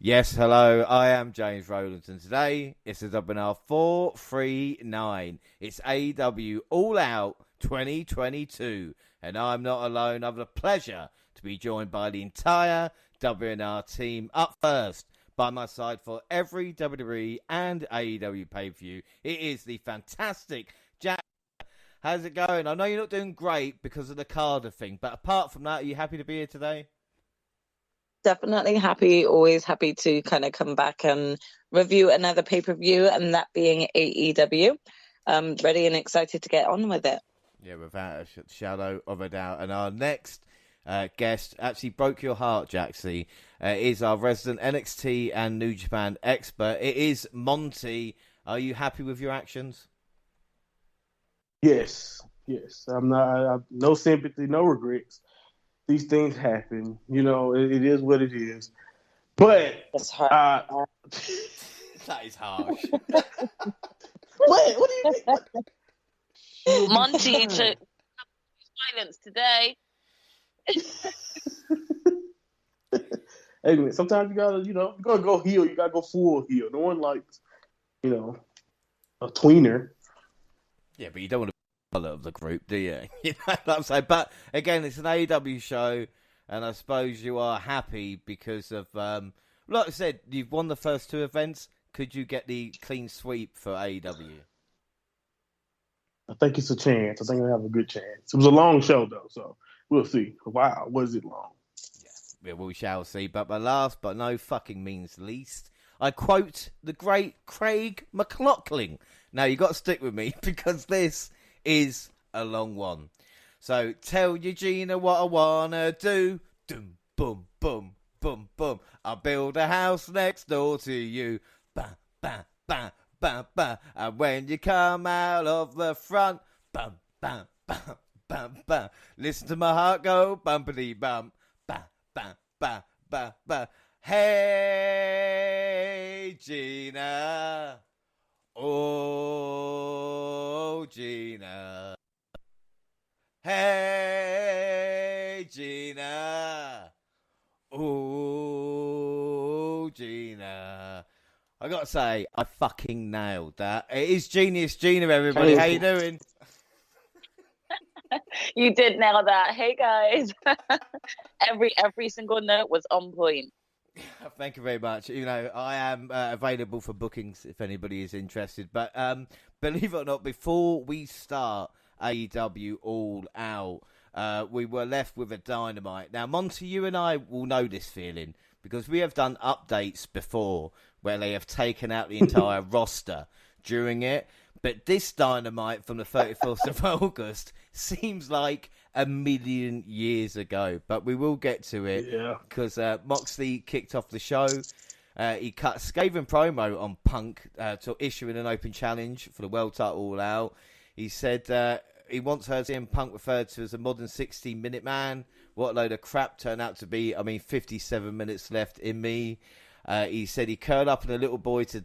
Yes, hello, I am James Rowlands, and today it's the Wnr439. It's Aew All Out 2022, and I'm not alone. I have the pleasure to be joined by the entire WNR team. Up first, by my side for every WWE and AEW pay-per-view, it is the fantastic Jack. How's it going? I know you're not doing great because of the Cardiff thing, but apart from that, are you happy to be here today? Definitely happy, always happy to kind of come back and review another pay-per-view, and that being AEW. Ready and excited to get on with it. Yeah, without a shadow of a doubt. And our next guest actually broke your heart, Jaxie, is our resident NXT and New Japan expert. It is Monty. Are you happy with your actions? Yes. I'm not. No sympathy, no regrets. These things happen. You know, it is what it is. But That's hard. That is harsh. What do you mean? Monty took silence today. Hey, man, sometimes you gotta go heel. You gotta go full heel. No one likes, a tweener. Yeah, but you don't want to be of the group, do you? You know what I'm saying? But again, it's an AEW show, and I suppose you are happy because of, like I said, you've won the first two events. Could you get the clean sweep for AEW? I think it's a chance. I think I have a good chance. It was a long show, though, so we'll see. Wow, was it long? Yeah, we shall see. But my last, but no fucking means least, I quote the great Craig McLaughlin. Now, you got to stick with me because this is a long one. So, tell Eugenia what I wanna do. Dum, boom, boom, boom, boom. I'll build a house next door to you. Ba, ba, ba, ba, ba. And when you come out of the front, bum, bum, bum, bum, bum. Listen to my heart go bumpity bump. Ba, ba, ba, ba, ba. Hey, Gina. Oh, Gina. Hey, Gina. Oh, Gina. I gotta say, I fucking nailed that. It is Genius Gina, everybody. How you doing? You did nail that. Hey guys. Every single note was on point. Thank you very much. You know, I am available for bookings if anybody is interested. But believe it or not, before we start AEW All Out, we were left with a Dynamite. Now, Monty, you and I will know this feeling because we have done updates before where they have taken out the entire roster during it. But this Dynamite from the 31st of August seems like a million years ago. But we will get to it because Moxley kicked off the show. He cut a scathing promo on Punk to issuing an open challenge for the world title All Out. He said he wants her to Punk referred to as a modern 16-minute man. What a load of crap turned out to be. 57 minutes left in me. He said he curled up in a little ball to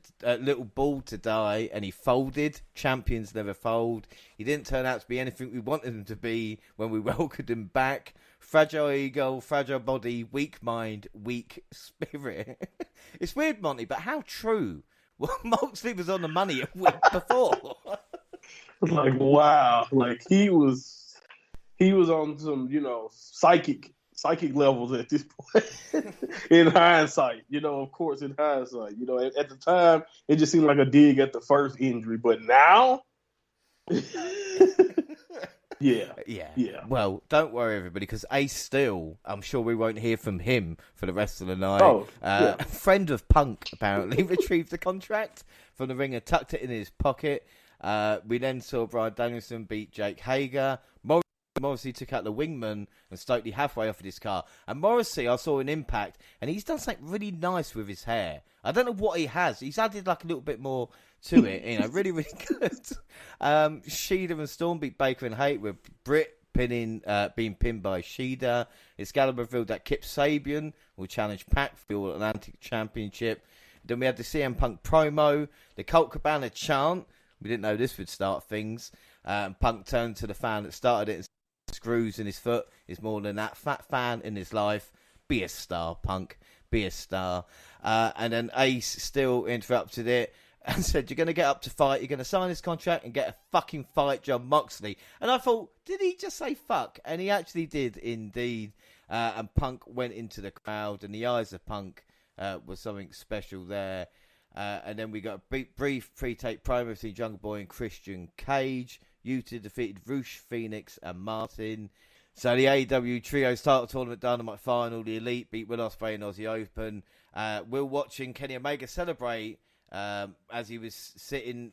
die, and he folded. Champions never fold. He didn't turn out to be anything we wanted him to be when we welcomed him back. Fragile ego, fragile body, weak mind, weak spirit. It's weird, Monty, but how true? Well, Moxley was on the money a week before. Like, wow. Like, he was on some, psychic levels at this point. In hindsight, of course, in hindsight, at the time, it just seemed like a dig at the first injury, but now, yeah. Well, don't worry, everybody, because Ace Steel, I'm sure we won't hear from him for the rest of the night. A friend of Punk, apparently, retrieved the contract from the ring and tucked it in his pocket. We then saw Bryan Danielson beat Jake Hager. Morrissey took out the wingman and Stokely halfway off of his car. And Morrissey, I saw in Impact, and he's done something really nice with his hair. I don't know what he has. He's added like a little bit more to it. Really, really good. Shida and Storm beat Baker and Hate with Britt being pinned by Shida. Excalibur revealed that Kip Sabian will challenge Pac for the All-Atlantic Championship. Then we had the CM Punk promo, the Colt Cabana chant. We didn't know this would start things. Punk turned to the fan that started it and screws in his foot is more than that. Fat fan in his life. Be a star, Punk. be a star. And then Ace still interrupted it and said, you're going to get up to fight, you're going to sign this contract and get a fucking fight, John Moxley. And I thought, did he just say fuck? And he actually did indeed. And Punk went into the crowd, and the eyes of Punk was something special there. And then we got a brief pre-tape promo between Jungle Boy and Christian Cage. Whta defeated Roosh, Phoenix, and Martin. So the AEW Trios title tournament Dynamite final, the Elite beat Will Ospreay and Aussie Open. Will watching Kenny Omega celebrate as he was sitting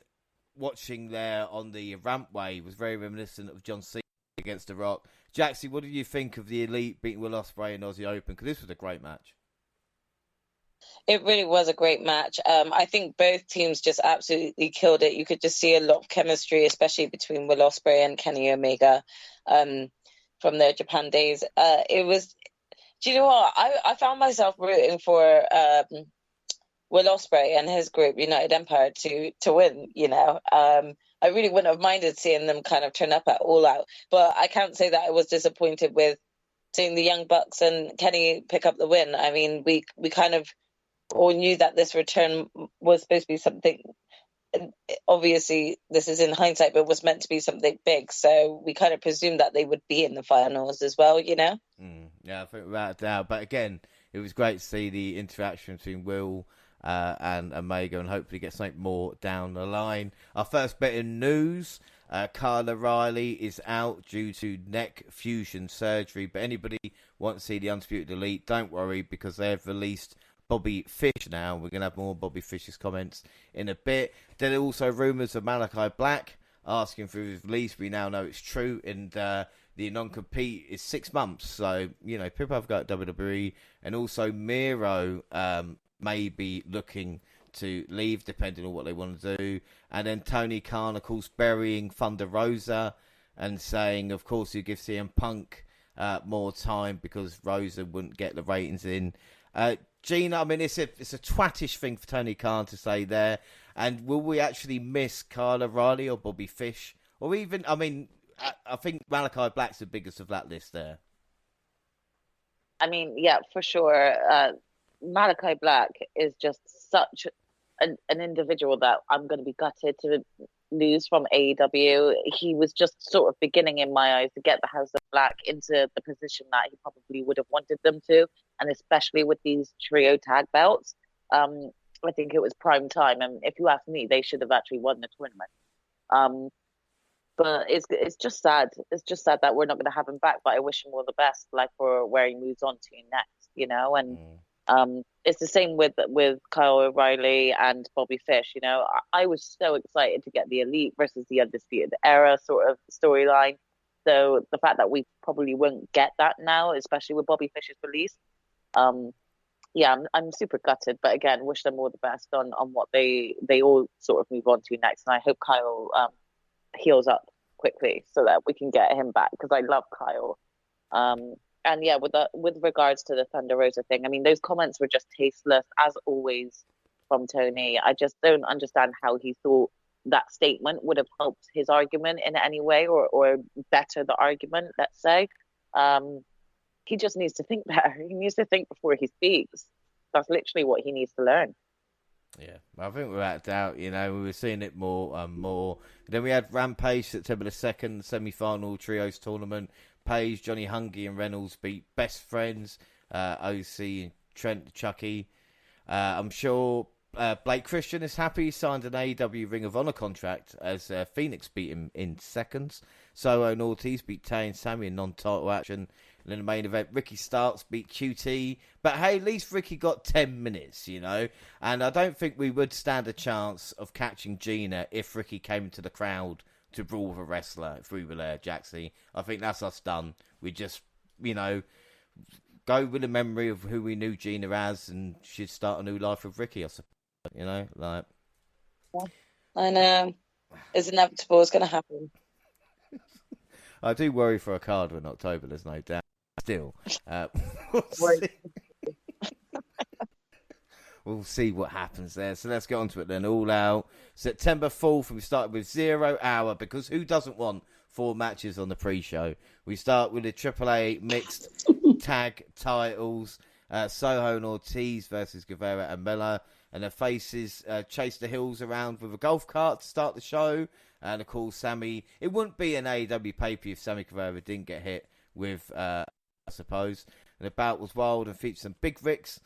watching there on the rampway was very reminiscent of John Cena against The Rock. Jaxie, what did you think of the Elite beating Will Ospreay and Aussie Open? Because this was a great match. It really was a great match. I think both teams just absolutely killed it. You could just see a lot of chemistry, especially between Will Ospreay and Kenny Omega from their Japan days. It was, do you know what? I found myself rooting for Will Ospreay and his group, United Empire, to win, I really wouldn't have minded seeing them kind of turn up at All Out. But I can't say that I was disappointed with seeing the Young Bucks and Kenny pick up the win. I mean, we kind of all knew that this return was supposed to be something, obviously this is in hindsight, but was meant to be something big. So we kind of presumed that they would be in the finals as well, Yeah, I think without a doubt. But again, it was great to see the interaction between Will and Omega, and hopefully get something more down the line. Our first bit in news, Kyle O'Reilly is out due to neck fusion surgery. But anybody wants to see the Undisputed Elite, don't worry, because they've released Bobby Fish now. We're going to have more Bobby Fish's comments in a bit. Then there are also rumours of Malachi Black asking for his release. We now know it's true, and the non-compete is 6 months. So, people have got WWE, and also Miro may be looking to leave, depending on what they want to do. And then Tony Khan, of course, burying Thunder Rosa and saying, of course, he'll give CM Punk more time because Rosa wouldn't get the ratings in. Gina, I mean, it's a twattish thing for Tony Khan to say there. And will we actually miss Kyle O'Reilly or Bobby Fish? Or even, I think Malachi Black's the biggest of that list there. I mean, yeah, for sure. Malachi Black is just such an individual that I'm going to be gutted to lose from AEW. He was just sort of beginning, in my eyes, to get the House of Black into the position that he probably would have wanted them to, and especially with these trio tag belts. I think it was prime time, and if you ask me, they should have actually won the tournament. But it's just sad. It's just sad that we're not going to have him back. But I wish him all the best, like for where he moves on to next, And it's the same with Kyle O'Reilly and Bobby Fish. I was so excited to get the Elite versus the Undisputed Era sort of storyline. So the fact that we probably won't get that now, especially with Bobby Fish's release, I'm super gutted. But again, wish them all the best on what they all sort of move on to next. And I hope Kyle heals up quickly so that we can get him back, because I love Kyle. And yeah, with regards to the Thunder Rosa thing, I mean, those comments were just tasteless, as always, from Tony. I just don't understand how he thought that statement would have helped his argument in any way, or better the argument, let's say. He just needs to think better. He needs to think before he speaks. That's literally what he needs to learn. Yeah, I think without doubt, we were seeing it more and more. Then we had Rampage, September the 2nd, semi-final trios tournament. Page, Johnny Hungy and Reynolds beat Best Friends, OC and Trent Chucky. I'm sure Blake Christian is happy. He signed an AEW Ring of Honor contract as Phoenix beat him in seconds. Soho and Ortiz beat Tay and Sammy in non-title action. And in the main event, Ricky Starks beat QT. But hey, at least Ricky got 10 minutes, And I don't think we would stand a chance of catching Gina if Ricky came into the crowd to brawl with a wrestler if we were there, Jaxie. I think that's us done. We just, go with the memory of who we knew Gina as, and she'd start a new life with Ricky, I suppose. I know. It's inevitable. It's going to happen. I do worry for a card in October, there's no doubt. Still, we'll see what happens there. So let's get on to it then. All Out. September 4th, we started with 0 hour, because who doesn't want 4 matches on the pre-show? We start with the AAA mixed tag titles. Soho and Ortiz versus Guevara and Miller. And the faces chase the hills around with a golf cart to start the show. And of course, Sammy, it wouldn't be an AEW pay-per-view if Sammy Guevara didn't get hit with, I suppose. And the bout was wild and featured some big risks,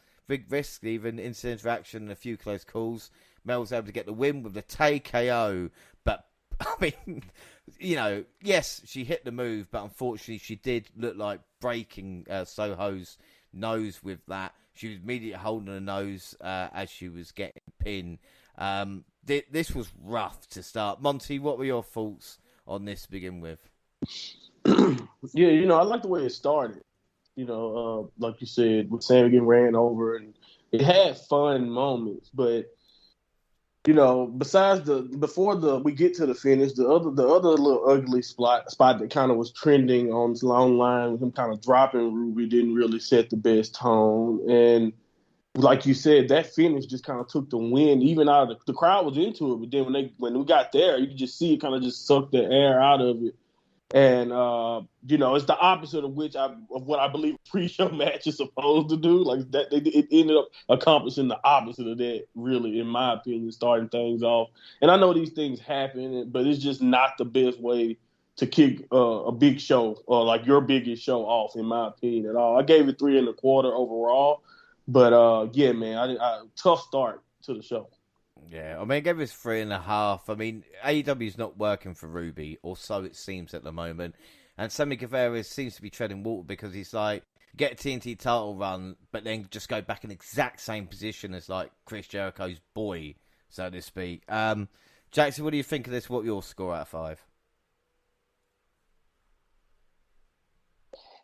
even instant interaction and a few close calls. Mel was able to get the win with the TKO. But, I mean, you know, yes, she hit the move, but unfortunately she did look like breaking Soho's nose with that. She was immediately holding her nose as she was getting pinned. This was rough to start. Monty, what were your thoughts on this to begin with? Yeah, you know, I like the way it started. You know, like you said, with Sammy getting ran over, and it had fun moments. But you know, before we get to the finish, the other little ugly spot that kind of was trending online with him kind of dropping Ruby didn't really set the best tone. And like you said, that finish just kind of took the wind even out of the crowd was into it. But then when we got there, you could just see it kind of just sucked the air out of it. And you know, it's the opposite of what I believe a pre-show match is supposed to do. Like that, it ended up accomplishing the opposite of that. Really, in my opinion, starting things off. And I know these things happen, but it's just not the best way to kick a big show or like your biggest show off, in my opinion, at all. I gave it 3 1/4 overall, but yeah, man, tough start to the show. Yeah, I mean, I gave it 3.5. I mean, AEW is not working for Ruby, or so it seems at the moment. And Sammy Guevara seems to be treading water because he's like, get a TNT title run, but then just go back in the exact same position as like Chris Jericho's boy, so to speak. Jackson, what do you think of this? What your score out of 5?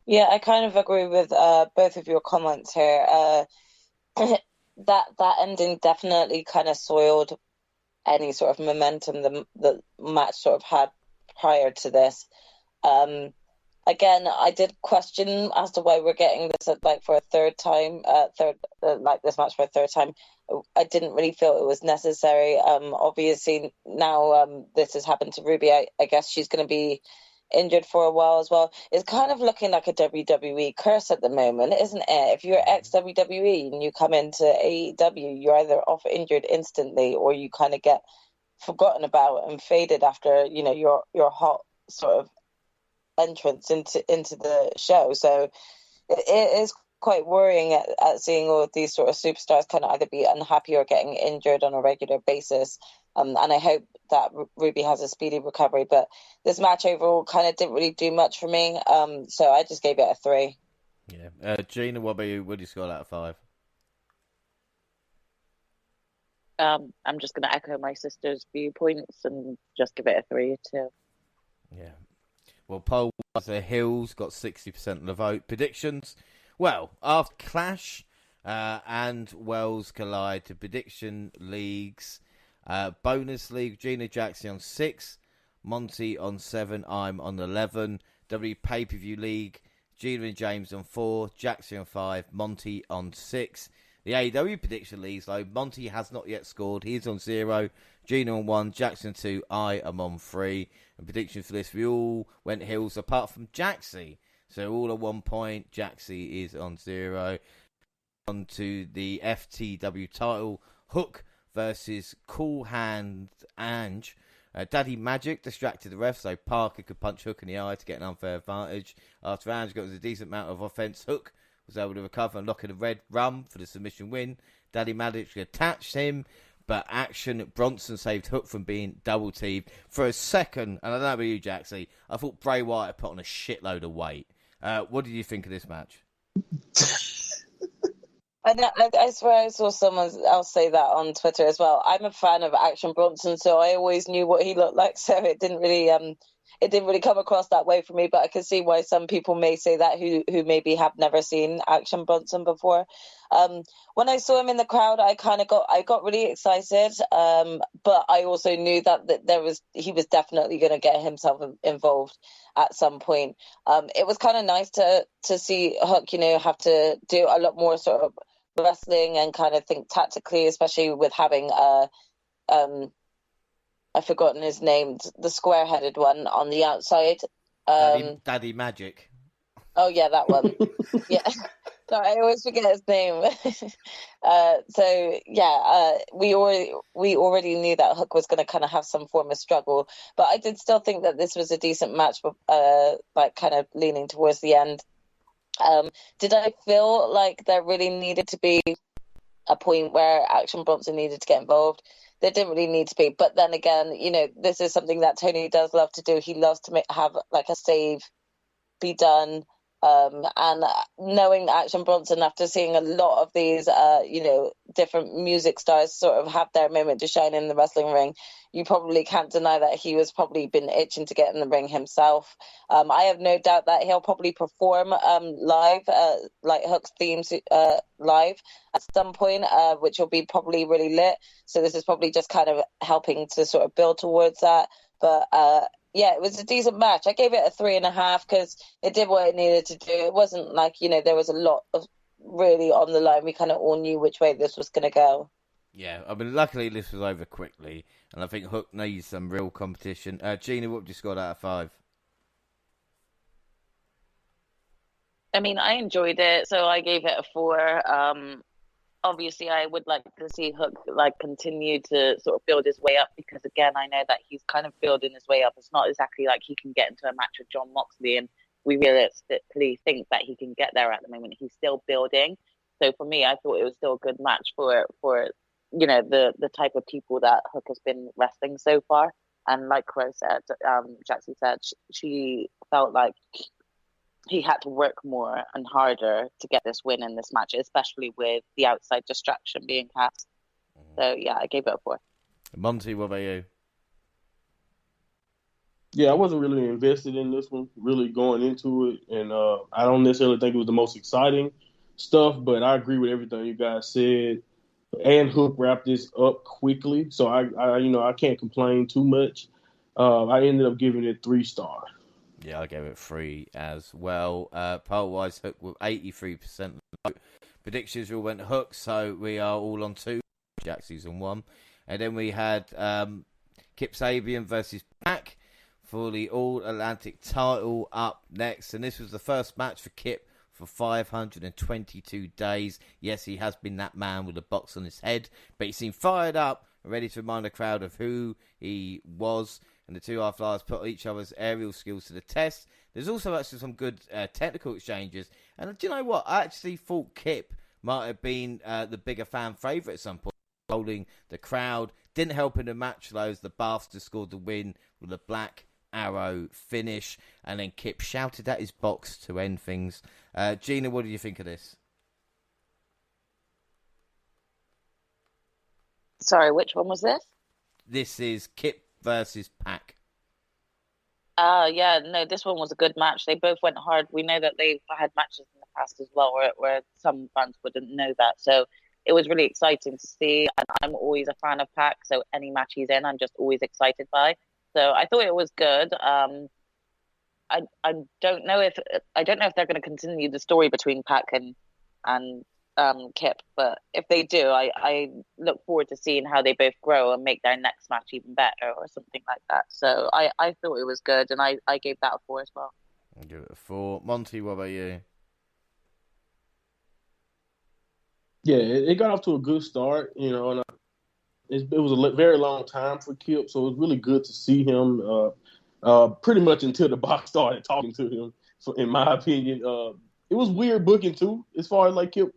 Yeah, I kind of agree with both of your comments here. That ending definitely kind of soiled any sort of momentum the match sort of had prior to this. Again, I did question as to why we're getting this for a third time, this match for a third time. I didn't really feel it was necessary. Obviously now this has happened to Ruby. I guess she's going to be injured for a while as well. It's kind of looking like a WWE curse at the moment, isn't it? If you're ex-WWE and you come into AEW, you're either off injured instantly or you kind of get forgotten about and faded after, you know, your hot sort of entrance into the show. So it is quite worrying at seeing all of these sort of superstars kind of either be unhappy or getting injured on a regular basis. And I hope that Ruby has a speedy recovery. But this match overall kind of didn't really do much for me. So I just gave it a 3. Yeah. Gina, what about you? What do you score out of 5? I'm just going to echo my sister's viewpoints and just give it a 3 too. Yeah. Well, poll was the Hills got 60% of the vote. Predictions? Well, after Clash and Wells collide to prediction leagues. Bonus league, Gina Jackson on 6, Monty on 7, I'm on 11. W pay-per-view league, Gina and James on 4, Jackson on 5, Monty on 6. The AEW prediction leagues, though, Monty has not yet scored. He's on 0, Gina on 1, Jackson 2, I am on 3. And predictions for this, we all went Hills apart from Jaxie. So all at 1 point, Jaxie is on 0. On to the FTW title, Hook versus Cool Hand Ange. Daddy Magic distracted the ref so Parker could punch Hook in the eye to get an unfair advantage. After Ange got a decent amount of offense, Hook was able to recover and lock in a red rum for the submission win. Daddy Magic attached him, but Action Bronson saved Hook from being double teamed. For a second, and I don't know about you, Jaxie, I thought Bray Wyatt had put on a shitload of weight. What did you think of this match? I swear I saw someone else say that on Twitter as well. I'm a fan of Action Bronson, so I always knew what he looked like. So it didn't really come across that way for me. But I can see why some people may say that who maybe have never seen Action Bronson before. When I saw him in the crowd, I got really excited. But I also knew that he was definitely going to get himself involved at some point. It was kind of nice to see Hook, you know, have to do a lot more sort of wrestling and kind of think tactically, especially with having I've forgotten his name, the square-headed one on the outside. Daddy Magic. Oh yeah, that one. Yeah. So I always forget his name. We already knew that Hook was going to kind of have some form of struggle, but I did still think that this was a decent match, like kind of leaning towards the end. Did I feel like there really needed to be a point where Action Bronson needed to get involved? There didn't really need to be, but then again, this is something that Tony does love to do. He loves to have like a save be done. And knowing Action Bronson, after seeing a lot of these, different music stars sort of have their moment to shine in the wrestling ring, you probably can't deny that he was probably been itching to get in the ring himself. I have no doubt that he'll probably perform live, like Hook's themes live at some point, which will be probably really lit. So this is probably just kind of helping to sort of build towards that. But yeah, it was a decent match. I gave it a 3.5 because it did what it needed to do. It wasn't like, there was a lot of really on the line. We kind of all knew which way this was going to go. Yeah, I mean, luckily this was over quickly, and I think Hook needs some real competition. Gina, what would you score out of 5? I mean, I enjoyed it, so I gave it a 4. Obviously, I would like to see Hook continue to sort of build his way up, because again, I know that he's kind of building his way up. It's not exactly like he can get into a match with Jon Moxley, and we realistically think that he can get there at the moment. He's still building. So for me, I thought it was still a good match for the type of people that Hook has been wrestling so far. And like Chloe said, Jaxie said, she felt like he had to work more and harder to get this win in this match, especially with the outside distraction being cast. So, yeah, I gave it a 4. Monty, what about you? Yeah, I wasn't really invested in this one, really going into it. And I don't necessarily think it was the most exciting stuff, but I agree with everything you guys said. And Hook wrapped this up quickly, so I can't complain too much. I ended up giving it 3 stars. Yeah, I gave it 3 as well. Poll-wise, Hook with 83% vote. Predictions all went Hook, so we are all on 2. Jaxie's on 1. And then we had Kip Sabian versus Pac for the All-Atlantic title up next. And this was the first match for Kip for 522 days. Yes, he has been that man with a box on his head, but he seemed fired up and ready to remind the crowd of who he was. And the two half-flyers put each other's aerial skills to the test. There's also actually some good technical exchanges. And do you know what? I actually thought Kip might have been the bigger fan favourite at some point. Holding the crowd. Didn't help in the match, though, as the Bastard scored the win with a Black Arrow finish. And then Kip shouted at his box to end things. Gina, what do you think of this? Sorry, which one was this? This is Kip versus Pac. Yeah, no, this one was a good match. They both went hard. We know that they've had matches in the past as well where some fans wouldn't know that. So it was really exciting to see. And I'm always a fan of Pac, so any match he's in, I'm just always excited by. So I thought it was good. I don't know if they're going to continue the story between Pac and Kip, but if they do, I look forward to seeing how they both grow and make their next match even better or something like that. So I thought it was good, and I gave that a 4 as well. I'll give it a 4. Monty, what about you? Yeah, it got off to a good start, and it was a very long time for Kip, so it was really good to see him pretty much until the box started talking to him, in my opinion. It was weird booking, too, as far as, like, Kip.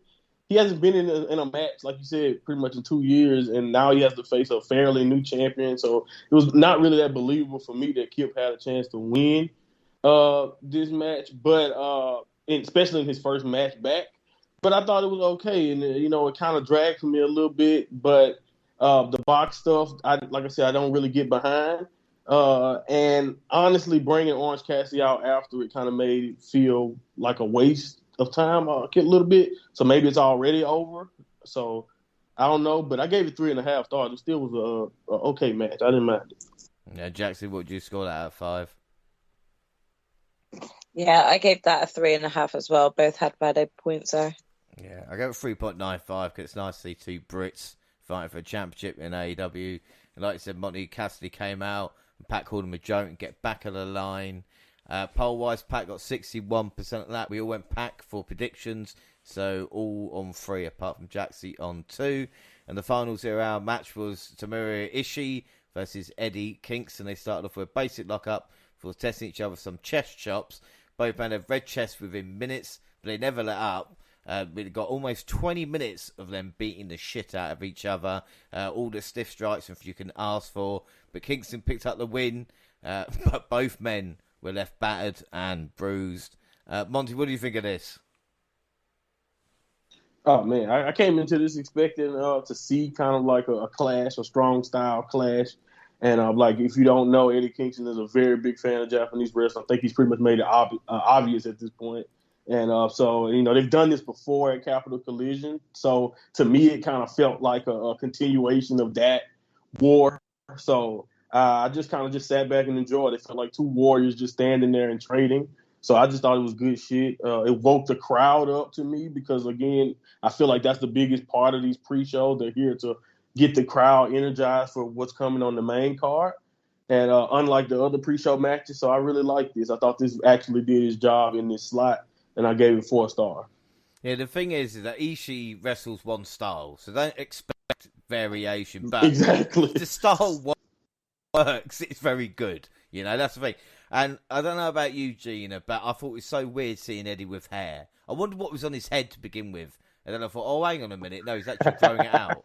He hasn't been in a match, like you said, pretty much in 2 years, and now he has to face a fairly new champion. So it was not really that believable for me that Kip had a chance to win this match, but especially in his first match back. But I thought it was okay, and it kind of dragged for me a little bit. But the box stuff, like I said, I don't really get behind. And honestly, bringing Orange Cassidy out after it kind of made it feel like a waste of time a little bit. So maybe it's already over. So I don't know, but I gave it 3.5 stars. It still was a okay match. I didn't mind it. Yeah, Jackson, what would you score that out of 5? Yeah, I gave that a 3.5 as well. Both had valid points there. Yeah, I gave it 3.95 because it's nice to see 2 Brits fighting for a championship in AEW. And like I said, Monty Cassidy came out and Pat called him a joke and get back of the line. Poll-wise, Pac got 61% of that. We all went Pac for predictions, so all on 3 apart from Jaxie on 2. And the final 0-hour match was Tomohiro Ishii versus Eddie Kingston. They started off with a basic lock-up for testing each other some chest chops. Both men had red chests within minutes, but they never let up. We got almost 20 minutes of them beating the shit out of each other. All the stiff strikes if you can ask for. But Kingston picked up the win. But both men were left battered and bruised. Monty, what do you think of this? Oh, man, I came into this expecting to see kind of like a clash, a strong style clash. And like, if you don't know, Eddie Kingston is a very big fan of Japanese wrestling. I think he's pretty much made it obvious at this point. And so, they've done this before at Capital Collision. So to me, it kind of felt like a continuation of that war. So I just kind of just sat back and enjoyed it. It felt like two warriors just standing there and trading. So I just thought it was good shit. It woke the crowd up to me because, again, I feel like that's the biggest part of these pre-shows. They're here to get the crowd energized for what's coming on the main card. And unlike the other pre-show matches, so I really like this. I thought this actually did his job in this slot, and I gave it 4 stars. Yeah, the thing is that Ishii wrestles one style, so don't expect variation. But exactly. The style works. It's very good. That's the thing. And I don't know about you, Gina, but I thought it was so weird seeing Eddie with hair. I wondered what was on his head to begin with. And then I thought, oh, hang on a minute. No, he's actually throwing it out.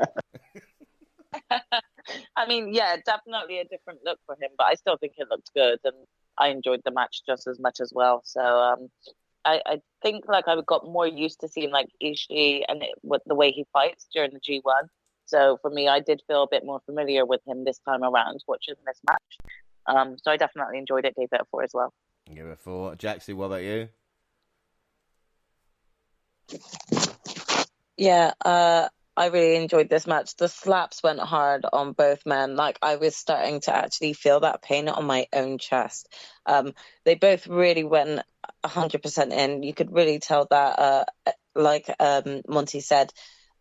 I mean, yeah, definitely a different look for him, but I still think it looked good, and I enjoyed the match just as much as well. So I think like I got more used to seeing like Ishii and with the way he fights during the G1. So for me, I did feel a bit more familiar with him this time around watching this match. So I definitely enjoyed it. Gave it a 4 as well. Give it a 4. Jaxie, what about you? Yeah, I really enjoyed this match. The slaps went hard on both men. Like, I was starting to actually feel that pain on my own chest. They both really went 100% in. You could really tell that, like Monty said,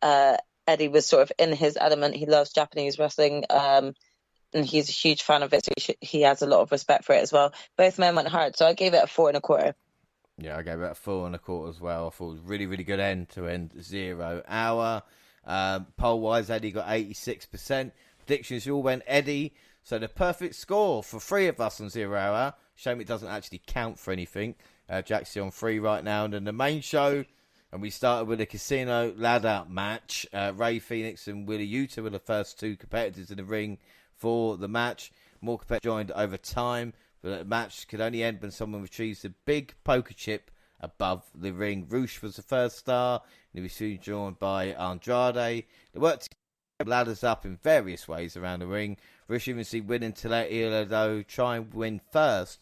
Eddie was sort of in his element. He loves Japanese wrestling, and he's a huge fan of it, so he has a lot of respect for it as well. Both men went hard, so I gave it a 4.25. Yeah, I gave it a 4.25 as well. I thought it was really, really good end to end 0 hour. Poll-wise, Eddie got 86%. Predictions all went Eddie. So the perfect score for 3 of us on 0 hour. Shame it doesn't actually count for anything. Jaxie on 3 right now. And then the main show, and we started with a casino ladder match. Ray Phoenix and Whta were the first 2 competitors in the ring for the match. More competitors joined over time. But the match could only end when someone retrieves a big poker chip above the ring. Roosh was the first star, and he was soon joined by Andrade. They worked ladders up in various ways around the ring. Roosh even see winning Tele though try and win first.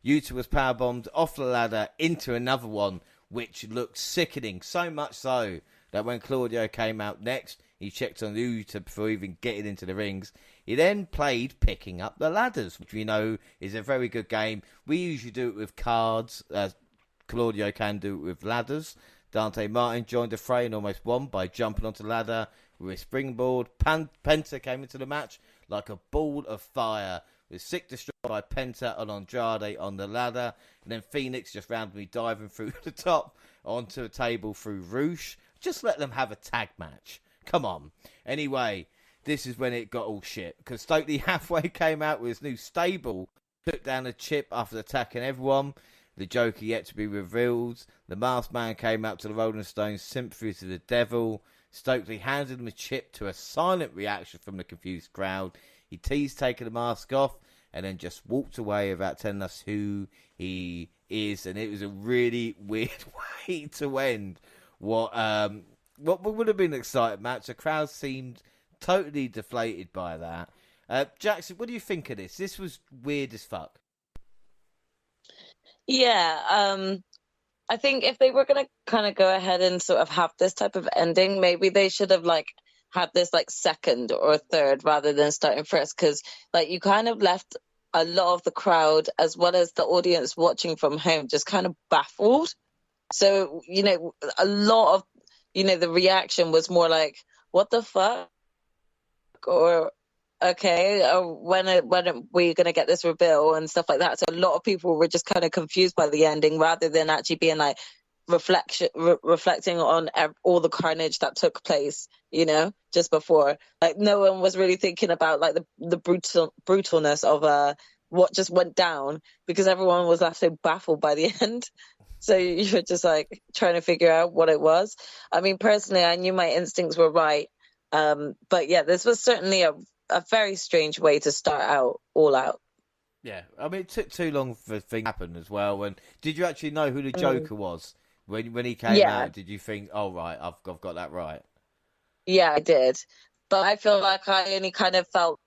Whta was powerbombed off the ladder into another one, which looked sickening. So much so that when Claudio came out next, he checked on Whta before even getting into the rings. He then played picking up the ladders, which we know is a very good game. We usually do it with cards. Claudio can do it with ladders. Dante Martin joined the fray and almost won by jumping onto the ladder with a springboard. Penta came into the match like a ball of fire, with sick destroyed by Penta and Andrade on the ladder. And then Phoenix just randomly diving through the top onto a table through Roosh. Just let them have a tag match. Come on. Anyway, this is when it got all shit, because Stokely halfway came out with his new stable, took down a chip after attacking everyone. The Joker yet to be revealed. The Masked Man came out to the Rolling Stones' Sympathy to the Devil. Stokely handed him a chip to a silent reaction from the confused crowd. He teased taking the mask off and then just walked away without telling us who he is. And it was a really weird way to end what would have been an exciting match. The crowd seemed totally deflated by that. Jackson, what do you think of this? This was weird as fuck. Yeah, I think if they were going to kind of go ahead and sort of have this type of ending, maybe they should have had this second or third rather than starting first, because you kind of left a lot of the crowd as well as the audience watching from home just kind of baffled. So, a lot of, the reaction was more like, what the fuck? Or okay, when are we going to get this reveal and stuff like that. So a lot of people were just kind of confused by the ending rather than actually being like reflecting on all the carnage that took place, just before. Like no one was really thinking about like the brutalness of what just went down, because everyone was left so baffled by the end. So you were just like trying to figure out what it was. I mean, personally, I knew my instincts were right. But yeah, this was certainly a very strange way to start out All Out. Yeah, I mean, it took too long for things to happen as well. And did you actually know who the Joker was when he came out? Did you think, oh right, I've got that right? Yeah, I did, but I feel like I only kind of felt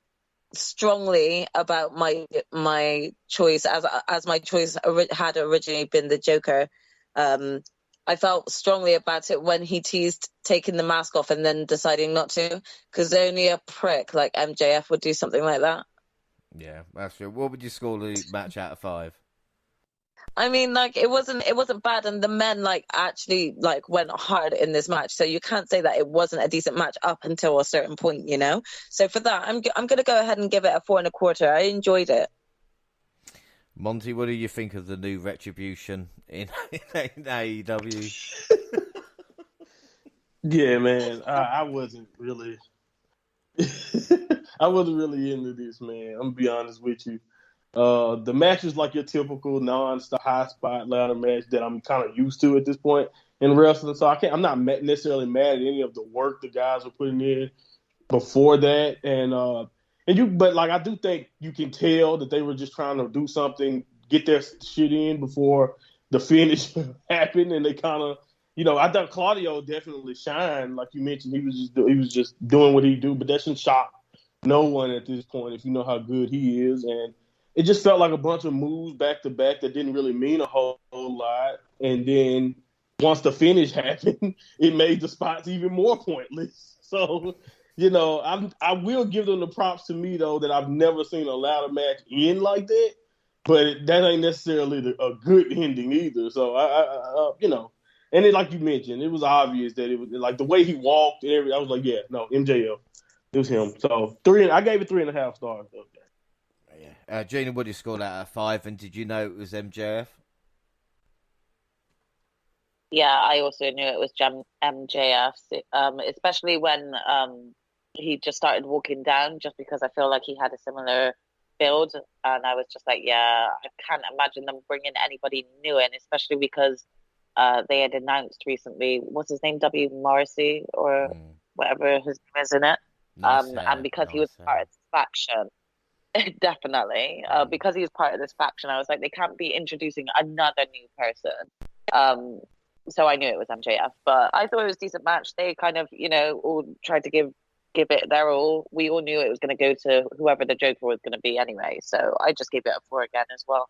strongly about my choice as my choice had originally been the Joker. I felt strongly about it when he teased taking the mask off and then deciding not to, because only a prick like MJF would do something like that. Yeah, that's true. What would you score the match out of 5? I mean, like it wasn't bad, and the men like actually like went hard in this match. So you can't say that it wasn't a decent match up until a certain point, So for that, I'm gonna go ahead and give it a 4.25. I enjoyed it. Monty, what do you think of the new Retribution in AEW? Yeah, man, I wasn't really, I wasn't really into this, man. I'm gonna be honest with you. The match is like your typical non-stop high spot ladder match that I'm kind of used to at this point in wrestling. So I'm not necessarily mad at any of the work the guys were putting in before that, but like I do think you can tell that they were just trying to do something, get their shit in before the finish happened, and they kind of, I thought Claudio definitely shined, like you mentioned. He was just doing what he do, but that shouldn't shock no one at this point if you know how good he is. And it just felt like a bunch of moves back to back that didn't really mean a whole lot. And then once the finish happened, it made the spots even more pointless. So, I will give them the props to me, though, that I've never seen a ladder match end like that. But that ain't necessarily a good ending either. So, and it, like you mentioned, it was obvious that it was like the way he walked and everything. I was like, yeah, no, MJF. It was him. So, I gave it 3.5 stars. Okay. Yeah. Gina, what did you score that out of 5? And did you know it was MJF? Yeah, I also knew it was MJF, especially when he just started walking down, just because I feel like he had a similar build. And I was just like, yeah, I can't imagine them bringing anybody new in, especially because they had announced recently, what's his name, W. Morrissey or whatever his name is in it. And because he was part of this faction, definitely, because he was part of this faction, I was like, they can't be introducing another new person. So I knew it was MJF, but I thought it was a decent match. They kind of, all tried to give it their all. We all knew it was going to go to whoever the Joker was going to be anyway, so I just gave it a 4 again as well.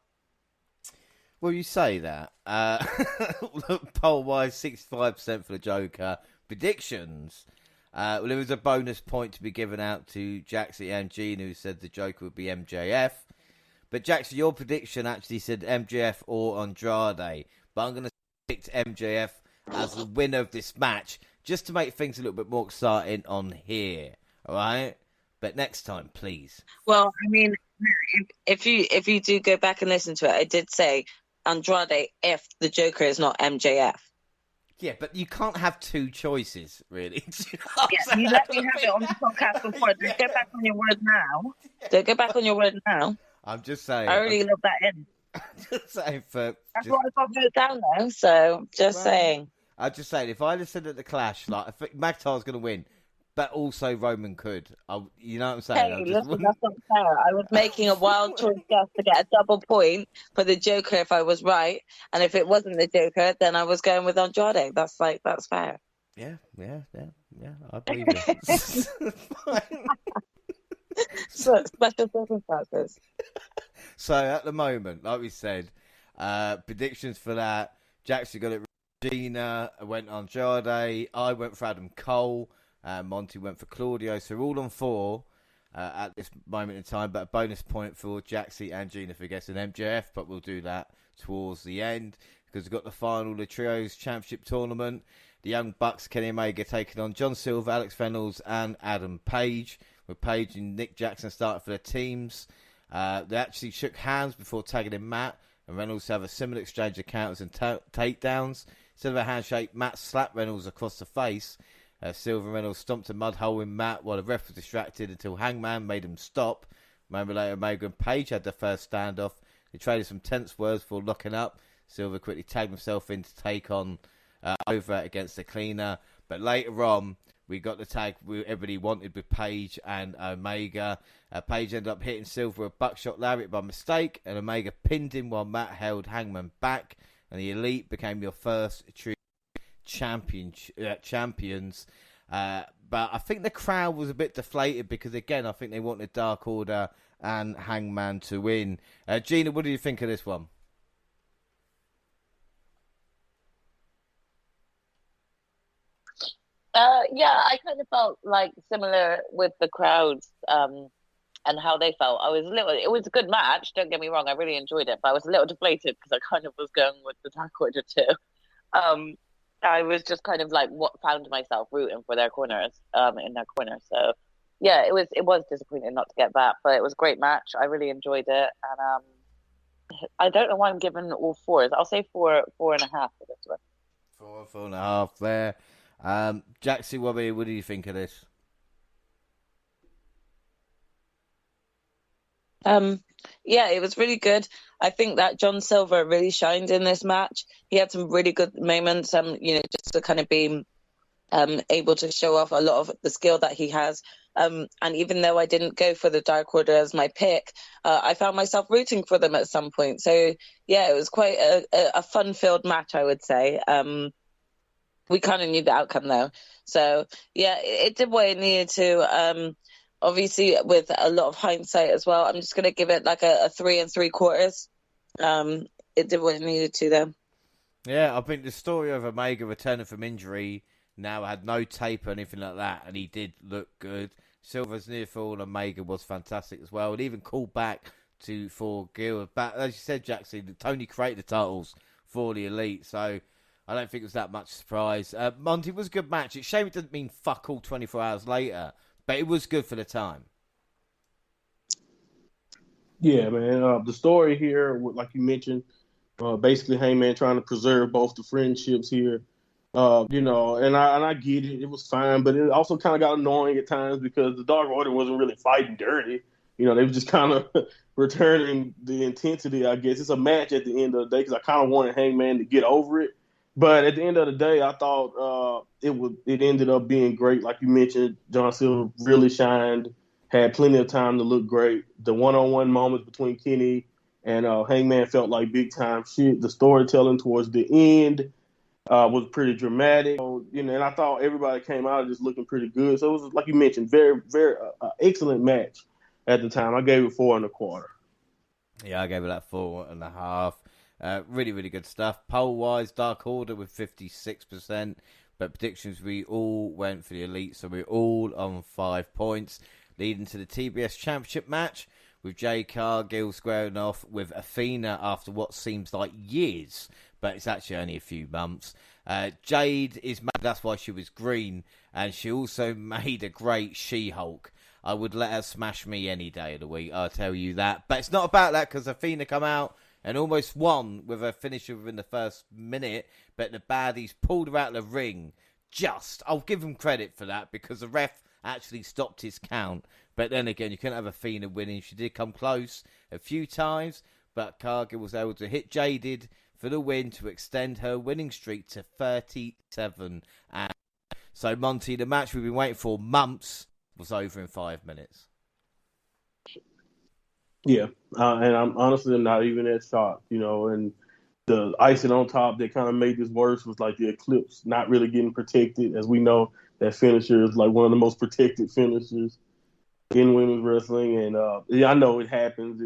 Well, you say that. Poll-wise, 65% for the Joker. Predictions. Well, there was a bonus point to be given out to Jaxie and Gene, who said the Joker would be MJF. But Jaxie, your prediction actually said MJF or Andrade. But I'm going to pick MJF as the winner of this match, just to make things a little bit more exciting on here. All right? But next time, please. Well, I mean, if you do go back and listen to it, I did say Andrade if the Joker is not MJF. Yeah, but you can't have two choices, really. You let me have it on the podcast before. Don't go back on your word now. Don't go back on your word now. I'm just saying. I already love that in. Just saying that's what I got wrote down though, so saying. I'm just saying, if I listened at the Clash, like, I think McIntyre's going to win, but also Roman could. You know what I'm saying? Hey, listen, that's not fair. I was making a wild choice just to get a double point for the Joker if I was right, and if it wasn't the Joker, then I was going with Andrade. That's fair. Yeah. I believe it. So, special circumstances. So at the moment, like we said, predictions for that. Jackson got it. Regina went on Andrade. I went for Adam Cole. Monty went for Claudio. So we're all on 4 at this moment in time. But a bonus point for Jaxie and Gina for guessing MJF. But we'll do that towards the end, because we've got the final of the Trios Championship Tournament. The Young Bucks, Kenny Omega taking on John Silver, Alex Reynolds and Adam Page. with Paige and Nick Jackson starting for their teams. They actually shook hands before tagging in Matt and Reynolds to have a similar exchange of counters and takedowns. Instead of a handshake, Matt slapped Reynolds across the face. Silver and Reynolds stomped a mud hole in Matt while the ref was distracted until Hangman made him stop. A moment later, Omega and Paige had their first standoff. They traded some tense words before locking up. Silver quickly tagged himself in to take on over against the Cleaner. But later on, we got the tag everybody wanted with Paige and Omega. Paige ended up hitting Silver with a buckshot lariat by mistake, and Omega pinned him while Matt held Hangman back. And the Elite became your first true champions. But I think the crowd was a bit deflated because, again, I think they wanted Dark Order and Hangman to win. Gina, what do you think of this one? Yeah, I kind of felt like similar with the crowds and how they felt. It was a good match, don't get me wrong, I really enjoyed it, but I was a little deflated because I kind of was going with the Dark Order too. I was just kind of like found myself rooting for their corners in their corner. So yeah, it was disappointing not to get that, but it was a great match. I really enjoyed it, and I don't know why I'm giving all fours. I'll say 4.5 for this one. 4.5 there. Jaxie, what do you think of this? Yeah, it was really good. I think that John Silver really shined in this match. He had some really good moments, just to kind of be able to show off a lot of the skill that he has. And even though I didn't go for the Dark Order as my pick, I found myself rooting for them at some point. So yeah, it was quite a fun-filled match, I would say. We kind of knew the outcome though. So yeah, it did what it needed to. Obviously, with a lot of hindsight as well, I'm just going to give it like a 3 3/4. It did what it needed to, though. Yeah, I think the story of Omega returning from injury now had no tape or anything like that, and he did look good. Silver's near fall, Omega was fantastic as well, and even called back for Gil. But as you said, Jackson, Tony created the titles for the Elite, so I don't think it was that much surprise. Monty, was a good match. It's a shame it didn't mean fuck all 24 hours later. But it was good for the time. Yeah, man. The story here, like you mentioned, basically Hangman trying to preserve both the friendships here. And I get it. It was fine, but it also kind of got annoying at times because the Dark Order wasn't really fighting dirty. They were just kind of returning the intensity, I guess. It's a match at the end of the day because I kind of wanted Hangman to get over it. But at the end of the day, I thought it ended up being great. Like you mentioned, John Silver really shined, had plenty of time to look great. The one-on-one moments between Kenny and Hangman felt like big-time shit. The storytelling towards the end was pretty dramatic. And I thought everybody came out just looking pretty good. So it was, like you mentioned, very, very excellent match at the time. I gave it 4 1/4. Yeah, I gave it that 4.5. Really, really good stuff. Poll-wise, Dark Order with 56%. But predictions, we all went for the Elite, so we're all on 5 points. Leading to the TBS Championship match with Jade Cargill squaring off with Athena after what seems like years. But it's actually only a few months. Jade is mad, that's why she was green. And she also made a great She-Hulk. I would let her smash me any day of the week, I'll tell you that. But it's not about that because Athena come out and almost won with her finisher within the first minute, but the baddies pulled her out of the ring. I'll give them credit for that because the ref actually stopped his count. But then again, you couldn't have Athena winning. She did come close a few times, but Cargill was able to hit Jaded for the win to extend her winning streak to 37. And so, Monty, the match we've been waiting for months was over in 5 minutes. Yeah, and I'm honestly not even that shocked, and the icing on top that kind of made this worse was like the Eclipse not really getting protected. As we know, that finisher is like one of the most protected finishers in women's wrestling. And I know it happens.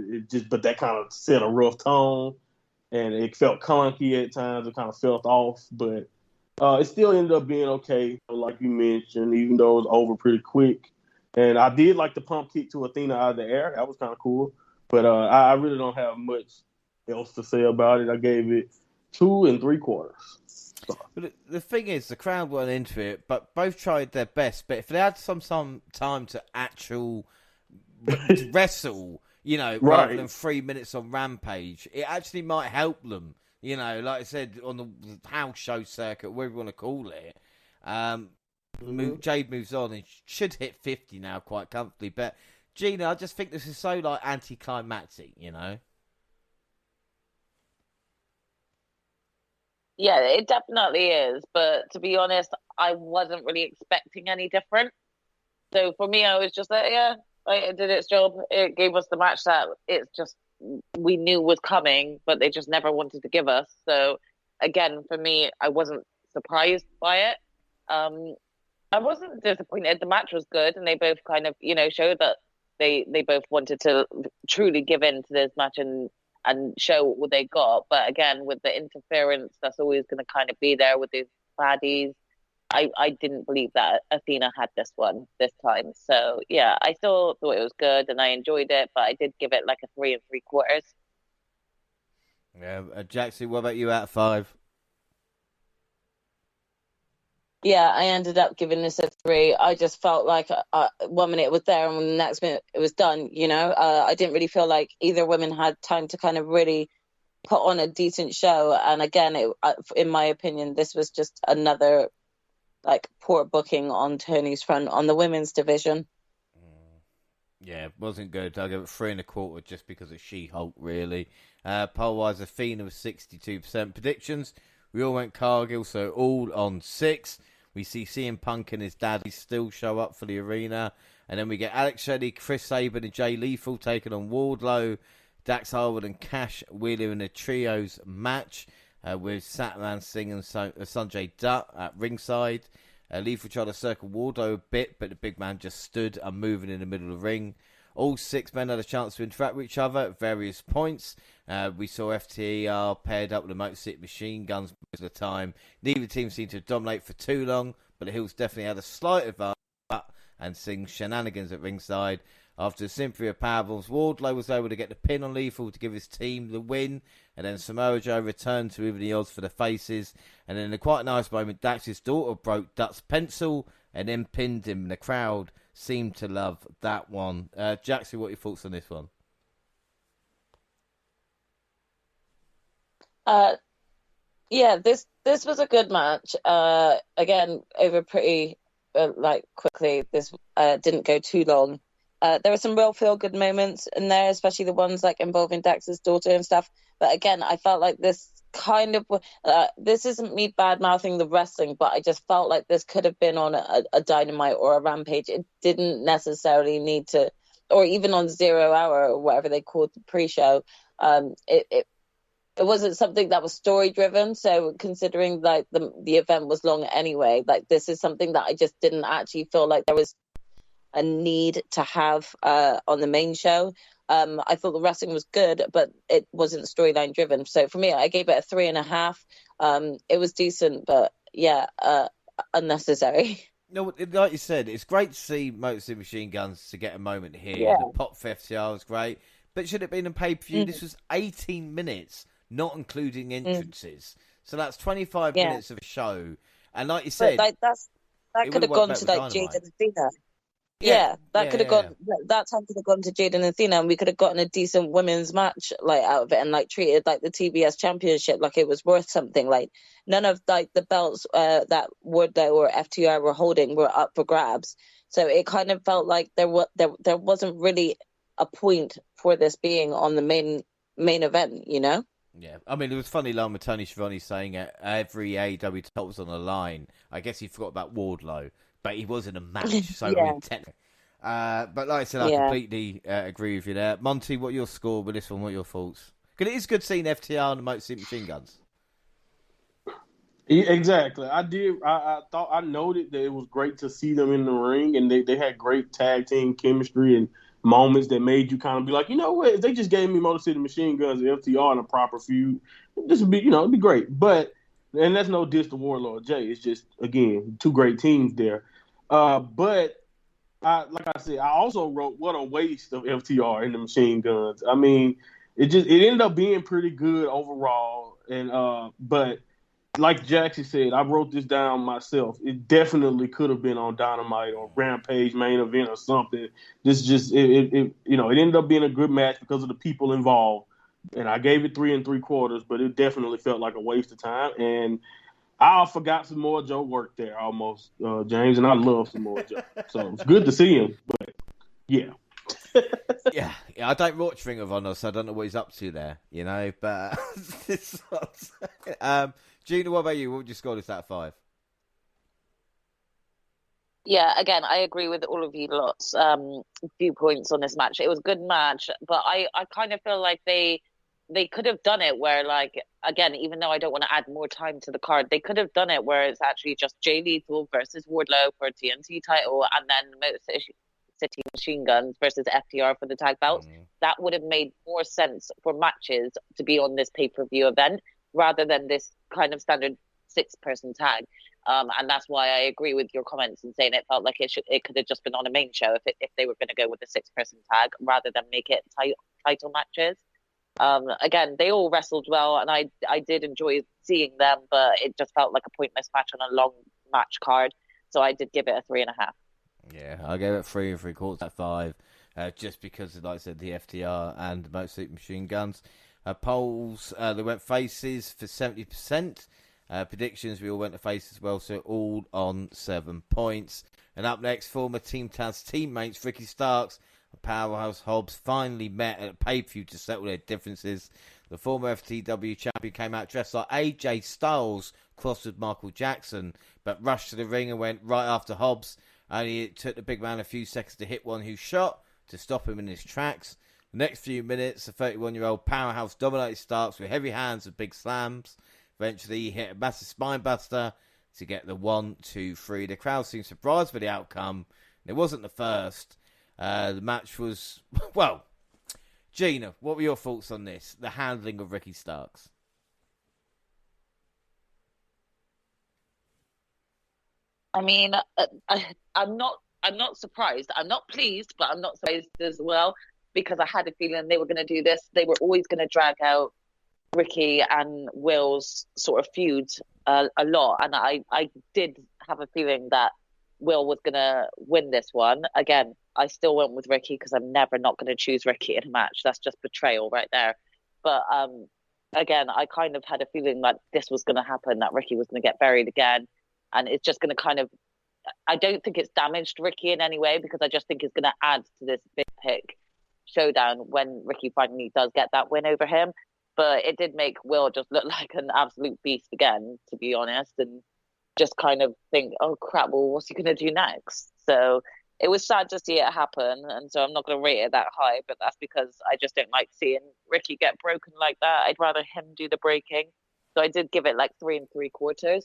But that kind of set a rough tone, and it felt clunky at times. It kind of felt off, but it still ended up being okay, like you mentioned, even though it was over pretty quick. And I did like the pump kick to Athena out of the air. That was kind of cool. But I really don't have much else to say about it. I gave it 2 3/4. superstar. But the thing is, the crowd weren't into it, but both tried their best. But if they had some time to wrestle, rather than 3 minutes on Rampage, it actually might help them. Like I said, on the house show circuit, whatever you want to call it. Jade moves on and should hit 50 now quite comfortably. But Gina, I just think this is so anticlimactic, Yeah, it definitely is. But to be honest, I wasn't really expecting any different. So for me, I was just like, yeah, it did its job. It gave us the match that we knew was coming, but they just never wanted to give us. So again, for me, I wasn't surprised by it. I wasn't disappointed. The match was good, and they both kind of, showed that they both wanted to truly give in to this match and show what they got. But again, with the interference, that's always going to kind of be there with these baddies. I didn't believe that Athena had this one this time. So yeah, I still thought it was good and I enjoyed it, but I did give it like a 3 3/4. Yeah, Jackson, what about you out of 5? Yeah, I ended up giving this a 3. I just felt like 1 minute it was there and the next minute it was done, I didn't really feel like either women had time to kind of really put on a decent show. And again, in my opinion, this was just another poor booking on Tony's front on the women's division. Yeah, wasn't good. I'll give it 3 1/4 just because of She-Hulk, really. Poll-wise, Athena was 62% predictions. We all went Cargill, so all on 6. We see CM Punk and his daddy still show up for the arena. And then we get Alex Shelley, Chris Sabin, and Jay Lethal taking on Wardlow, Dax Harwood, and Cash Wheeler in a trios match with Satman Singh and Sanjay Dutt at ringside. Lethal tried to circle Wardlow a bit, but the big man just stood unmoving in the middle of the ring. All 6 men had a chance to interact with each other at various points. We saw FTR paired up with the Motor City Machine Guns most of the time. Neither team seemed to dominate for too long, but the Hills definitely had a slight advantage and sing shenanigans at ringside. After a symphony of powerbombs, Wardlow was able to get the pin on Lethal to give his team the win, and then Samoa Joe returned to even the odds for the faces. And then in a quite nice moment, Dax's daughter broke Dutt's pencil and then pinned him. The crowd seemed to love that one. Jackson, what are your thoughts on this one? Yeah, this was a good match. Again, over pretty quickly. This didn't go too long. There were some real feel-good moments in there, especially the ones involving Dax's daughter and stuff. But again, I felt like this kind of this isn't me bad-mouthing the wrestling, but I just felt like this could have been on a Dynamite or a Rampage. It didn't necessarily need to, or even on 0 Hour or whatever they called the pre-show. It wasn't something that was story-driven. So considering the event was long anyway, this is something that I just didn't actually feel like there was a need to have on the main show. I thought the wrestling was good, but it wasn't storyline driven. So for me, I gave it a 3 1/2. It was decent, but yeah, unnecessary. No, like you said, it's great to see Motor City Machine Guns to get a moment here. Yeah. The pop for FTR was great, but should it have been a pay-per-view? This was 18 minutes, not including entrances. So that's 25 minutes of a show. And like you said, that could have gone to Jade and Athena. Yeah, that could have gone. That time could have gone to Jade and Athena, and we could have gotten a decent women's match out of it, and treated the TBS Championship like it was worth something. None of the belts that Whta or FTR were holding were up for grabs. So it kind of felt like there wasn't really a point for this being on the main event. Yeah, I mean, it was funny line with Tony Schiavone saying every AEW top was on the line. I guess he forgot about Wardlow, but he was in a match, so I mean, technically. But like I said, I completely agree with you there. Monty, what your score with this one? What are your thoughts? Because it is good seeing FTR and the Motor City Machine Guns. Yeah, exactly. I did. I thought I noted that it was great to see them in the ring, and they had great tag team chemistry and moments that made you kind of be like, you know what? If they just gave me Motor City Machine Guns and FTR in a proper feud, this would be, it'd be great. But and that's no diss to Warlord Jay. It's just, again, 2 great teams there. But like I said, I also wrote what a waste of FTR and the Machine Guns. I mean, it ended up being pretty good overall, and but like Jackson said, I wrote this down myself. It definitely could have been on Dynamite or Rampage main event or something. This just it ended up being a good match because of the people involved. And I gave it 3 3/4, but it definitely felt like a waste of time. And I forgot some more Joe work there almost, James, and I love some more Joe. So it's good to see him. But yeah. yeah, I don't watch Ring of Honor, so I don't know what he's up to there, but Gina, what about you? What would you score this out of 5? Yeah, again, I agree with all of you lot's viewpoints on this match. It was a good match, but I kind of feel like they could have done it where, like, again, even though I don't want to add more time to the card, they could have done it where it's actually just Jay Lethal versus Wardlow for a TNT title, and then Motor City Machine Guns versus FTR for the tag belts. That would have made more sense for matches to be on this pay-per-view event rather than this kind of standard 6-person tag. And that's why I agree with your comments in saying it felt like it could have just been on a main show if they were going to go with the 6-person tag rather than make it title matches. Again, they all wrestled well, and I did enjoy seeing them, but it just felt like a pointless match on a long match card. So I did give it a 3.5. Yeah, I gave it 3 3/4 out of 5, just because, like I said, the FTR and the Motor City Machine Guns. Polls, they went faces for 70%. Predictions, we all went to face as well, so all on 7 points. And up next, former Team Taz teammates Ricky Starks and Powerhouse Hobbs finally met at a pay-per-view to settle their differences. The former FTW champion came out dressed like AJ Styles, crossed with Michael Jackson, but rushed to the ring and went right after Hobbs. Only it took the big man a few seconds to hit one who shot to stop him in his tracks. The next few minutes, the 31-year-old Powerhouse dominated Starks with heavy hands and big slams. Eventually, he hit a massive spine buster to get the 1, 2, 3. The crowd seemed surprised by the outcome. It wasn't the first. The match was, well, Gina, what were your thoughts on this? The handling of Ricky Starks. I mean, I'm not surprised. I'm not pleased, but I'm not surprised as well because I had a feeling they were going to do this. They were always going to drag out Ricky and Will's sort of feud a lot, and I did have a feeling that Will was going to win this one. Again, I still went with Ricky because I'm never not going to choose Ricky in a match. That's just betrayal right there. But again, I kind of had a feeling that this was going to happen, that Ricky was going to get buried again. And it's just going to kind of, I don't think it's damaged Ricky in any way because I just think it's going to add to this big pick showdown when Ricky finally does get that win over him. But it did make Will just look like an absolute beast again, to be honest, and just kind of think, oh crap, well, what's he going to do next? So it was sad to see it happen. And so I'm not going to rate it that high, but that's because I just don't like seeing Ricky get broken like that. I'd rather him do the breaking. So I did give it like 3 3/4.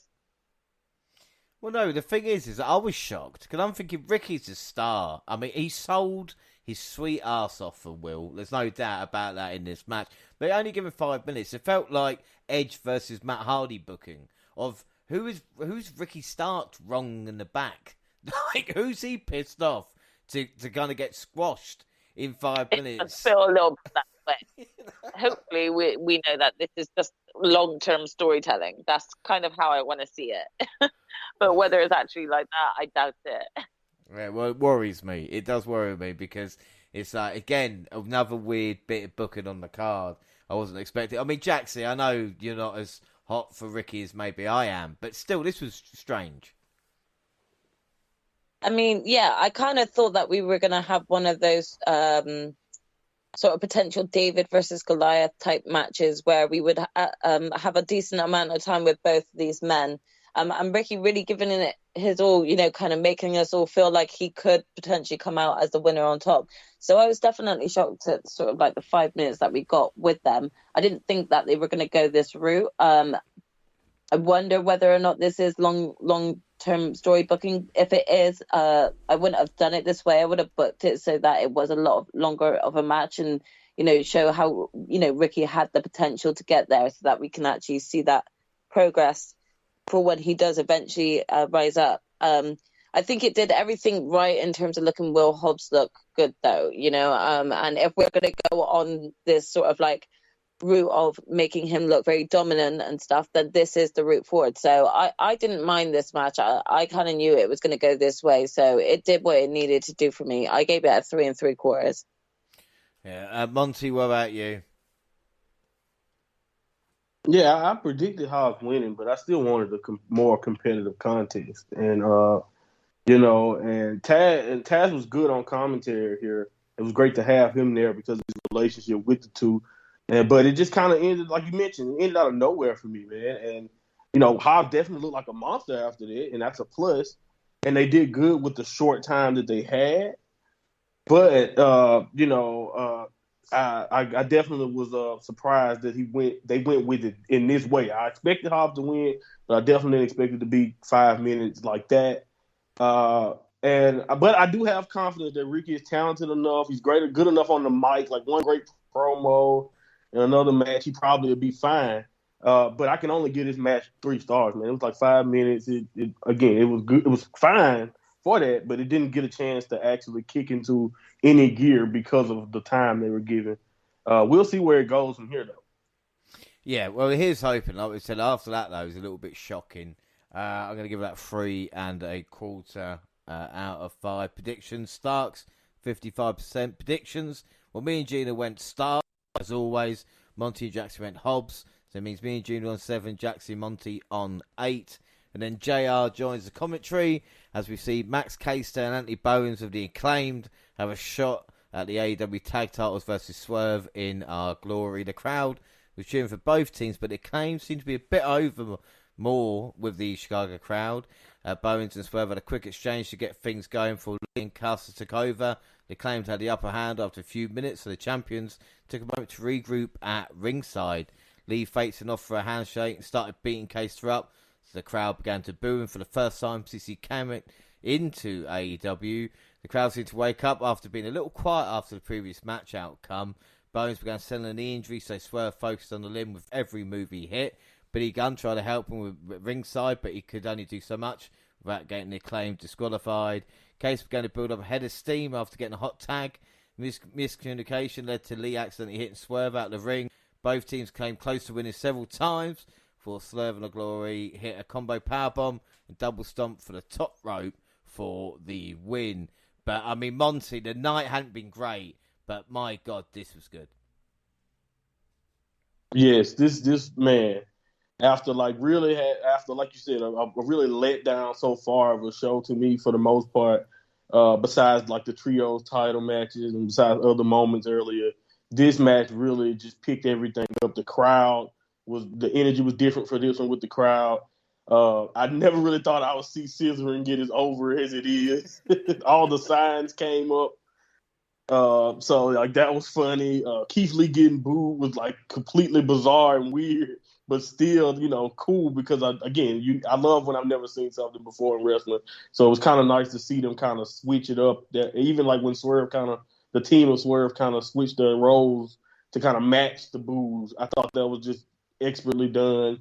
Well, no, the thing is I was shocked because I'm thinking Ricky's a star. I mean, he sold his sweet ass off for Will. There's no doubt about that in this match. They only give him 5 minutes. It felt like Edge versus Matt Hardy booking of who's Ricky Starks wrong in the back. Like, who's he pissed off to kind of get squashed in 5 minutes? I feel a little bit that way. Hopefully, we know that this is just long-term storytelling. That's kind of how I want to see it. But whether it's actually like that, I doubt it. Yeah, well, it worries me. It does worry me because it's like, again, another weird bit of booking on the card. I wasn't expecting. I mean, Jaxie, I know you're not as hot for Ricky as maybe I am, but still, this was strange. I mean, yeah, I kind of thought that we were going to have one of those sort of potential David versus Goliath type matches where we would have a decent amount of time with both these men. And Ricky really giving it his all, kind of making us all feel like he could potentially come out as the winner on top. So I was definitely shocked at sort of like the 5 minutes that we got with them. I didn't think that they were going to go this route. I wonder whether or not this is long-term story booking. If it is, I wouldn't have done it this way. I would have booked it so that it was a lot longer of a match and, show how, Ricky had the potential to get there so that we can actually see that progress for when he does eventually rise up. I think it did everything right in terms of looking Will Hobbs look good, though, and if we're going to go on this sort of like route of making him look very dominant and stuff, then this is the route forward. So I didn't mind this match. I kind of knew it was going to go this way, so it did what it needed to do for me. I gave it a 3 3/4. Yeah, Monty, what about you? Yeah, I predicted Hobbs winning, but I still wanted a more competitive contest. And and Taz was good on commentary here. It was great to have him there because of his relationship with the two. But it just kind of ended, like you mentioned, it ended out of nowhere for me, man. And Hobbs definitely looked like a monster after that, and that's a plus. And they did good with the short time that they had. But I definitely was surprised that they went with it in this way. I expected Hobbs to win, but I definitely didn't expect it to be 5 minutes like that. But I do have confidence that Ricky is talented enough. He's good enough on the mic. Like one great promo and another match, he probably would be fine. But I can only give this match 3 stars, man. It was like 5 minutes. It was good. It was fine for that, but it didn't get a chance to actually kick into any gear because of the time they were given. We'll see where it goes from here, though. Yeah, well, here's hoping. Like we said, after that, though, it was a little bit shocking. I'm going to give that 3 1/4 out of 5. Predictions, Starks, 55%. Predictions, well, me and Gina went Starks, as always. Monty and Jackson went Hobbs. So it means me and Gina on 7, Jackson Monty on 8. And then JR joins the commentary as we see Max Caster and Anthony Bowens of the Acclaimed have a shot at the AEW Tag Titles versus Swerve in Our Glory. The crowd was cheering for both teams, but the Acclaimed seemed to be a bit over more with the Chicago crowd. Bowens and Swerve had a quick exchange to get things going for Lee and Caster took over. The Acclaimed had the upper hand after a few minutes, so the champions took a moment to regroup at ringside. Lee facing off for a handshake and started beating Caster up. So the crowd began to boo him for the first time since he came into AEW. The crowd seemed to wake up after being a little quiet after the previous match outcome. Bowens began selling a knee injury, so Swerve focused on the limb with every move he hit. Billy Gunn tried to help him with ringside, but he could only do so much without getting the Acclaimed disqualified. Case began to build up a head of steam after getting a hot tag. Miscommunication led to Lee accidentally hitting Swerve out of the ring. Both teams came close to winning several times before Swerve and the Glory hit a combo powerbomb and double stomp for the top rope for the win. But, I mean, Monty, the night hadn't been great, but my God, this was good. Yes, this man, after like you said, a really let down so far of a show to me for the most part, besides like the trios title matches and besides other moments earlier, this match really just picked everything up. The energy was different for this one with the crowd. I never really thought I would see Scissoring get as over as it is. All the signs came up. So like that was funny. Keith Lee getting booed was like completely bizarre and weird, but still, cool because I love when I've never seen something before in wrestling. So it was kind of nice to see them kind of switch it up. Even like when the team of Swerve kind of switched their roles to kind of match the boos. I thought that was just expertly done.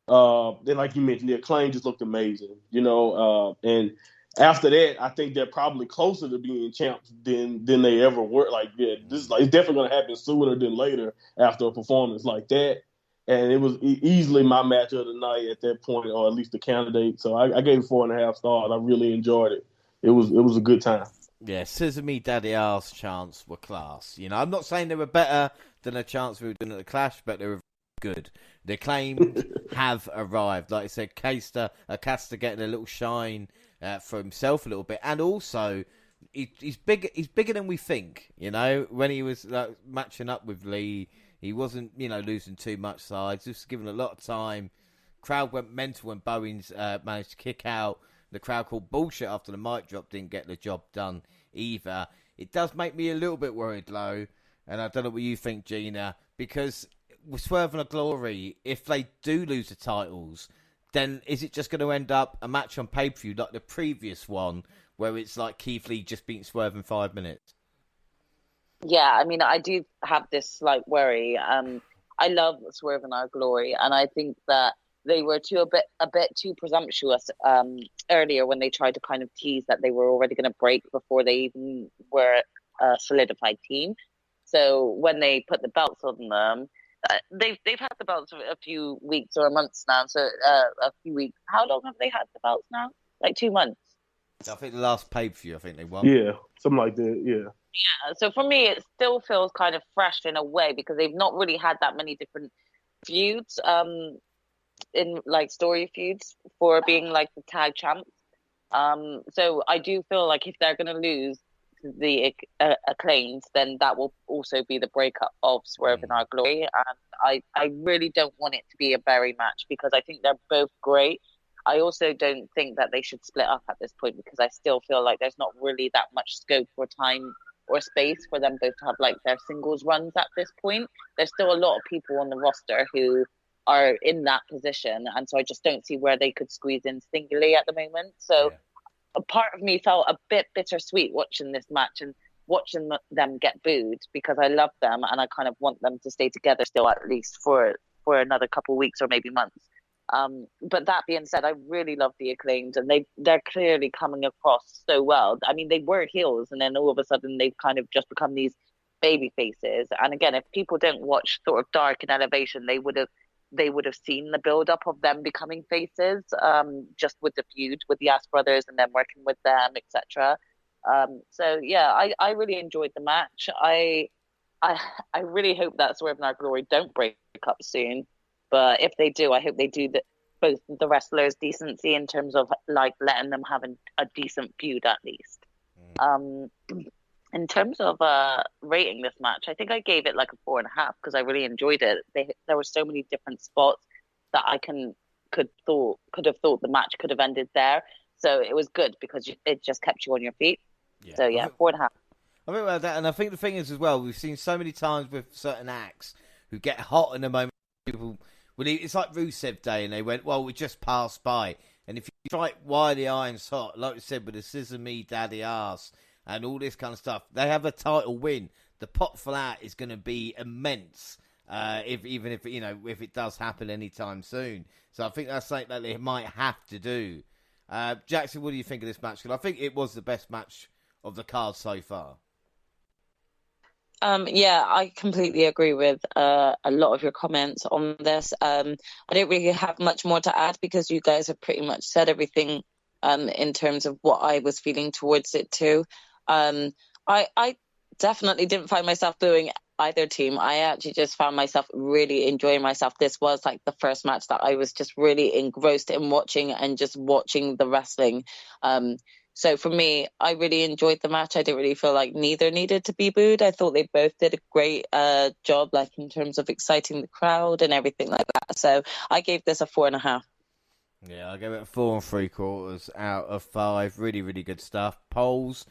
Then, like you mentioned, the Acclaim just looked amazing, and after that, I think they're probably closer to being champs than they ever were. Like, yeah, it's definitely going to happen sooner than later after a performance like that. And it was easily my match of the night at that point, or at least the candidate. So I gave it 4.5 stars. I really enjoyed it. It was a good time. Yeah, Scissor Me Daddy R's chants were class. I'm not saying they were better than the chants we were doing at the Clash, but they were good. The Acclaimed have arrived. Like I said, Caster getting a little shine for himself a little bit, and also he's big. He's bigger than we think. When he was matching up with Lee, he wasn't losing too much sides. Just given a lot of time. Crowd went mental when Bowens managed to kick out. The crowd called bullshit after the mic drop. Didn't get the job done either. It does make me a little bit worried, though, and I don't know what you think, Gina, because with Swerve and a Glory, if they do lose the titles, then is it just going to end up a match on pay-per-view like the previous one, where it's like Keith Lee just beating Swerve in 5 minutes? Yeah, I mean, I do have this slight worry. I love Swerve and Our Glory, and I think that they were a bit too presumptuous earlier when they tried to kind of tease that they were already going to break before they even were a solidified team. So when they put the belts on them, they've had the belts for a few weeks or months now. So a few weeks. How long have they had the belts now? Like 2 months. I think the last pay-per-view, I think they won. Yeah, something like that. Yeah. Yeah. So for me, it still feels kind of fresh in a way because they've not really had that many different feuds. In like story feuds for being like the tag champs. So I do feel like if they're going to lose the acclaimed, then that will also be the breakup of Swerve and Our Glory. And I really don't want it to be a bury match because I think they're both great. I also don't think that they should split up at this point because I still feel like there's not really that much scope or time or space for them both to have like their singles runs at this point. There's still a lot of people on the roster who are in that position, and so I just don't see where they could squeeze in singly at the moment. So a part of me felt a bit bittersweet watching this match and watching them get booed because I love them and I kind of want them to stay together still at least for another couple of weeks or maybe months. But that being said, I really love the Acclaimed and they're clearly coming across so well. I mean, they were heels and then all of a sudden they've kind of just become these baby faces. And again, if people don't watch sort of Dark and Elevation, they would have seen the build-up of them becoming faces, just with the feud with the Ass Brothers and then working with them, etc. So yeah, I really enjoyed the match. I really hope that Swerve and Our Glory don't break up soon, but if they do, I hope they do both the wrestlers decency in terms of like letting them have a decent feud at least. In terms of rating this match, I think I gave it like a 4.5 because I really enjoyed it. There were so many different spots that I could have thought the match could have ended there. So it was good because it just kept you on your feet. Yeah. So yeah, 4.5. I think about that, and I think the thing is as well, we've seen so many times with certain acts who get hot in the moment. People, it's like Rusev Day, and they went, "Well, we just passed by." And if you strike while the iron's hot, like we said with the Scissor Me Daddy Ass and all this kind of stuff, they have a title win. The pot for that is going to be immense, if it does happen anytime soon. So I think that's something that they might have to do. Jackson, what do you think of this match? Because I think it was the best match of the card so far. Yeah, I completely agree with a lot of your comments on this. I don't really have much more to add because you guys have pretty much said everything in terms of what I was feeling towards it too. I definitely didn't find myself booing either team. I actually just found myself really enjoying myself. This was like the first match that I was just really engrossed in watching and just watching the wrestling. So for me, I really enjoyed the match. I didn't really feel like neither needed to be booed. I thought they both did a great job, like in terms of exciting the crowd and everything like that. So I gave this a 4.5. Yeah, I gave it a 4 3/4 out of 5. Really, really good stuff. Polls,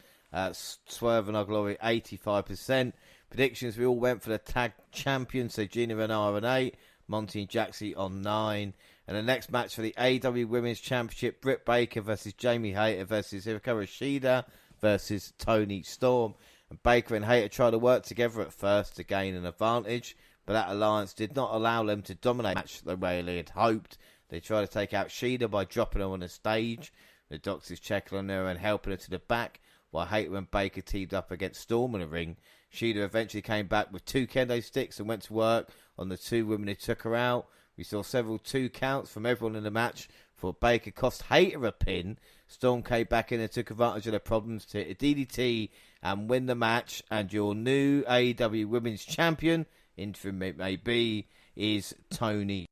Swerve and Our Glory, 85%. Predictions, we all went for the tag champion, so Gina Renard on 8, Monty and Jaxie on 9. And the next match for the AEW Women's Championship, Britt Baker versus Jamie Hayter versus Hikaru Shida versus Toni Storm. And Baker and Hayter tried to work together at first to gain an advantage, but that alliance did not allow them to dominate the match the way they had hoped. They tried to take out Shida by dropping her on the stage. The doctors checking on her and helping her to the back, while Hayter and Baker teamed up against Storm in the ring. Shida eventually came back with 2 kendo sticks and went to work on the 2 women who took her out. We saw several 2 counts from everyone in the match before Baker cost Hayter a pin. Storm came back in and took advantage of their problems to hit a DDT and win the match. And your new AEW Women's Champion, interim it may be, is Toni.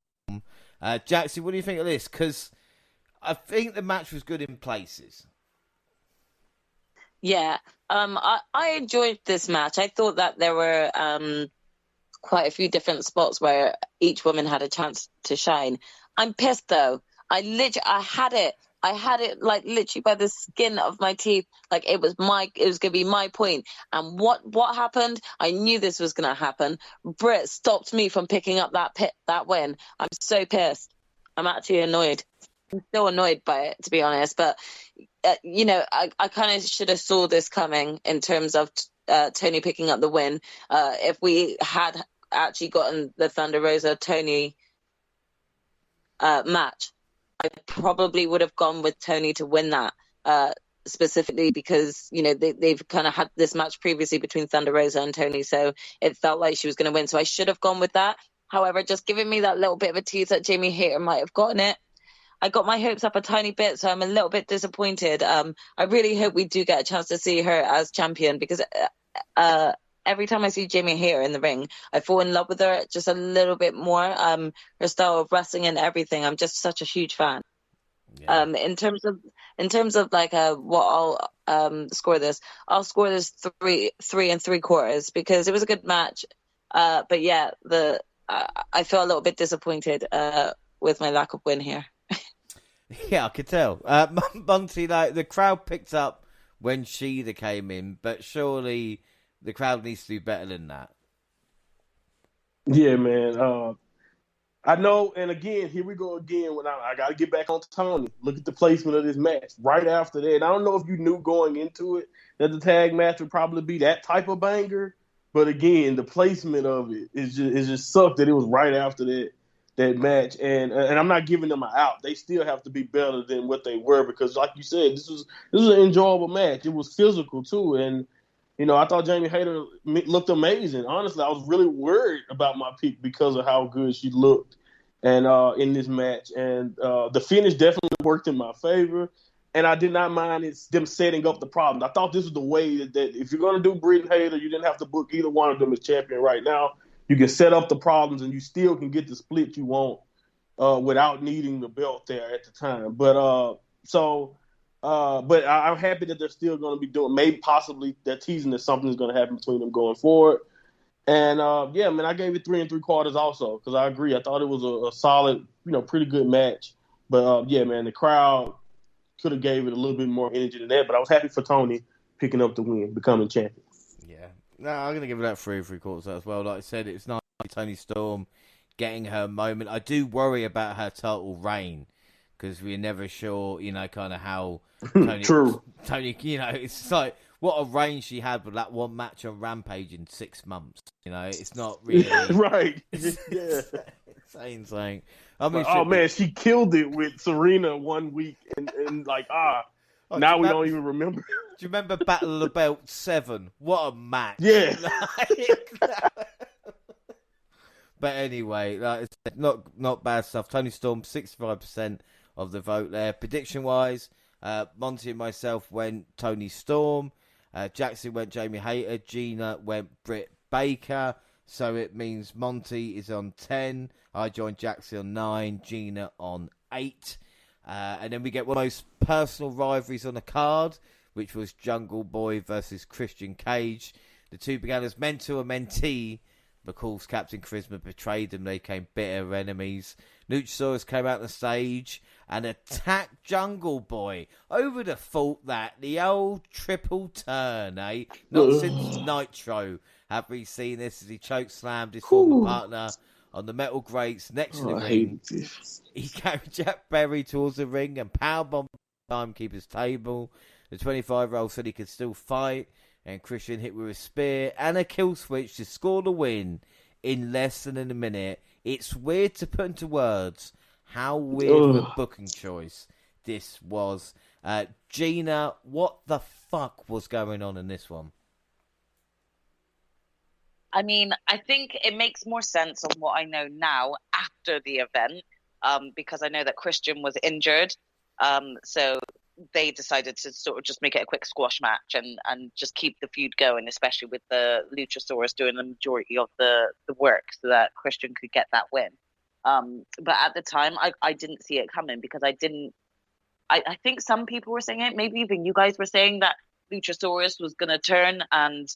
Jackson, what do you think of this? Because I think the match was good in places. Yeah, I enjoyed this match. I thought that there were quite a few different spots where each woman had a chance to shine. I'm pissed though. I had it like literally by the skin of my teeth. Like it was gonna be my point. And what happened? I knew this was gonna happen. Britt stopped me from picking up that win. I'm so pissed. I'm actually annoyed. I'm still annoyed by it, to be honest. But I kind of should have saw this coming in terms of Toni picking up the win. If we had actually gotten the Thunder Rosa Toni match, I probably would have gone with Toni to win that, specifically because they've kind of had this match previously between Thunder Rosa and Toni, so it felt like she was going to win. So I should have gone with that. However, just giving me that little bit of a tease that Jamie Hayter might have gotten it. I got my hopes up a tiny bit, so I'm a little bit disappointed. I really hope we do get a chance to see her as champion, because every time I see Jamie Hayter in the ring, I fall in love with her just a little bit more. Her style of wrestling and everything, I'm just such a huge fan. Yeah. In terms of like what I'll score this, I'll score this 3 3/3, because it was a good match. But yeah, I feel a little bit disappointed with my lack of win here. Yeah, I could tell. Monty, like, the crowd picked up when Whta came in, but surely the crowd needs to do better than that. Yeah, man. I know, and again, here we go again. When I got to get back on Tony. Look at the placement of this match right after that. And I don't know if you knew going into it that the tag match would probably be that type of banger, but again, the placement of it is just sucked that it was right after that match. And I'm not giving them an out. They still have to be better than what they were, because, like you said, this was an enjoyable match. It was physical too, and I thought Jamie Hayter looked amazing. Honestly, I was really worried about my pick because of how good she looked and in this match. And the finish definitely worked in my favor. And I did not mind them setting up the problems. I thought this was the way that if you're going to do Britt and Hayter, you didn't have to book either one of them as champion right now. You can set up the problems, and you still can get the split you want without needing the belt there at the time. But But I'm happy that they're still going to be doing. Maybe possibly they're teasing that something is going to happen between them going forward. And yeah, man, I gave it 3 3/4 also, because I agree. I thought it was a solid, pretty good match. But yeah, man, the crowd could have gave it a little bit more energy than that. But I was happy for Tony picking up the win, becoming champion. Yeah, no, I'm going to give it that 3 3/4 as well. Like I said, it's nice Toni Storm getting her moment. I do worry about her title reign, because we're never sure, kind of how Tony. True. Tony, it's like what a reign she had with that one match on Rampage in 6 months. It's not really right. It's, Yeah. it's insane. I mean, man, she killed it with Serena 1 week, and like now we don't even remember. Do you remember Battle of the Belt 7? What a match! Yeah. But anyway, not bad stuff. Toni Storm, 65% of the vote there. Prediction-wise, Monty and myself went Toni Storm. Jackson went Jamie Hayter. Gina went Britt Baker. So it means Monty is on 10. I joined Jackson on 9. Gina on 8. And then we get one of those personal rivalries on the card, which was Jungle Boy versus Christian Cage. The two began as mentor and mentee. McCall's Captain Charisma betrayed them. They became bitter enemies. Luchasaurus came out on the stage and attacked Jungle Boy. Who would have thought that? The old triple turn, eh? Not since Nitro have we seen this, as he chokeslammed his former partner on the metal grates next to the ring. He carried Jack Berry towards the ring and powerbombed the timekeeper's table. The 25-year-old said he could still fight, and Christian hit with a spear and a kill switch to score the win in less than a minute. It's weird to put into words how weird of a booking choice this was. Gina, what the fuck was going on in this one? I mean, I think it makes more sense on what I know now after the event, because I know that Christian was injured. So they decided to sort of just make it a quick squash match and just keep the feud going, especially with the Luchasaurus doing the majority of the work so that Christian could get that win. But at the time, I didn't see it coming, because I think some people were saying it, maybe even you guys were saying that Luchasaurus was going to turn and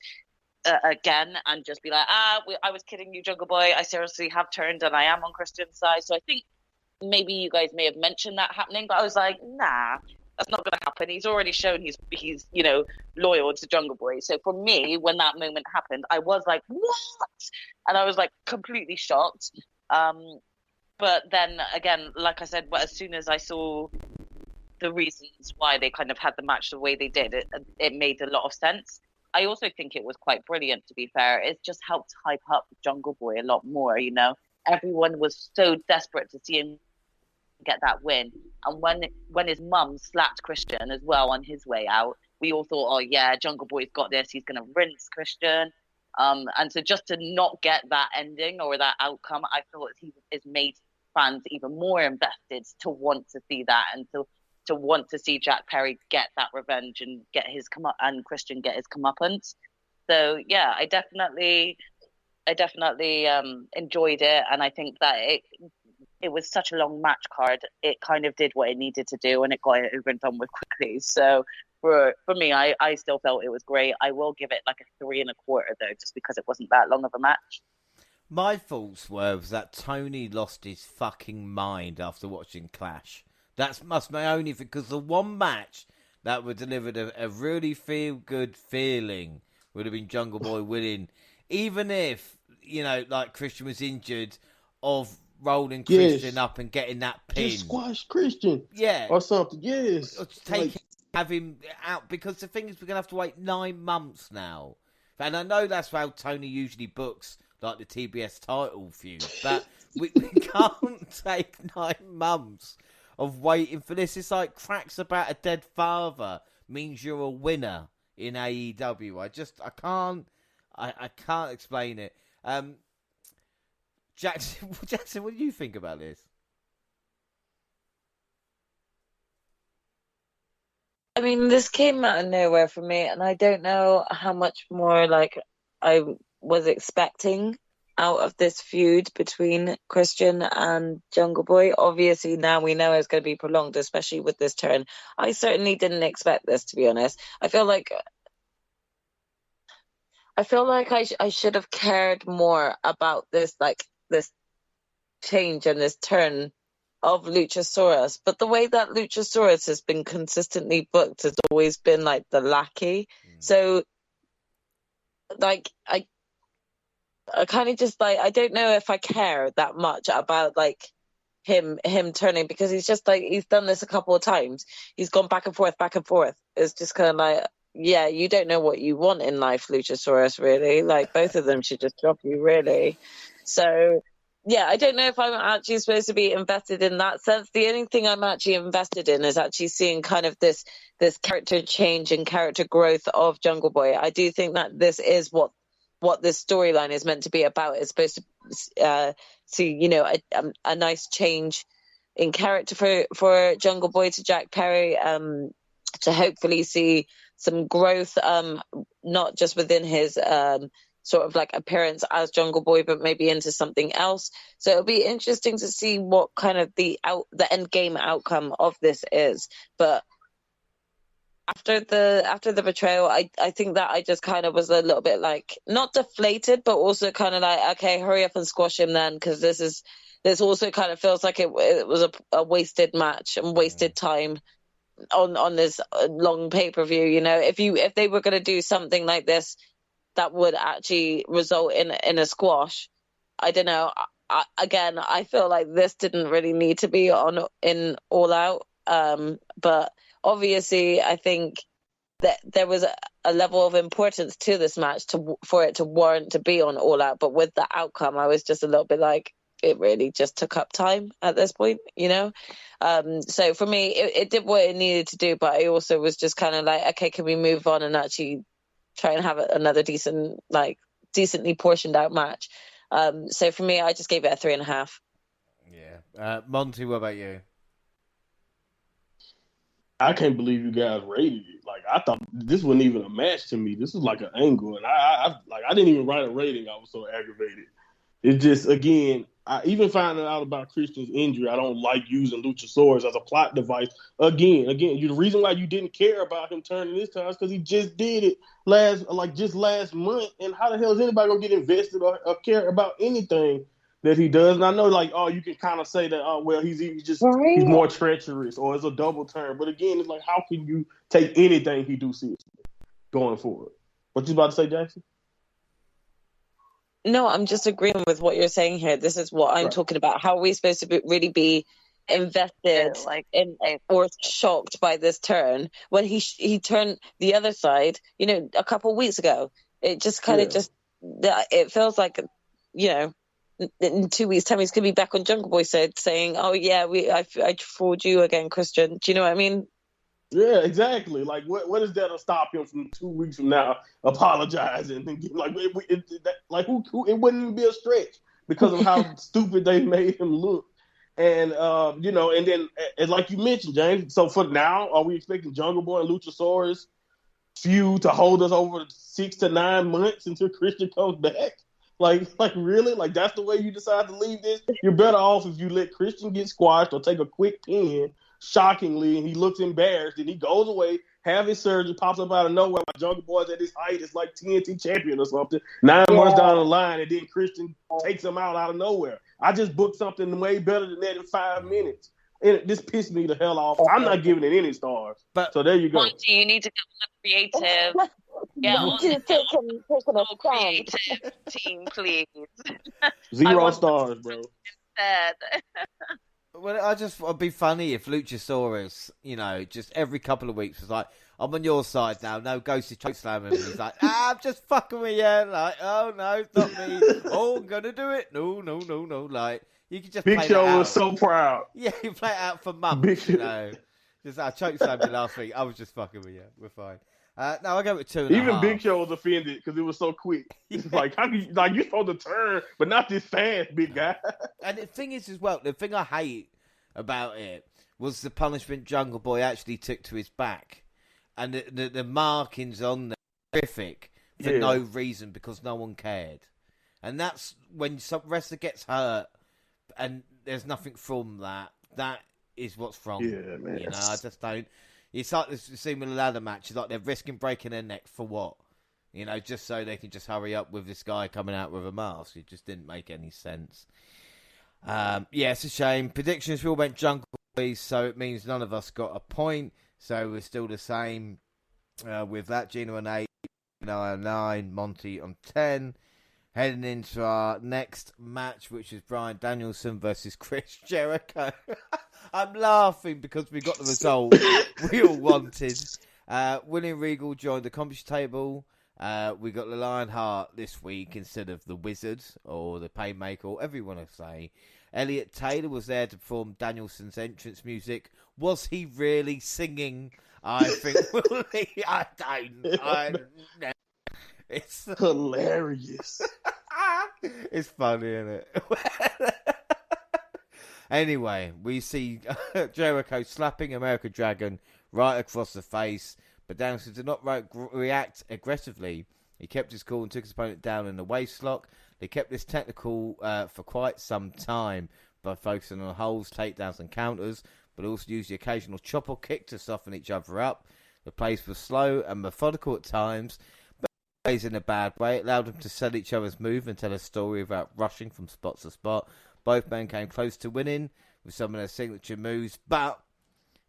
again and just be like, I was kidding you, Jungle Boy. I seriously have turned and I am on Christian's side. So I think maybe you guys may have mentioned that happening, but I was like, nah, that's not going to happen. He's already shown he's loyal to Jungle Boy. So for me, when that moment happened, I was like, what? And I was like completely shocked. But then again, like I said, as soon as I saw the reasons why they kind of had the match the way they did, it made a lot of sense. I also think it was quite brilliant, to be fair. It just helped hype up Jungle Boy a lot more, Everyone was so desperate to see him get that win. And when his mum slapped Christian as well on his way out, we all thought, oh yeah, Jungle Boy's got this. He's going to rinse Christian. And so just to not get that ending or that outcome, I thought he has made fans even more invested to want to see that and to want to see Jack Perry get that revenge and and Christian get his comeuppance. So yeah, I definitely enjoyed it, and I think that it was such a long match card. It kind of did what it needed to do, and it got it over and done with quickly. So for me, I still felt it was great. I will give it like a 3.25 though, just because it wasn't that long of a match. My thoughts were that Tony lost his fucking mind after watching Clash. That's my only thing, because the one match that would delivered a really feel-good feeling would have been Jungle Boy winning, even if, like Christian was injured, of rolling Christian up and getting that pin. Just squash Christian. Yeah. Or something, yes. Or have him out, because the thing is, we're going to have to wait 9 months now. And I know that's how Tony usually books, like the TBS title feud, but we can't take 9 months of waiting for this. It's like cracks about a dead father means you're a winner in AEW. I can't explain it. Jackson, what do you think about this? I mean, this came out of nowhere for me, and I don't know how much more like I was expecting out of this feud between Christian and Jungle Boy. Obviously, now we know it's going to be prolonged, especially with this turn. I certainly didn't expect this, to be honest. I feel like I should have cared more about this change and this turn of Luchasaurus, but the way that Luchasaurus has been consistently booked has always been like the lackey. So like I kind of just like, I don't know if I care that much about like him turning, because he's just like, he's done this a couple of times. He's gone back and forth. It's just kind of like, yeah, you don't know what you want in life, Luchasaurus, really. Like, both of them should just drop you, really. So yeah, I don't know if I'm actually supposed to be invested in that sense. The only thing I'm actually invested in is actually seeing kind of this character change and character growth of Jungle Boy. I do think that this is what this storyline is meant to be about. It's supposed to see, a nice change in character for Jungle Boy to Jack Perry, to hopefully see some growth, not just within his sort of like appearance as Jungle Boy, but maybe into something else. So it'll be interesting to see what kind of the end game outcome of this is. But after the betrayal, I think that I just kind of was a little bit like, not deflated, but also kind of like, okay, hurry up and squash him then, because this also kind of feels like it was a wasted match and wasted time on this long pay-per-view. If they were going to do something like this that would actually result in a squash, I don't know. I feel like this didn't really need to be in All Out. But obviously, I think that there was a level of importance to this match for it to warrant to be on All Out. But with the outcome, I was just a little bit like, it really just took up time at this point, So for me, it did what it needed to do, but I also was just kind of like, okay, can we move on and actually try and have another decently portioned out match? So for me, I just gave it a 3.5. Yeah. Monty, what about you? I can't believe you guys rated it. Like, I thought this wasn't even a match to me. This was like an angle, and I didn't even write a rating. I was so aggravated. It just, again, I even finding out about Christian's injury, I don't like using Luchasaurus as a plot device. Again, the reason why you didn't care about him turning this time is because he just did it last month. And how the hell is anybody gonna get invested or care about anything that he does? And I know, like, you can kind of say that, he's more treacherous, or it's a double turn. But again, it's like, how can you take anything he do seriously going forward? What you about to say, Jackson? No, I'm just agreeing with what you're saying here. This is what I'm talking about. How are we supposed to really be invested or shocked by this turn when he turned the other side, a couple of weeks ago? It just kind of it feels like, in 2 weeks' time he's going to be back on Jungle Boy side saying, oh yeah, I fooled you again, Christian. Do you know what I mean? Yeah, exactly. Like, what is that to stop him from 2 weeks from now apologizing and like, who? It wouldn't even be a stretch because of how stupid they made him look. And and then and like you mentioned, James. So for now, are we expecting Jungle Boy and Luchasaurus feud to hold us over 6 to 9 months until Christian comes back? Like really? Like that's the way you decide to leave this? You're better off if you let Christian get squashed or take a quick pin, shockingly, and he looks embarrassed, and he goes away, have his surgery, pops up out of nowhere. My Jungle Boy's at his height, it's like TNT champion or something. 9 months down the line, and then Christian takes him out of nowhere. I just booked something way better than that in 5 minutes. And this pissed me the hell off. I'm not giving it any stars. But so there you go. Monty, you need to get creative. Get on the creative team, please. 0 stars, bro. Instead. well, it'd be funny if Luchasaurus, just every couple of weeks was like, I'm on your side now. No, goes to chokeslam him. And he's like, I'm just fucking with you. Like, oh no, it's not me. Oh, I'm gonna do it. No. Like, you could just Big play Show that out. was so proud. Yeah, you play it out for months. Just I chokeslammed you last week. I was just fucking with you. We're fine. No, I go with 2.5. Even Big Show was offended because it was so quick. It's like, how can you're supposed to turn, but not this fast, big guy. And the thing is, as well, the thing I hate about it was the punishment Jungle Boy actually took to his back, and the markings on there were terrific for no reason because no one cared. And that's when some wrestler gets hurt, and there's nothing from that. That is what's wrong. Yeah, man. I just don't. It's like this scene with a ladder match. It's like they're risking breaking their neck for what? Just so they can just hurry up with this guy coming out with a mask. It just didn't make any sense. It's a shame. Predictions, we all went Jungle Boys, so it means none of us got a point. So we're still the same with that. Gina on 8, on 9, Monty on 10. Heading into our next match, which is Bryan Danielson versus Chris Jericho. I'm laughing because we got the result we all wanted. William Regal joined the commentary table. We got the Lionheart this week instead of the Wizard or the Painmaker, or whatever you want to say. Elliot Taylor was there to perform Danielson's entrance music. Was he really singing? I think. I don't know. It's hilarious. It's funny, isn't it? Anyway, we see Jericho slapping American Dragon right across the face, but Danielson did not react aggressively. He kept his cool and took his opponent down in the waistlock. They kept this technical for quite some time by focusing on holds, takedowns, and counters, but also used the occasional chop or kick to soften each other up. The pace was slow and methodical at times, in a bad way. It allowed them to sell each other's move and tell a story without rushing from spot to spot. Both men came close to winning with some of their signature moves, but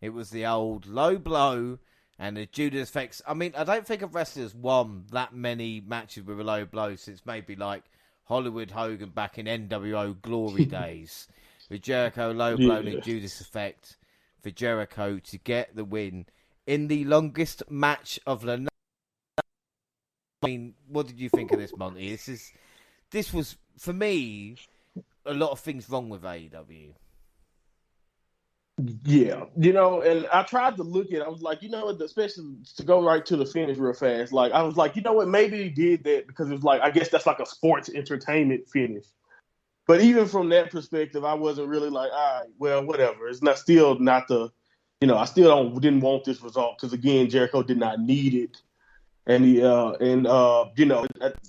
it was the old low blow and the Judas effects. I mean, I don't think a wrestler's won that many matches with a low blow since maybe like Hollywood Hogan back in NWO glory days. With Jericho low blow and the Judas effect for Jericho to get the win in the longest match of the night. I mean, what did you think of this, Monty? This was, for me, a lot of things wrong with AEW. Yeah, and I tried to look at it. I was like, especially to go right to the finish real fast. Like, I was like, maybe he did that because it was like, I guess that's like a sports entertainment finish. But even from that perspective, I wasn't really like, all right, well, whatever. It's still not the, I still didn't want this result because, again, Jericho did not need it. And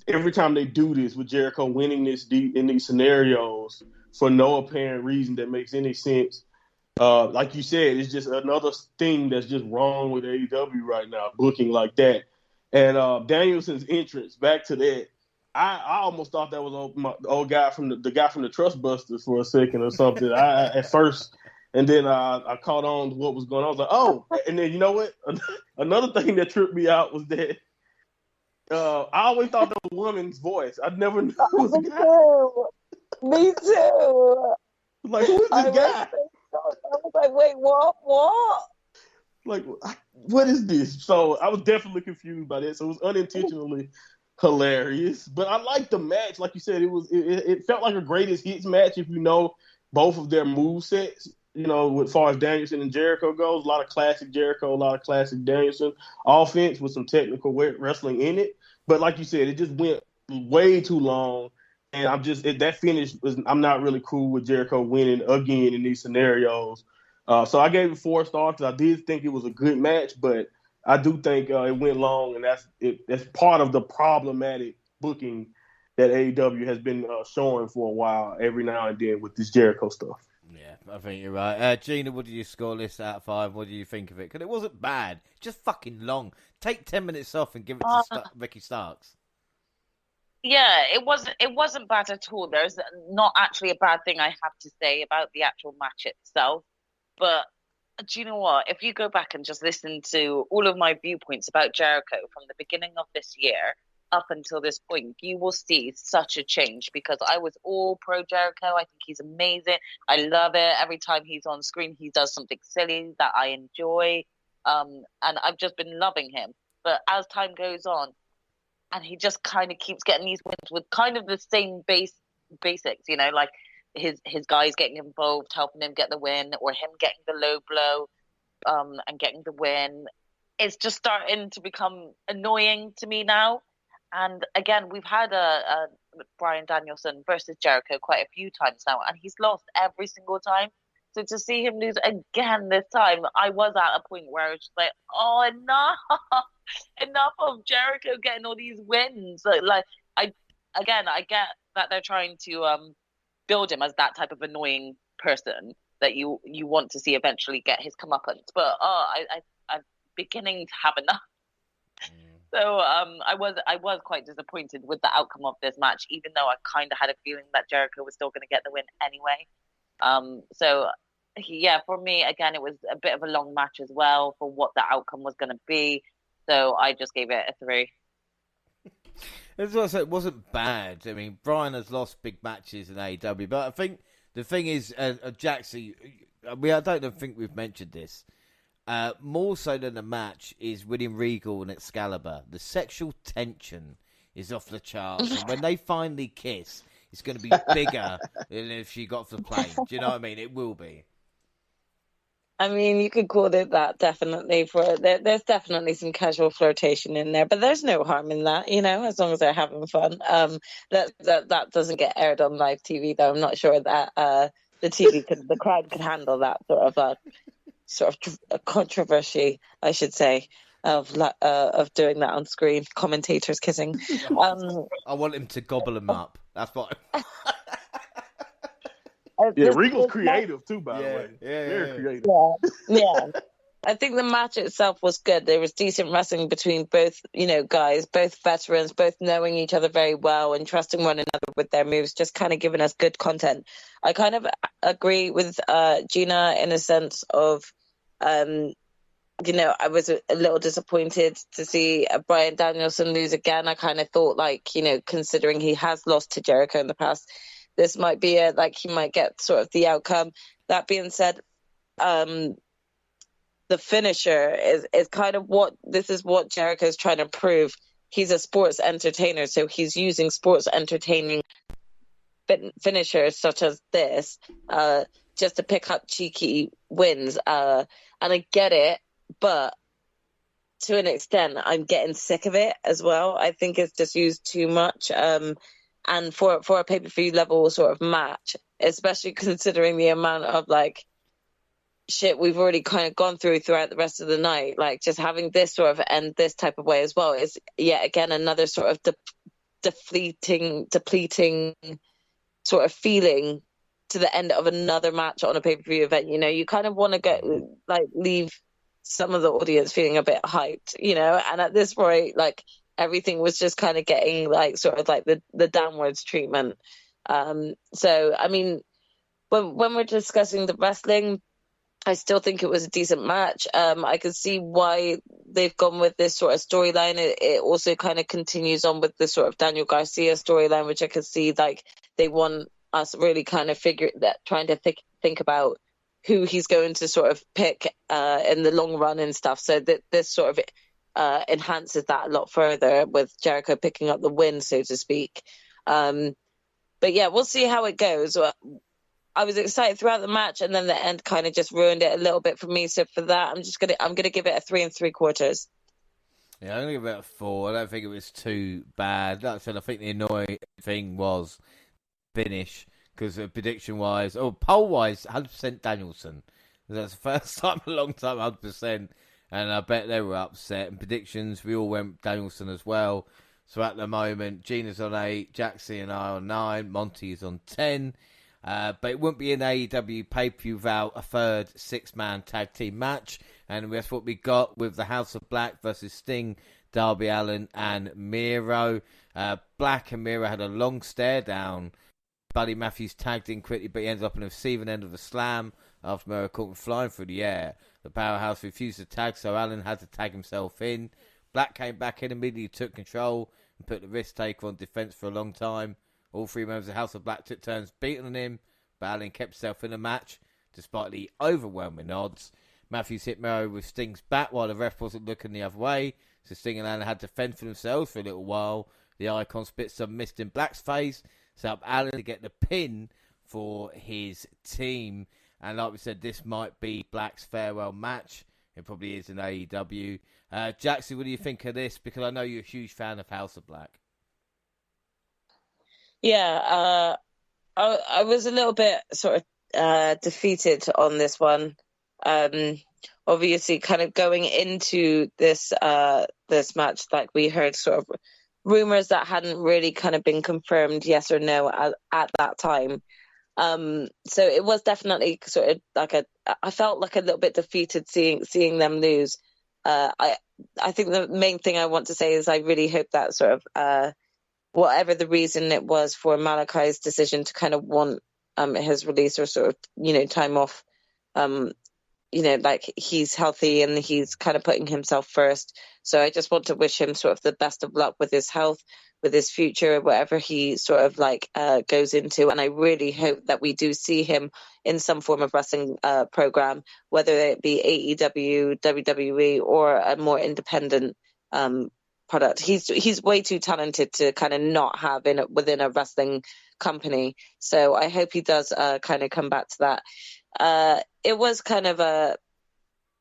every time they do this with Jericho winning this in these scenarios for no apparent reason that makes any sense, like you said, it's just another thing that's just wrong with AEW right now, booking like that. And Danielson's entrance, back to that, I almost thought that was the old guy from the guy from the Trust Busters for a second or something. At first. And then I caught on to what was going on. I was like, oh, and then you know what? Another thing that tripped me out was that I always thought that was a woman's voice. I never knew it was a guy. Me too. Like, who is this guy? I was like, wait, what? Like, what is this? So I was definitely confused by that. So it was unintentionally hilarious. But I liked the match. Like you said, it felt like a greatest hits match if you know both of their move sets. as far as Danielson and Jericho goes, a lot of classic Jericho, a lot of classic Danielson offense with some technical wrestling in it. But like you said, it just went way too long. And that finish I'm not really cool with Jericho winning again in these scenarios. So I gave it 4 stars because I did think it was a good match, but I do think it went long, and that's part of the problematic booking that AEW has been showing for a while, every now and then with this Jericho stuff. Yeah, I think you're right. Gina, what did you score this out of 5? What do you think of it? Because it wasn't bad, just fucking long. Take 10 minutes off and give it to Ricky Starks. Yeah, it wasn't bad at all. There's not actually a bad thing I have to say about the actual match itself. But do you know what? If you go back and just listen to all of my viewpoints about Jericho from the beginning of this year up until this point, you will see such a change, because I was all pro Jericho. I think he's amazing. I love it. Every time he's on screen, he does something silly that I enjoy. And I've just been loving him. But as time goes on, and he just kind of keeps getting these wins with kind of the same basics, like his guys getting involved, helping him get the win, or him getting the low blow and getting the win. It's just starting to become annoying to me now. And again, we've had a Bryan Danielson versus Jericho quite a few times now, and he's lost every single time. So to see him lose again this time, I was at a point where I was just like, oh, enough of Jericho getting all these wins. I get that they're trying to build him as that type of annoying person that you want to see eventually get his comeuppance. But I'm beginning to have enough. So I was quite disappointed with the outcome of this match, even though I kind of had a feeling that Jericho was still going to get the win anyway. So yeah, for me, again, it was a bit of a long match as well for what the outcome was going to be. So I just gave it a 3. As I said, it wasn't bad. I mean, Bryan has lost big matches in AEW, but I think the thing is, Jaxie, I don't think we've mentioned this. More so than the match is William Regal and Excalibur. The sexual tension is off the charts, and when they finally kiss, it's going to be bigger than if she got off the plane. Do you know what I mean? It will be. I mean, you could call it that, definitely. There's definitely some casual flirtation in there, but there's no harm in that, as long as they're having fun. That doesn't get aired on live TV, though. I'm not sure that the crowd could handle that sort of a controversy, I should say, of doing that on screen. Commentators kissing. I want him to gobble them up. That's what. Regal's creative too, by the way. Very creative. Yeah. I think the match itself was good. There was decent wrestling between both, guys, both veterans, both knowing each other very well and trusting one another with their moves, just kind of giving us good content. I kind of agree with Gina in a sense of, I was a little disappointed to see Bryan Danielson lose again. I kind of thought, considering he has lost to Jericho in the past, this might be he might get sort of the outcome. That being said, the finisher is kind of what Jericho's trying to prove. He's a sports entertainer, so he's using sports entertaining finishers such as this just to pick up cheeky wins. And I get it, but to an extent, I'm getting sick of it as well. I think it's just used too much. And for a pay-per-view level sort of match, especially considering the amount of shit we've already kind of gone throughout the rest of the night, just having this sort of end this type of way as well is yet again another sort of depleting sort of feeling to the end of another match on a pay-per-view event. You kind of want to go leave some of the audience feeling a bit hyped, and at this point, everything was just kind of getting the downwards treatment. So, I mean, when we're discussing the wrestling, I still think it was a decent match. I could see why they've gone with this sort of storyline. It also kind of continues on with this sort of Daniel Garcia storyline, which I could see they want us really kind of trying to think about who he's going to sort of pick in the long run and stuff. So that this sort of enhances that a lot further with Jericho picking up the win, so to speak. But yeah, we'll see how it goes. I was excited throughout the match, and then the end kind of just ruined it a little bit for me. So for that, I'm gonna give it a 3 3/4. Yeah, I'm gonna give it a 4. I don't think it was too bad. Like I said, I think the annoying thing was finish, because prediction wise, poll wise, 100% Danielson. That's the first time in a long time, 100%. And I bet they were upset. And predictions, we all went Danielson as well. So at the moment, Gina's on 8, Jaxie and I on 9, Monty is on 10. But it wouldn't be an AEW pay-per-view without a third 6-man tag team match. And that's what we got with the House of Black versus Sting, Darby Allin and Miro. Black and Miro had a long stare down. Buddy Matthews tagged in quickly, but he ended up on the receiving end of the slam after Miro caught him flying through the air. The Powerhouse refused to tag, so Allin had to tag himself in. Black came back in, immediately took control and put the risk taker on defense for a long time. All 3 members of the House of Black took turns beating on him, but Allin kept himself in the match despite the overwhelming odds. Matthews hit Miro with Sting's bat while the ref wasn't looking the other way, so Sting and Allin had to fend for themselves for a little while. The Icon spit some mist in Black's face, set up Allin to get the pin for his team. And like we said, this might be Black's farewell match. It probably is in AEW. Jaxie, what do you think of this? Because I know you're a huge fan of House of Black. Yeah, I was a little bit sort of defeated on this one. Obviously, kind of going into this this match, like we heard sort of rumors that hadn't really kind of been confirmed, yes or no, at that time. So it was definitely sort of like I felt like a little bit defeated seeing them lose. I think the main thing I want to say is I really hope that sort of whatever the reason it was for Malachi's decision to kind of want his release or sort of, time off, like he's healthy and he's kind of putting himself first. So I just want to wish him sort of the best of luck with his health, with his future, whatever he sort of like goes into. And I really hope that we do see him in some form of wrestling program, whether it be AEW, WWE, or a more independent product. He's way too talented to kind of not have within a wrestling company. So I hope he does kind of come back to that. It was kind of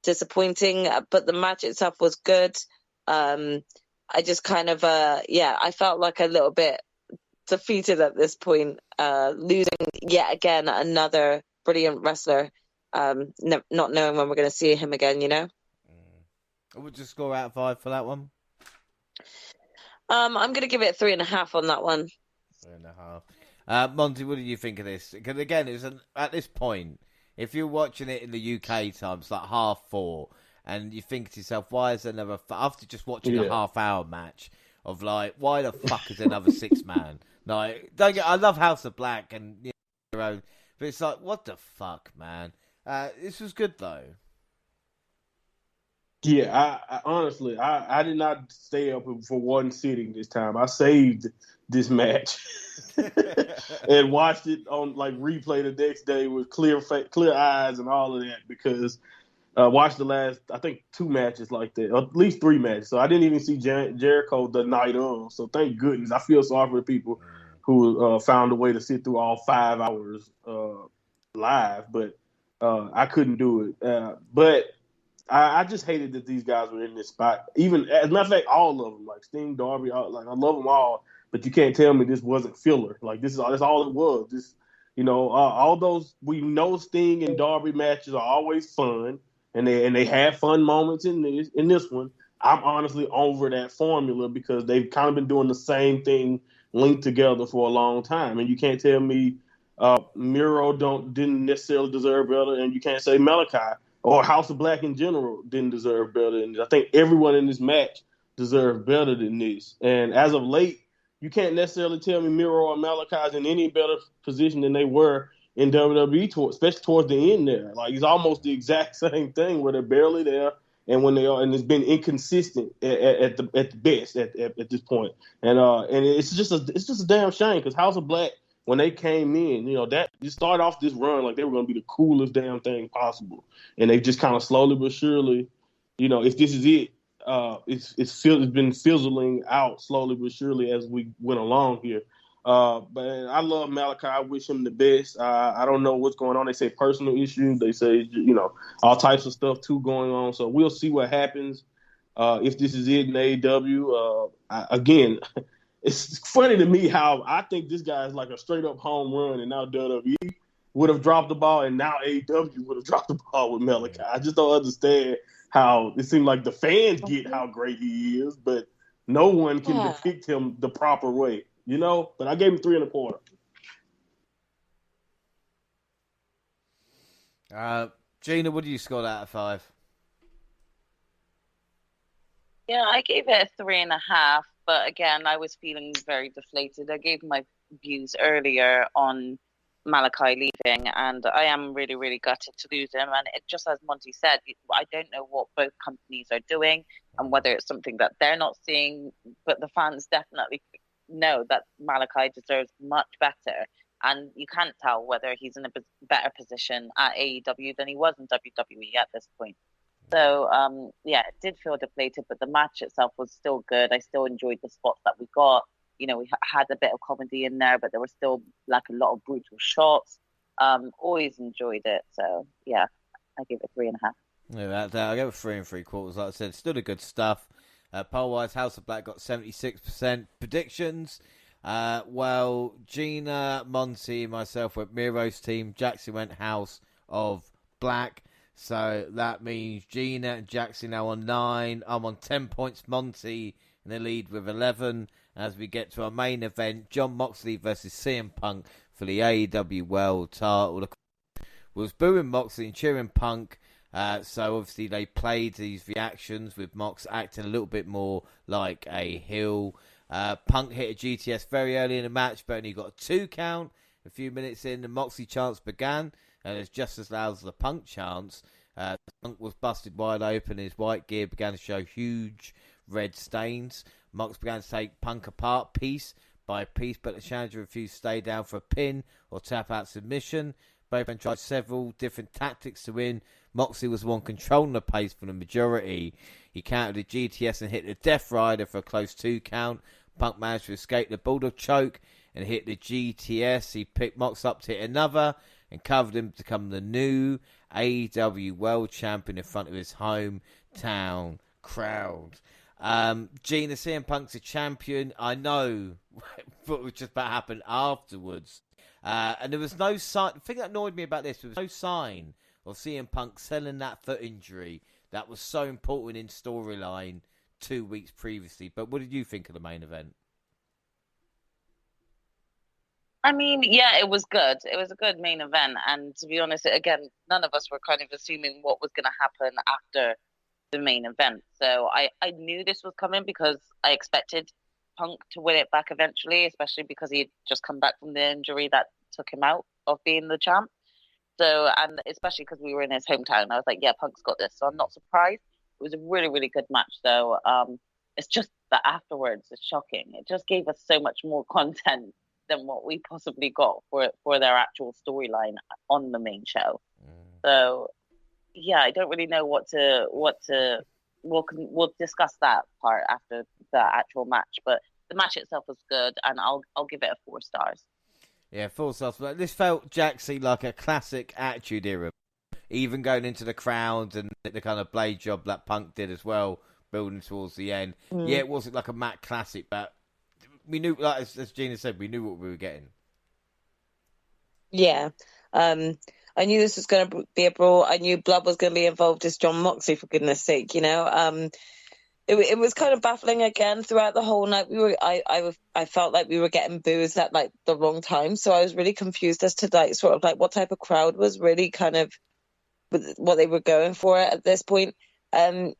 disappointing, but the match itself was good. I just kind of, I felt like a little bit defeated at this point, losing yet again another brilliant wrestler, not knowing when we're going to see him again, We'll just score out of 5 for that one. I'm going to give it 3.5 on that one. 3.5. Monty, what do you think of this? Because again, at this point, if you're watching it in the UK time, it's like 4:30. And you think to yourself, why is there another... After just watching a half-hour match of like, why the fuck is there another 6-man? Like, I love House of Black and but it's like, what the fuck, man? This was good though. Yeah, I honestly, I did not stay up for one sitting this time. I saved this match and watched it on like replay the next day with clear eyes and all of that because. Watched the last, I think, 2 matches like that, or at least 3 matches. So I didn't even see Jericho the night of. So thank goodness. I feel sorry for the people who found a way to sit through all 5 hours live, but I couldn't do it. But I just hated that these guys were in this spot. Even, as a matter of fact, all of them, like Sting, Darby, I love them all. But you can't tell me this wasn't filler. Like that's all it was. This, all those we know Sting and Darby matches are always fun. And they had fun moments in this one. I'm honestly over that formula because they've kind of been doing the same thing linked together for a long time. And you can't tell me Miro didn't necessarily deserve better, and you can't say Malachi or House of Black in general didn't deserve better. And I think everyone in this match deserved better than this. And as of late, you can't necessarily tell me Miro or Malachi is in any better position than they were in WWE, especially towards the end there. Like, it's almost the exact same thing where they're barely there and when they are, and it's been inconsistent at the best at this point. And it's just a damn shame because House of Black, when they came in, that you start off this run like they were going to be the coolest damn thing possible. And they just kind of slowly but surely, if this is it, it's been fizzling out slowly but surely as we went along here. But I love Malachi. I wish him the best. I don't know what's going on. They say personal issues. They say, all types of stuff too going on. So we'll see what happens if this is it in AEW. Again, it's funny to me how I think this guy is like a straight up home run, and now WWE would have dropped the ball, and now AEW would have dropped the ball with Malachi. I just don't understand how it seems like the fans get how great he is, but no one can depict him the proper way. But I gave him 3.25. Gina, what do you score out of 5? Yeah, I gave it a 3.5, but again, I was feeling very deflated. I gave my views earlier on Malachi leaving, and I am really, really gutted to lose him. And it just, as Monty said, I don't know what both companies are doing and whether it's something that they're not seeing, but the fans definitely know that Malachi deserves much better, and you can't tell whether he's in a better position at AEW than he was in WWE at this point. So it did feel deflated, but the match itself was still good. I still enjoyed the spots that we got. We had a bit of comedy in there, but there was still like a lot of brutal shots. Always enjoyed it. So yeah, I give it 3.5. Yeah, I gave it 3 3/4. Like I said, still the good stuff. Poll-wise, House of Black got 76% predictions. Gina, Monty, myself went Miro's team. Jackson went House of Black. So that means Gina and Jackson now on 9. I'm on 10 points. Monty in the lead with 11. As we get to our main event, Jon Moxley versus CM Punk for the AEW World title. Was booing Moxley and cheering Punk. So obviously they played these reactions with Mox acting a little bit more like a heel. Punk hit a GTS very early in the match, but only got a 2 count. A few minutes in, the Moxley chants began, and it's just as loud as the Punk chants. Punk was busted wide open. His white gear began to show huge red stains. Mox began to take Punk apart piece by piece, but the challenger refused to stay down for a pin or tap out submission. Both men tried several different tactics to win. Moxley was the one controlling the pace for the majority. He countered the GTS and hit the Death Rider for a close 2 count. Punk managed to escape the Bulldog choke and hit the GTS. He picked Mox up to hit another and covered him to become the new AEW World Champion in front of his hometown crowd. Gina, CM Punk's a champion. I know what was just about to happen afterwards. And there was no sign. The thing that annoyed me about this, there was no sign of CM Punk selling that foot injury that was so important in storyline 2 weeks previously. But what did you think of the main event? I mean, yeah, it was good. It was a good main event. And to be honest, again, none of us were kind of assuming what was going to happen after the main event. So I knew this was coming because I expected Punk to win it back eventually, especially because he had just come back from the injury that took him out of being the champ. So, and especially because we were in his hometown, I was like, yeah, Punk's got this. So I'm not surprised. It was a really, really good match, though. It's just that afterwards, it's shocking. It just gave us so much more content than what we possibly got for their actual storyline on the main show. So, yeah, I don't really know what to. We'll discuss that part after the actual match, but the match itself was good, and I'll give it a 4 stars. Yeah, 4 stars. This felt, Jaxie, like a classic Attitude Era. Even going into the crowd and the kind of blade job that Punk did as well, building towards the end. Yeah, it wasn't like a Matt classic, but we knew, like as Gina said, we knew what we were getting. Yeah. I knew this was going to be a brawl. I knew blood was going to be involved as Jon Moxley, for goodness sake, you know. It was kind of baffling again throughout the whole night. I felt like we were getting boos at like the wrong time, so I was really confused as to like sort of like what type of crowd was really kind of what they were going for at this point. Am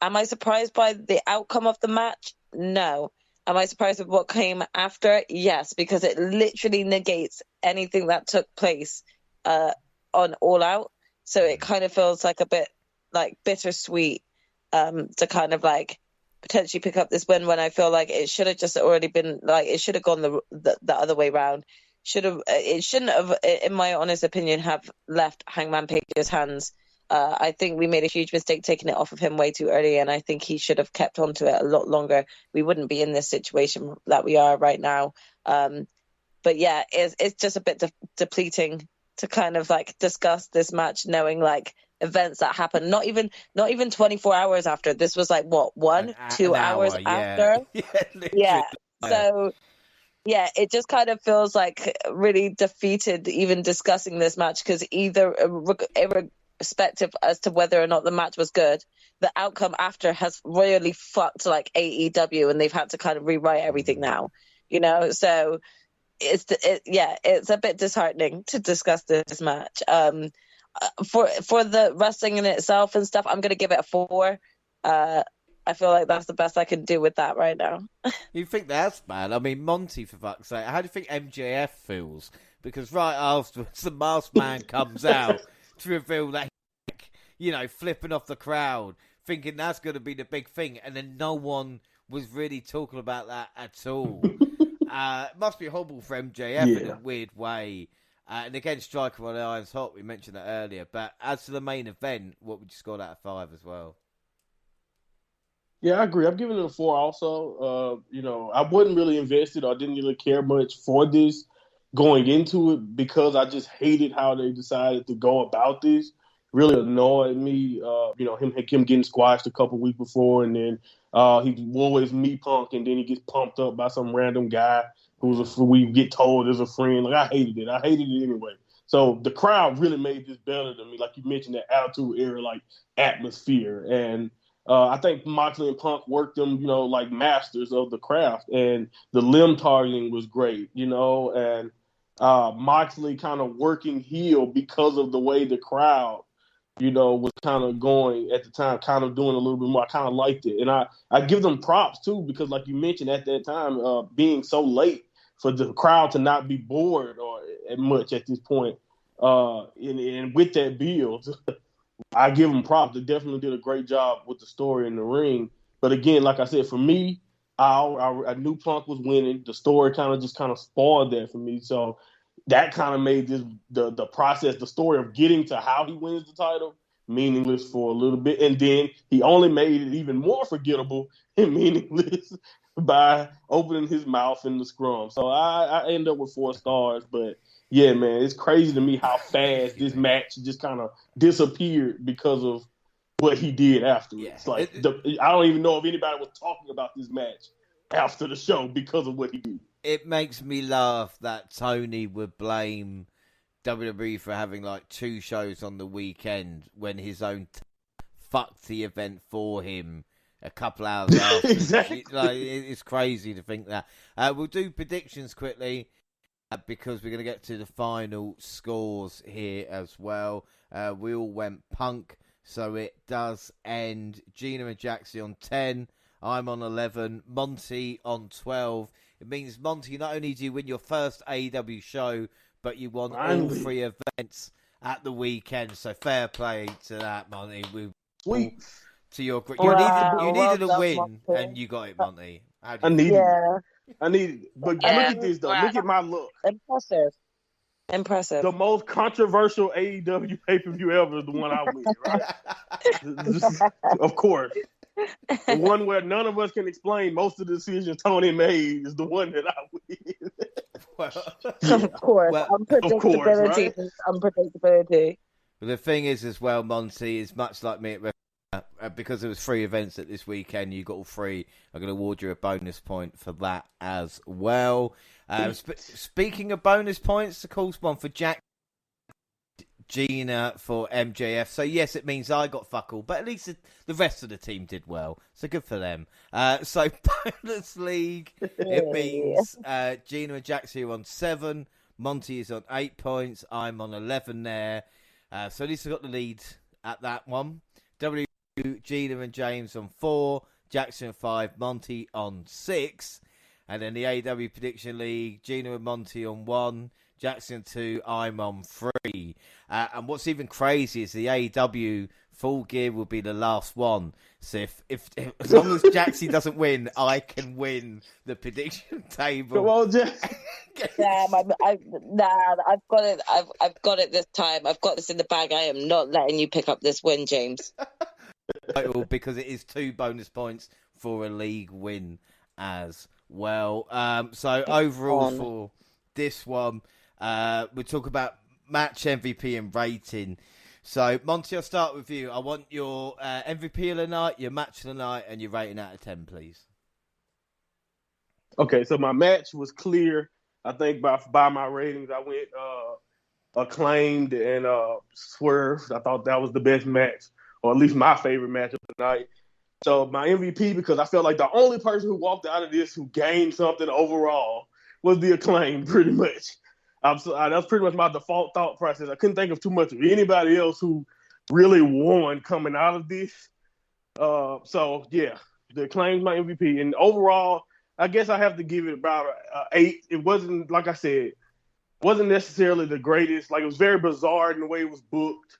I surprised by the outcome of the match? No. Am I surprised with what came after? Yes, because it literally negates anything that took place on All Out. So it kind of feels like a bit like bittersweet to kind of like potentially pick up this win when I feel like it should have just already been like it should have gone the other way around. It shouldn't have, in my honest opinion, have left Hangman Page's hands. I think we made a huge mistake taking it off of him way too early, and I think he should have kept on to it a lot longer. We wouldn't be in this situation that we are right now. But yeah, it's just a bit depleting to kind of like discuss this match, knowing like events that happened not even 24 hours after. This was like what, 2 hours after. Yeah. So yeah, it just kind of feels like really defeated even discussing this match, because either irrespective as to whether or not the match was good, the outcome after has royally fucked like AEW, and they've had to kind of rewrite everything now, so it's a bit disheartening to discuss this match. For the wrestling in itself and stuff, I'm gonna give it a 4. I feel like that's the best I can do with that right now. You think that's bad? I mean, Monty, for fuck's sake, how do you think MJF feels? Because right afterwards, the masked man comes out to reveal that flipping off the crowd, thinking that's going to be the big thing, and then no one was really talking about that at all. It must be horrible for MJF in a weird way. And again, Striker on the Iron's Hot, we mentioned that earlier. But as to the main event, what would you score out of 5 as well? Yeah, I agree. I'm giving it a 4 also. I wasn't really invested or didn't really care much for this going into it, because I just hated how they decided to go about this. Really annoyed me, him getting squashed a couple weeks before, and then he always me punk, and then he gets pumped up by some random guy we get told is a friend. Like, I hated it. I hated it anyway. So the crowd really made this better than me. Like you mentioned, that Attitude Era like atmosphere, and I think Moxley and Punk worked them, like masters of the craft, and the limb targeting was great, and Moxley kind of working heel because of the way the crowd, was kind of going at the time, kind of doing a little bit more. I kind of liked it. And I give them props too, because like you mentioned at that time, being so late for the crowd to not be bored or much at this point, and with that build, I give them props. They definitely did a great job with the story in the ring. But again, like I said, for me, I knew Punk was winning. The story kind of spoiled that for me. So that kind of made the process, the story of getting to how he wins the title, meaningless for a little bit. And then he only made it even more forgettable and meaningless by opening his mouth in the scrum. So I end up with 4 stars. But yeah, man, it's crazy to me how fast this match just kind of disappeared because of what he did afterwards. Yeah. I don't even know if anybody was talking about this match after the show because of what he did. It makes me laugh that Tony would blame WWE for having like 2 shows on the weekend when his own fucked the event for him a couple hours after. Exactly. It's crazy to think that. We'll do predictions quickly because we're going to get to the final scores here as well. We all went Punk, so it does end Gina and Jaxie on 10. I'm on 11. Monty on 12. It means, Monty, not only do you win your first AEW show, but you won all 3 events at the weekend. So fair play to that, Monty. Sweet. To your, you needed a win, Monty. And you got it, Monty. I needed it. But look at this, though. Look at my look. Impressive. The most controversial AEW pay-per-view ever is the one I win, right? Of course. The one where none of us can explain most of the decisions Tony made is the one that I win. Of course. Unpredictability. Right? Unpredictability. But the thing is, as well, Monty, is much like me at because there was 3 events at this weekend, you got all 3. I'm going to award you a bonus point for that as well. Speaking of bonus points, of course, one for Jack, Gina for MJF. So yes, it means I got fuck all, but at least the rest of the team did well. So good for them. So bonus league, it means Gina and Jaxie are on 7. Monty is on 8 points. I'm on 11 there. So at least I got the lead at that one. Gina and James on 4. Jackson on 5. Monty on 6. And then the AW Prediction League, Gina and Monty on 1. Jackson 2, I'm on 3. And what's even crazy is the AEW Full Gear will be the last one. So if as long as Jaxie doesn't win, I can win the prediction table. Come on, Jack. I've got it. I've got it this time. I've got this in the bag. I am not letting you pick up this win, James. Because it is 2 bonus points for a league win as well. So overall for this one, we'll talk about match MVP and rating. So, Monty, I'll start with you. I want your MVP of the night, your match of the night, and your rating out of 10, please. Okay, so my match was clear. I think by my ratings, I went acclaimed and swerved. I thought that was the best match, or at least my favorite match of the night. So my MVP, because I felt like the only person who walked out of this who gained something overall was the acclaimed, pretty much. That's pretty much my default thought process. I couldn't think of too much of anybody else who really won coming out of this. So, yeah, the acclaim's my MVP. And overall, I guess I have to give it about 8. It wasn't, like I said, wasn't necessarily the greatest. Like, it was very bizarre in the way it was booked.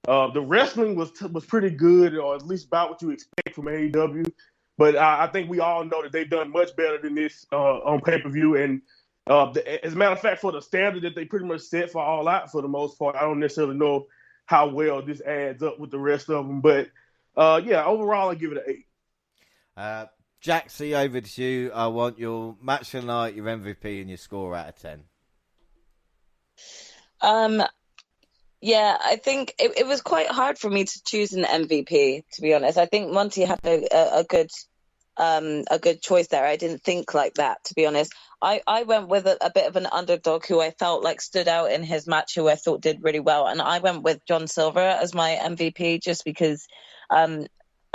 The wrestling was pretty good, or at least about what you expect from AEW. But I think we all know that they've done much better than this on pay-per-view. And as a matter of fact, for the standard that they pretty much set for All Out for the most part, I don't necessarily know how well this adds up with the rest of them. But, yeah, overall, I give it an 8. Jaxie, over to you. I want your match of the night, your MVP, and your score out of 10. Yeah, I think it was quite hard for me to choose an MVP, to be honest. I think Monty had a good choice there. I didn't think like that, to be honest. I went with a bit of an underdog who I felt like stood out in his match, who I thought did really well. And I went with John Silver as my MVP just because I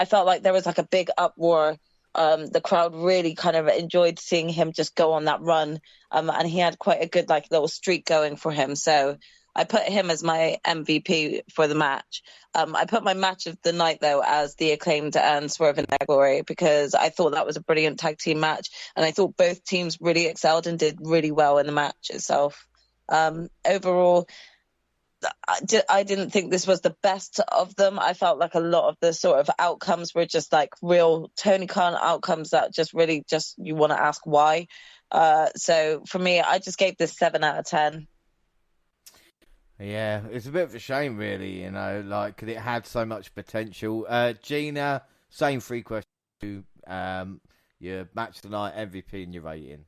felt like there was like a big uproar. The crowd really kind of enjoyed seeing him just go on that run. And he had quite a good like little streak going for him. So I put him as my MVP for the match. I put my match of the night, though, as the Acclaimed and Swerve in Their Glory, because I thought that was a brilliant tag team match. And I thought both teams really excelled and did really well in the match itself. Overall, I didn't think this was the best of them. I felt like a lot of the sort of outcomes were just like real Tony Khan outcomes that just really just you want to ask why. So for me, I just gave this 7 out of 10. Yeah, it's a bit of a shame, really, you know, like, 'cause it had so much potential. Gina, same 3 questions. Your match tonight, MVP, and your rating.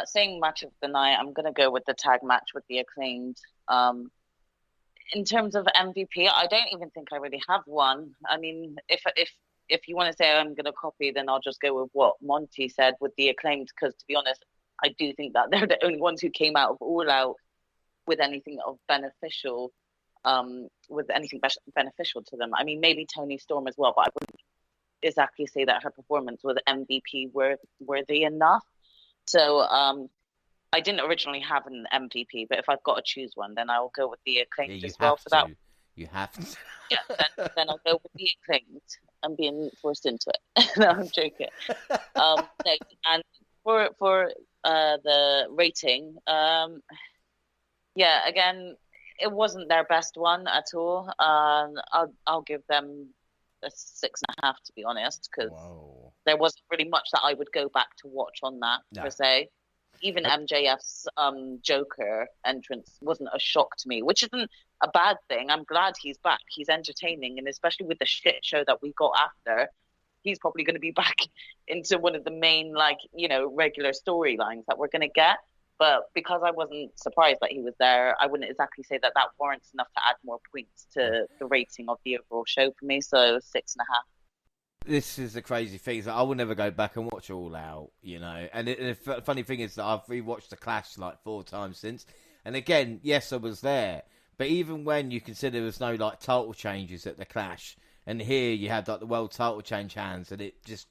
Saying match of the night, I'm going to go with the tag match with the Acclaimed. In terms of MVP, I don't even think I really have one. I mean, if you want to say I'm going to copy, then I'll just go with what Monty said with the Acclaimed, because to be honest, I do think that they're the only ones who came out of All Out with anything of beneficial, beneficial to them. I mean, maybe Toni Storm as well, but I wouldn't exactly say that her performance was MVP worthy enough. So I didn't originally have an MVP, but if I've got to choose one, then I'll go with the Acclaimed as well for that. You have to. Yeah, then I'll go with the Acclaimed. I'm being forced into it. No, I'm joking. And for the rating, yeah, again, it wasn't their best one at all. I'll give them a 6.5, to be honest, because there wasn't really much that I would go back to watch on that per se. Even MJF's Joker entrance wasn't a shock to me, which isn't a bad thing. I'm glad he's back. He's entertaining, and especially with the shit show that we got after, he's probably going to be back into one of the main, like, you know, regular storylines that we're going to get. But because I wasn't surprised that he was there, I wouldn't exactly say that warrants enough to add more points to the rating of the overall show for me. So 6.5. This is the crazy thing. Is that I will never go back and watch All Out, you know. And the funny thing is that I've rewatched The Clash like 4 times since. And again, yes, I was there. But even when you consider there was no like title changes at The Clash, and here you had like the world title change hands, and it just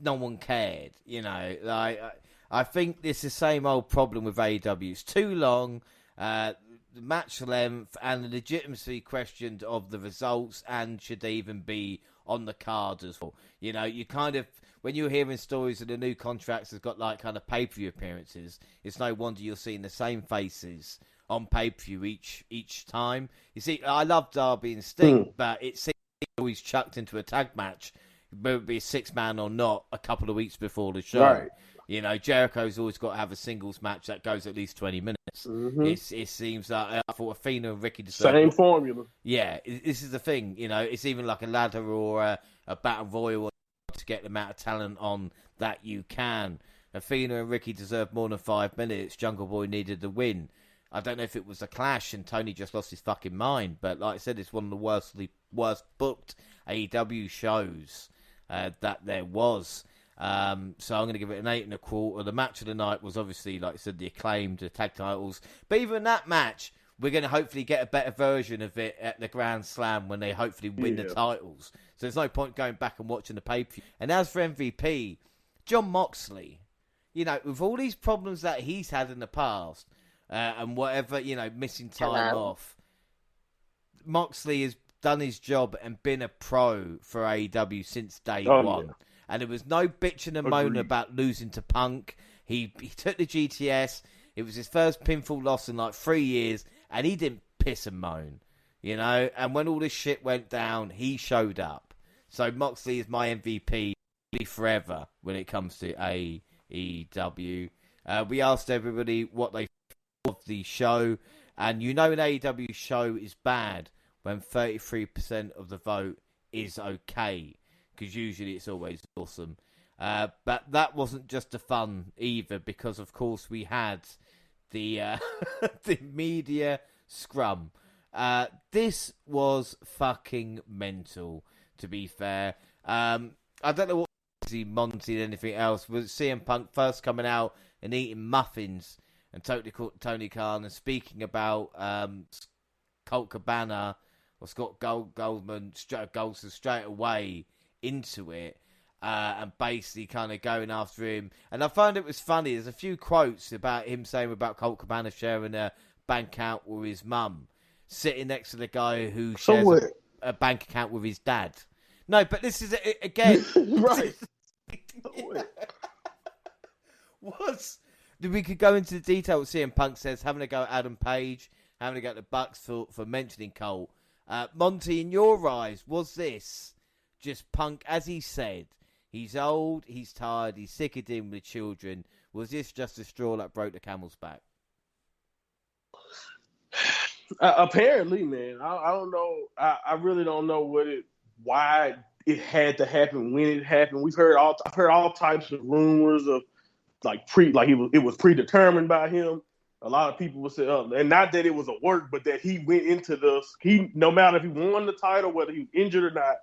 no one cared, you know. Like I think this is the same old problem with AEW. It's too long. The match length and the legitimacy questioned of the results, and should they even be on the card as well. You know, you kind of, when you're hearing stories of the new contracts that's got like kind of pay-per-view appearances, it's no wonder you're seeing the same faces on pay-per-view each time. You see, I love Darby and Sting, but it seems always chucked into a tag match, whether it be a 6-man or not, a couple of weeks before the show. Right. You know, Jericho's always got to have a singles match that goes at least 20 minutes. Mm-hmm. It seems like I thought Athena and Ricky same formula. Yeah, this is the thing. You know, it's even like a ladder or a battle royal to get the amount of talent on that you can. Athena and Ricky deserved more than 5 minutes. Jungle Boy needed the win. I don't know if it was a clash and Tony just lost his fucking mind, but like I said, it's one of the worst booked AEW shows that there was. So I'm going to give it an 8.25. The match of the night was obviously, like I said, the Acclaimed, the tag titles. But even that match, we're going to hopefully get a better version of it at the Grand Slam when they hopefully win the titles. So there's no point going back and watching the pay-per-view. And as for MVP, Jon Moxley, you know, with all these problems that he's had in the past, and whatever, you know, missing time off, Moxley has done his job and been a pro for AEW since day one. Yeah. And there was no bitching and moaning about losing to Punk. He took the GTS. It was his first pinfall loss in like 3 years, and he didn't piss and moan, you know. And when all this shit went down, he showed up. So Moxley is my MVP forever when it comes to AEW. We asked everybody what they thought of the show, and you know an AEW show is bad when 33% of the vote is okay, because usually it's always awesome. But that wasn't just the fun either, because of course we had the the Media Scrum. This was fucking mental, to be fair. I don't know what Monty and anything else. Was CM Punk first coming out and eating muffins and Tony Khan and speaking about Colt Cabana or Scott Goldman straight away into it. And basically kind of going after him. And I found it was funny. There's a few quotes about him saying about Colt Cabana sharing a bank account with his mum, sitting next to the guy who shares a bank account with his dad. No, but this is, again... right. We could go into the detail what CM Punk says, having a go at Adam Page, having a go at the Bucks for mentioning Colt. Monty, in your eyes, was this just Punk, as he said, he's old, he's tired, he's sick of dealing with children. Was this just a straw that broke the camel's back? Apparently, man. I don't know. I really don't know why it had to happen when it happened. I've heard all types of rumors of it was predetermined by him. A lot of people would say, and not that it was a work, but that he went into this. No matter if he won the title, whether he was injured or not,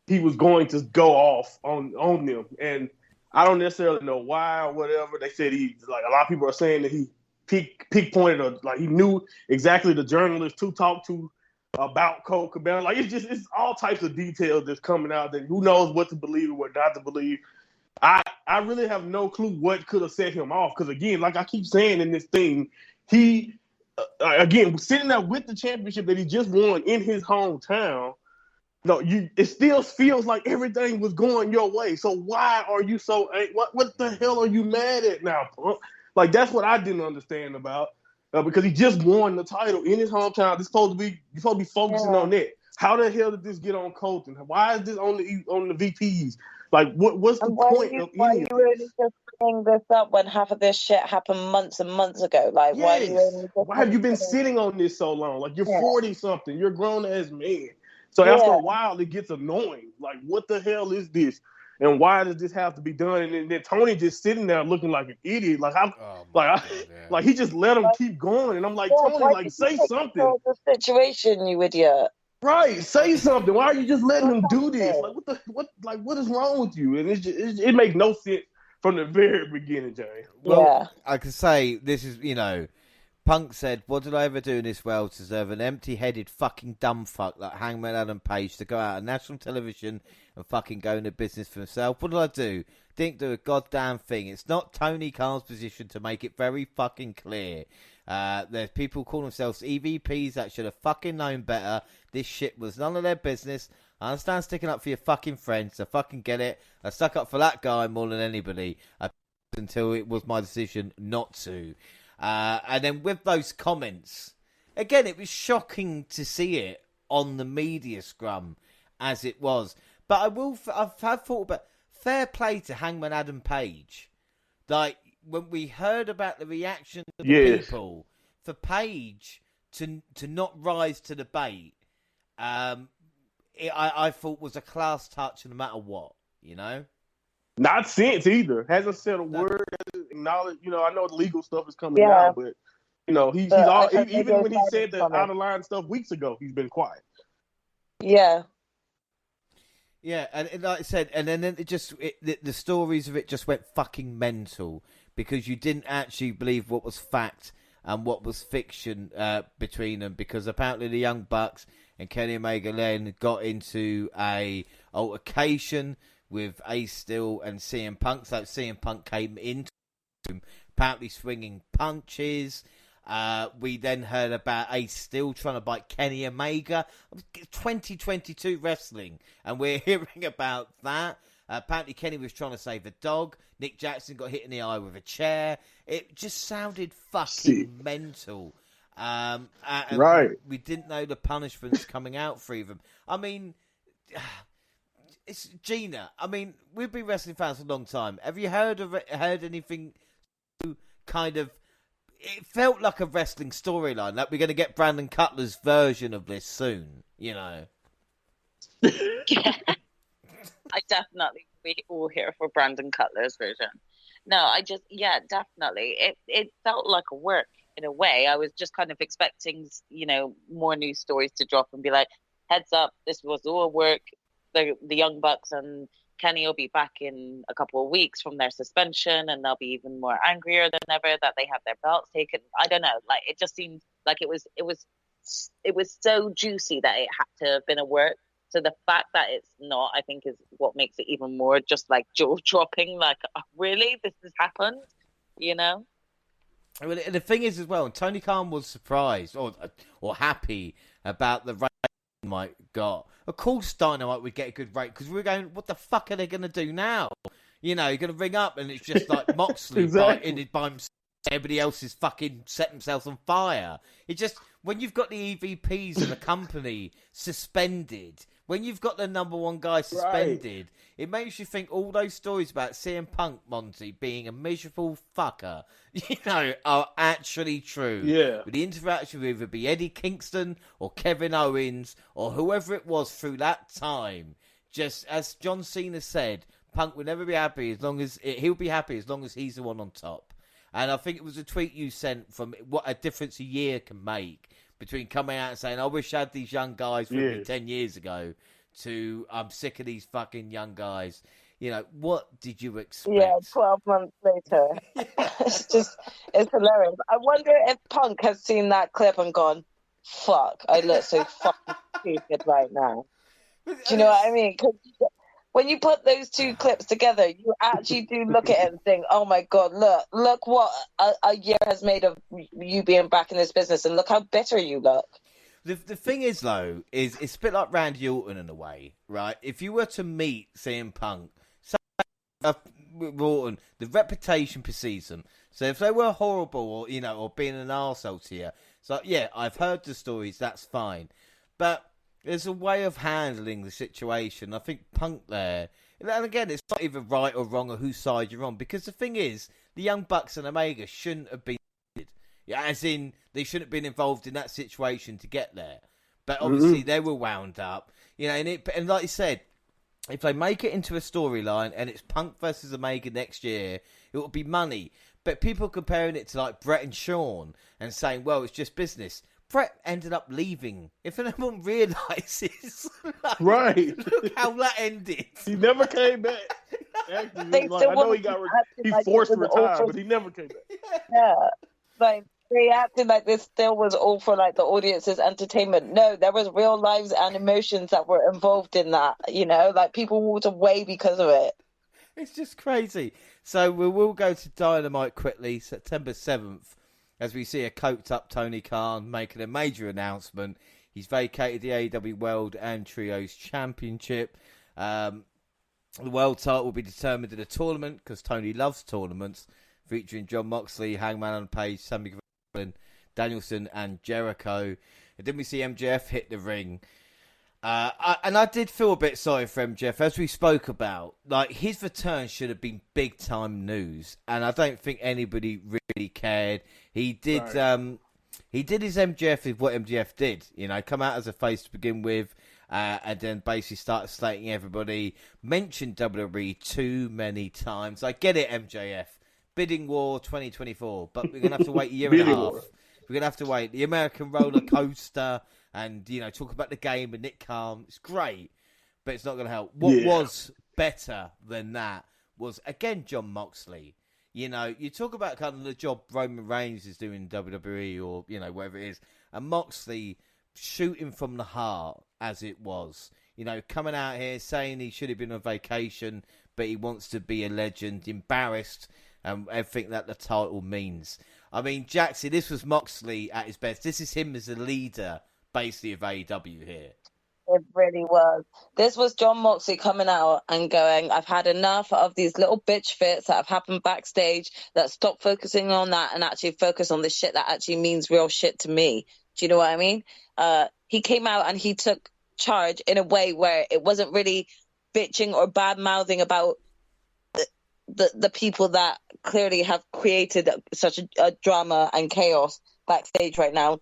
he was going to go off on them. And I don't necessarily know why or whatever. They said a lot of people are saying that he peak pointed or he knew exactly the journalist to talk to about Colt Cabana. It's all types of details that's coming out that who knows what to believe and what not to believe. I really have no clue what could have set him off. Because again, like I keep saying in this thing, he, again, sitting there with the championship that he just won in his hometown, it still feels like everything was going your way. So why are you so? What the hell are you mad at now, Punk? That's what I didn't understand about because he just won the title in his hometown. You're supposed to be focusing on that. How the hell did this get on Colton? Why is this on the VPs? What's the point of any of this? Why are you really just bringing this up when half of this shit happened months and months ago? Why have you been sitting on this so long? You're 40-something. You're a grown-ass man. So after a while, it gets annoying. What the hell is this? And why does this have to be done? And then Tony just sitting there looking like an idiot. He just let him keep going. And I'm like, Tony, say something. The situation, you idiot. Right, say something. Why are you just letting him do this? What is wrong with you? And it makes no sense from the very beginning, Jay. Well, I could say this is, Punk said, what did I ever do in this world to deserve an empty-headed fucking dumb fuck like Hangman Adam Page to go out on national television and fucking go into business for himself? What did I do? Didn't do a goddamn thing. It's not Tony Khan's position to make it very fucking clear. There's people calling themselves EVPs that should have fucking known better. This shit was none of their business. I understand sticking up for your fucking friends. I fucking get it. I stuck up for that guy more than anybody until it was my decision not to. And then with those comments, again, it was shocking to see it on the Media Scrum as it was. But I've had thought about fair play to Hangman Adam Page. When we heard about the reaction of the people, for Page to not rise to the bait, I thought was a class touch no matter what, Not since either. Hasn't said a word. Hasn't acknowledged. I know the legal stuff is coming out, but he's all. Even when he said the out of line stuff weeks ago, he's been quiet. Yeah. Yeah, and like I said, and then the stories of it just went fucking mental because you didn't actually believe what was fact and what was fiction between them, because apparently the Young Bucks and Kenny Omega then got into a altercation with Ace Steel and CM Punk. So CM Punk came into him, apparently swinging punches. We then heard about Ace Steel trying to bite Kenny Omega. 2022 wrestling, and we're hearing about that. Apparently Kenny was trying to save a dog. Nick Jackson got hit in the eye with a chair. It just sounded fucking mental. Right. We didn't know the punishments coming out for them. I mean, it's Gina. I mean, we've been wrestling fans for a long time. Have you heard anything kind of... It felt like a wrestling storyline, like we're going to get Brandon Cutler's version of this soon, Yeah. I definitely be all here for Brandon Cutler's version. No, definitely. It felt like a work in a way. I was just kind of expecting, more news stories to drop and be like, heads up, this was all work. The Young Bucks and Kenny will be back in a couple of weeks from their suspension, and they'll be even more angrier than ever that they have their belts taken. I don't know. Like, it just seemed like it was so juicy that it had to have been a work. So the fact that it's not, I think, is what makes it even more just like jaw dropping. Like, oh, really, this has happened, Well, the thing is as well, and Tony Khan was surprised or happy about the rate Dynamite got. Of course, Dynamite would get a good rate because we're going, what the fuck are they going to do now? You're going to ring up and it's just like Moxley exactly. by himself. Everybody else is fucking set themselves on fire. It just, when you've got the EVPs of the company suspended, when you've got the number one guy suspended, it makes you think all those stories about CM Punk, Monty, being a miserable fucker, are actually true. Yeah. With the interaction with either be Eddie Kingston or Kevin Owens or whoever it was through that time. Just as John Cena said, Punk will never be happy he'll be happy as long as he's the one on top. And I think it was a tweet you sent from what a difference a year can make between coming out and saying, I wish I had these young guys with me 10 years ago, to I'm sick of these fucking young guys. What did you expect? Yeah, 12 months later. It's hilarious. I wonder if Punk has seen that clip and gone, fuck, I look so fucking stupid right now. Do you know what I mean? Because when you put those two clips together, you actually do look at it and think, oh my God, look what a year has made of you being back in this business, and look how bitter you look. The thing is, though, is it's a bit like Randy Orton in a way, right? If you were to meet CM Punk, Orton, the reputation precedes them. So if they were horrible or being an arsehole to you, so yeah, I've heard the stories, that's fine. But there's a way of handling the situation. I think Punk there, and again, it's not even right or wrong or whose side you're on, because the thing is, the Young Bucks and Omega shouldn't have been, as in, they shouldn't have been involved in that situation to get there. But obviously, they were wound up, and like you said, if they make it into a storyline and it's Punk versus Omega next year, it will be money. But people comparing it to like Brett and Shawn and saying, well, it's just business. Brett ended up leaving. If anyone realises, look how that ended. He never came back. Actually, I know he forced to retire, but he never came back. Yeah, like they acted like this still was all for like the audience's entertainment. No, there was real lives and emotions that were involved in that. Like people walked away because of it. It's just crazy. So we will go to Dynamite quickly, September 7th. As we see a coked-up Tony Khan making a major announcement. He's vacated the AEW World and Trios Championship. The world title will be determined in a tournament, because Tony loves tournaments, featuring John Moxley, Hangman Page, Sammy Guevara, Danielson, and Jericho. And then we see MJF hit the ring. And I did feel a bit sorry for MJF, as we spoke about. Like, his return should have been big-time news, and I don't think anybody really cared. He did he did his MJF with what MJF did, come out as a face to begin with, and then basically started slating everybody, mentioned WWE too many times. I get it, MJF. Bidding War 2024, but we're going to have to wait a year and a half. We're going to have to wait. The American roller coaster and, talk about the game with Nick Khan. It's great, but it's not going to help. What was better than that was, again, Jon Moxley. You talk about kind of the job Roman Reigns is doing in WWE or, whatever it is. And Moxley shooting from the heart as it was. Coming out here saying he should have been on vacation, but he wants to be a legend, embarrassed, and everything that the title means. I mean, Jackson, this was Moxley at his best. This is him as a leader, basically, of AEW here. It really was. This was Jon Moxley coming out and going, I've had enough of these little bitch fits that have happened backstage. Let's stop focusing on that and actually focus on the shit that actually means real shit to me. Do you know what I mean? He came out and he took charge in a way where it wasn't really bitching or bad-mouthing about the people that clearly have created such a drama and chaos backstage right now.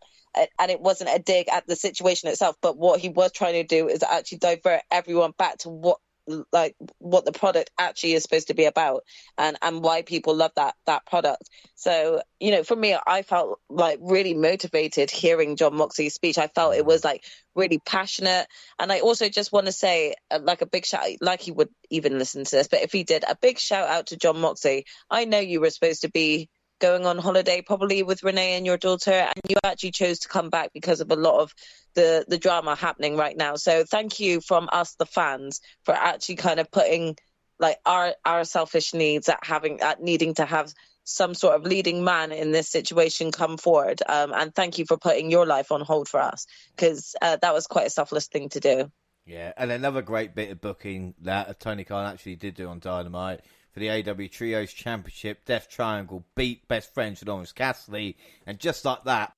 And it wasn't a dig at the situation itself, but what he was trying to do is actually divert everyone back to what the product actually is supposed to be about, and why people love that product. So, for me, I felt like really motivated hearing Jon Moxley's speech. I felt it was like really passionate. And I also just want to say, like, a big shout, like he would even listen to this, but if he did, a big shout out to Jon Moxley. I know you were supposed to be going on holiday probably with Renee and your daughter, and you actually chose to come back because of a lot of the drama happening right now. So thank you from us, the fans, for actually kind of putting like our selfish needs at needing to have some sort of leading man in this situation come forward. And thank you for putting your life on hold for us, because that was quite a selfless thing to do. Yeah, and another great bit of booking that Tony Khan actually did do on Dynamite. For the AEW Trios Championship, Death Triangle beat Best Friends with Orange Cassidy, and just like that,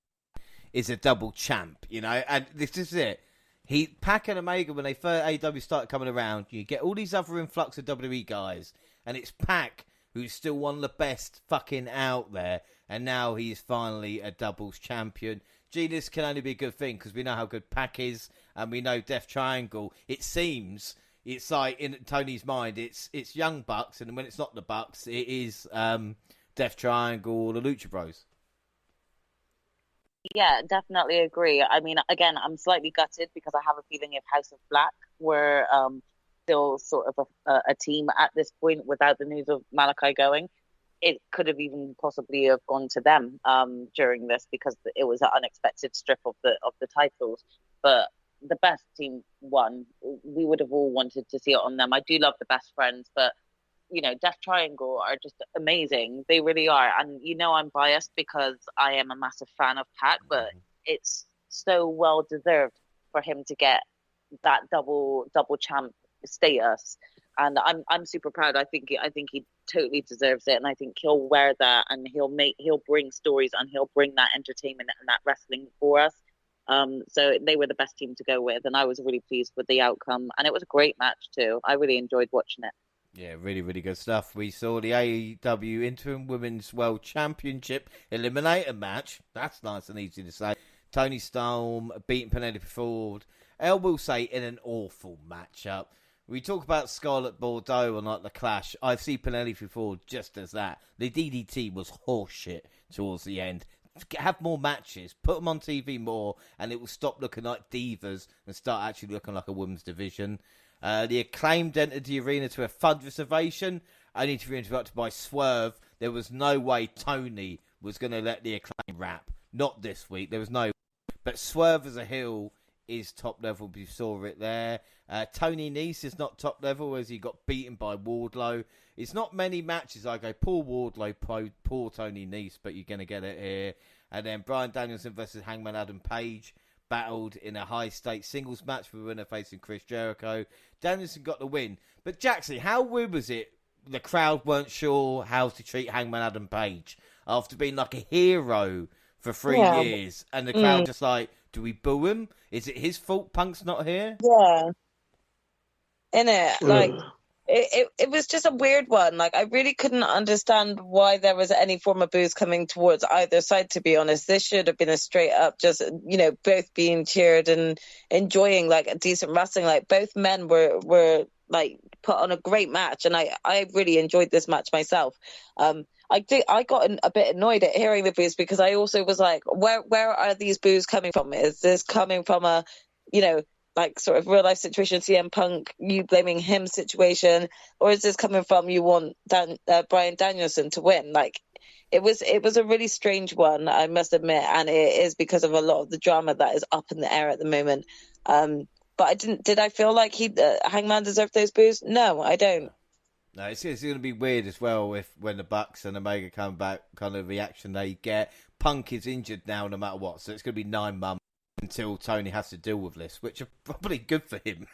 is a double champ, and this is it. Pac and Omega, when they first AEW started coming around, you get all these other influx of WWE guys, and it's Pac who's still one of the best fucking out there, and now he's finally a doubles champion. Gee, this can only be a good thing, because we know how good Pac is, and we know Death Triangle, it seems. It's like, in Tony's mind, it's Young Bucks, and when it's not the Bucks, it is Death Triangle or the Lucha Bros. Yeah, definitely agree. I mean, again, I'm slightly gutted because I have a feeling if House of Black were still sort of a team at this point without the news of Malachi going, it could have even possibly have gone to them during this, because it was an unexpected strip of the titles. But the best team won. We would have all wanted to see it on them. I do love the Best Friends, but Death Triangle are just amazing. They really are. And I'm biased because I am a massive fan of Pac, but it's so well deserved for him to get that double champ status. And I'm super proud. I think he totally deserves it, and I think he'll wear that, and he'll bring stories, and he'll bring that entertainment and that wrestling for us. So they were the best team to go with, and I was really pleased with the outcome. And it was a great match too. I really enjoyed watching it. Yeah, really, really good stuff. We saw the AEW Interim Women's World Championship Eliminator match. That's nice and easy to say. Toni Storm beating Penelope Ford. I will say, in an awful matchup. We talk about Scarlett Bordeaux and like the Clash. I see Penelope Ford just as that. The DDT was horseshit towards the end. Have more matches, put them on TV more, and it will stop looking like divas and start actually looking like a women's division. The Acclaimed entered the arena to a thunderous ovation, only to be interrupted by Swerve. There was no way Tony was going to let the Acclaimed rap. Not this week. There was no. But Swerve as a heel is top level. You saw it there. Tony Nese is not top level as he got beaten by Wardlow. It's not many matches I go, poor Wardlow, poor Tony Nese, but you're going to get it here. And then Bryan Danielson versus Hangman Adam Page battled in a high-stakes singles match with winner facing Chris Jericho. Danielson got the win. But Jackson, how weird was it? The crowd weren't sure how to treat Hangman Adam Page after being like a hero for 3 years. And the crowd just like, do we boo him? Is it his fault Punk's not here? Yeah. Innit? Like, it was just a weird one. Like, I really couldn't understand why there was any form of booze coming towards either side, to be honest. This should have been a straight up just, both being cheered and enjoying like a decent wrestling. Like, both men were like put on a great match, and I really enjoyed this match myself. I got a bit annoyed at hearing the boos, because I also was like, where are these boos coming from? Is this coming from a, like sort of real life situation, CM Punk, you blaming him situation, or is this coming from you want Bryan Danielson to win? Like, it was a really strange one, I must admit, and it is because of a lot of the drama that is up in the air at the moment. But did I feel like Hangman deserved those boos? No, I don't. No, it's going to be weird as well when the Bucks and Omega come back, kind of reaction they get. Punk is injured now no matter what, so it's going to be 9 months until Tony has to deal with this, which are probably good for him.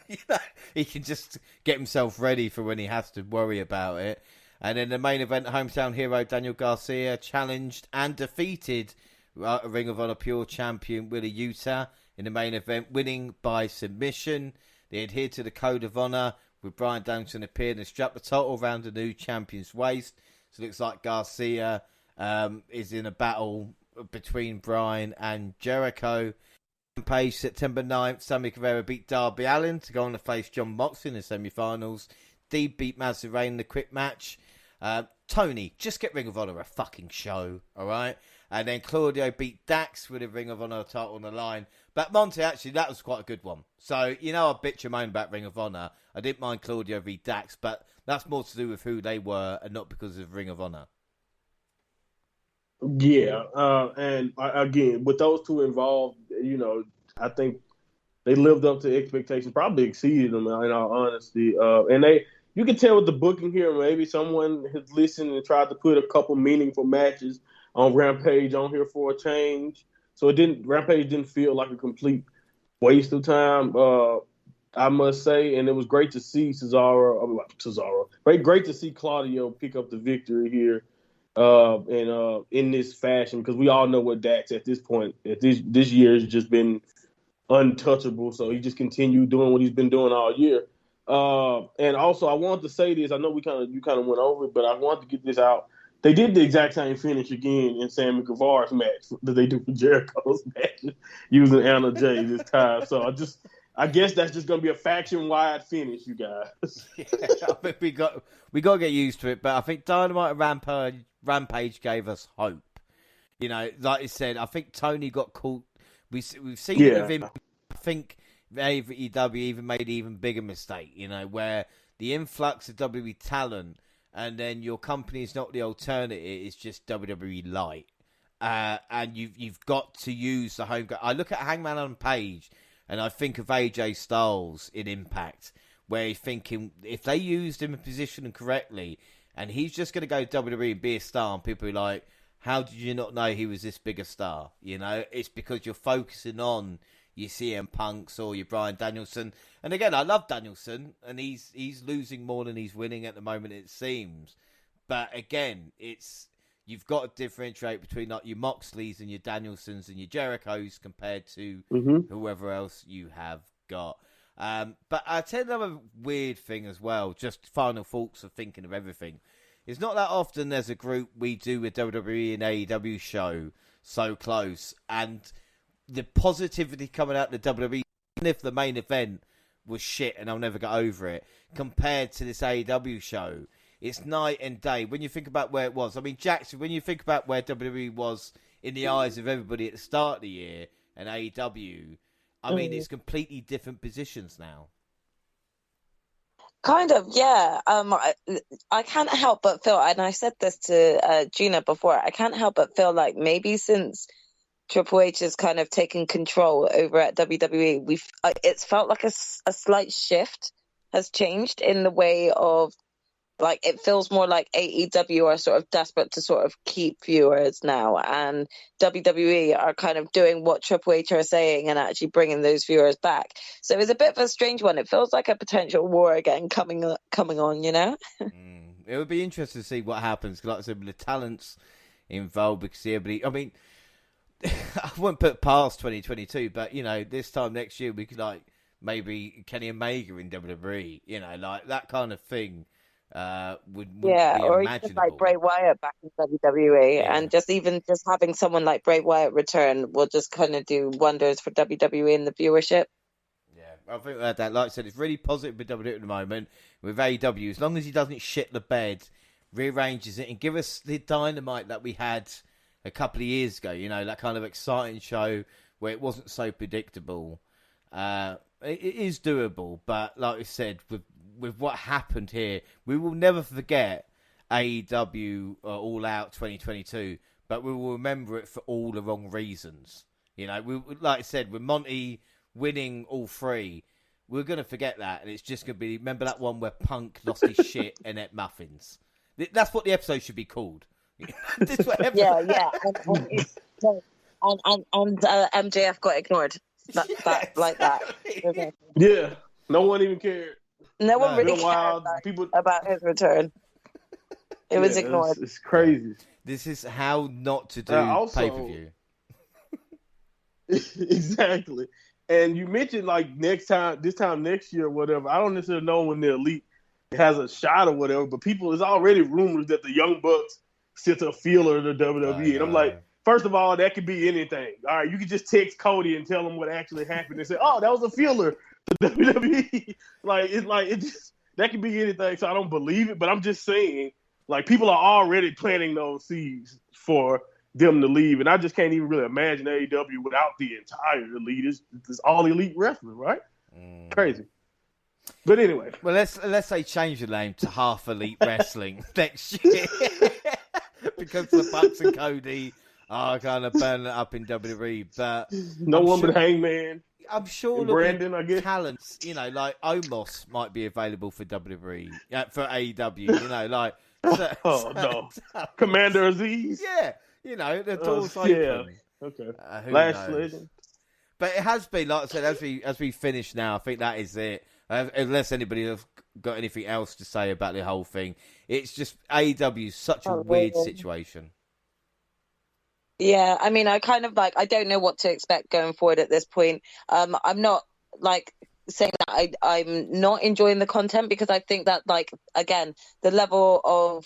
He can just get himself ready for when he has to worry about it. And in the main event, hometown hero Daniel Garcia challenged and defeated Ring of Honor Pure Champion Whta in the main event, winning by submission. They adhered to the Code of Honor, with Bryan Danielson appearing and strapped the title around the new champion's waist. So it looks like Garcia is in a battle between Bryan and Jericho. Rampage, September 9th, Sammy Guevara beat Darby Allin to go on to face Jon Moxley in the semi-finals. Deeb beat Mazarene in the quick match. Tony, just get Ring of Honor a fucking show, alright? And then Claudio beat Dax with a Ring of Honor title on the line. But Monty, actually, that was quite a good one. So, I bitch and moan about Ring of Honor. I didn't mind Claudio v Dax, but that's more to do with who they were and not because of Ring of Honor. Yeah, and again, with those two involved, I think they lived up to expectations, probably exceeded them, in all honesty. And you can tell with the booking here, maybe someone has listened and tried to put a couple meaningful matches on Rampage on here for a change. So Rampage didn't feel like a complete waste of time, I must say. And it was great to see Cesaro. Great to see Claudio pick up the victory here. And in this fashion, because we all know what Dax at this point, this year has just been untouchable. So he just continued doing what he's been doing all year. And also, I wanted to say this. I know you kind of went over it, but I wanted to get this out. They did the exact same finish again in Sammy Guevara's match that they do for Jericho's match, using Anna Jay this time. So I guess that's just going to be a faction-wide finish, you guys. Yeah, I think we got to get used to it, but I think Dynamite and Rampage gave us hope. Like you said, I think Tony got caught. We've seen it with him. I think AEW even made an even bigger mistake, where the influx of WWE talent and then your company is not the alternative, it's just WWE Light. And you've got to use the home. I look at Hangman on Page and I think of AJ Styles in Impact, where you're thinking if they used him in position correctly, and he's just going to go WWE and be a star, and people are like, how did you not know he was this big a star? It's because you're focusing on your CM Punks or your Bryan Danielson. And again, I love Danielson, and he's losing more than he's winning at the moment, it seems. But again, you've got to differentiate between like your Moxleys and your Danielsons and your Jerichos compared to whoever else you have got. But I'll tell you another weird thing as well, just final thoughts of thinking of everything. It's not that often there's a group we do with WWE and AEW show so close, and the positivity coming out of the WWE, even if the main event was shit and I'll never get over it, compared to this AEW show, it's night and day. When you think about where it was, I mean, Jackson, when you think about where WWE was in the eyes of everybody at the start of the year and AEW, I mean, it's completely different positions now. Kind of, yeah. I can't help but feel, and I said this to Gina before, I can't help but feel like maybe since Triple H has kind of taken control over at WWE, it's felt like a slight shift has changed in the way of, like, it feels more like AEW are sort of desperate to sort of keep viewers now, and WWE are kind of doing what Triple H are saying and actually bringing those viewers back. So it's a bit of a strange one. It feels like a potential war again coming on, It would be interesting to see what happens, like I said, with the talents involved, because everybody, I mean, I wouldn't put past 2022, but, this time next year we could, like, maybe Kenny Omega in WWE, you know, like that kind of thing would be or imaginable. even like Bray Wyatt back in WWE, and just having someone like Bray Wyatt return will just kind of do wonders for WWE and the viewership. I think that, like I said, it's really positive with WWE at the moment with AEW. As long as he doesn't shit the bed, rearranges it, and give us the Dynamite that we had a couple of years ago. You know, that kind of exciting show where it wasn't so predictable. It is doable, but like I said, with what happened here, we will never forget AEW All Out 2022, but we will remember it for all the wrong reasons. You know, like I said, with Monty winning all three, we're going to forget that, and it's just going to be, remember that one where Punk lost his shit and ate muffins? That's what the episode should be called. And MJF got ignored. Like that. Yeah, no one even cared. No one really cared about his return. It was ignored. It's crazy. This is how not to do pay-per-view. Exactly. And you mentioned like this time next year or whatever. I don't necessarily know when the Elite has a shot or whatever, but it's already rumors that the Young Bucks sent a feeler to WWE. And I'm like, first of all, that could be anything. All right, you could just text Cody and tell him what actually happened and say, oh, that was a feeler to WWE. That could be anything. So I don't believe it, but I'm just saying, like, people are already planting those seeds for them to leave, and I just can't even really imagine AEW without the entire Elite. It's all Elite wrestling, right? Crazy. But anyway, well, let's say change the name to Half Elite Wrestling next year because the Bucks and Cody are kind of burning it up in WWE. But but Hangman. I'm sure Brandon, I guess, talents, you know, like Omos might be available for WWE, for AEW. You know, like no, Commander Aziz. Yeah. You know, the door's open. Yeah, okay. Last Legend. But it has been, like I said, as we finish now, I think that is it. Unless anybody has got anything else to say about the whole thing. It's just AEW is such a weird situation. Yeah, I mean, I don't know what to expect going forward at this point. I'm not, saying that I'm not enjoying the content, because I think that, again, the level of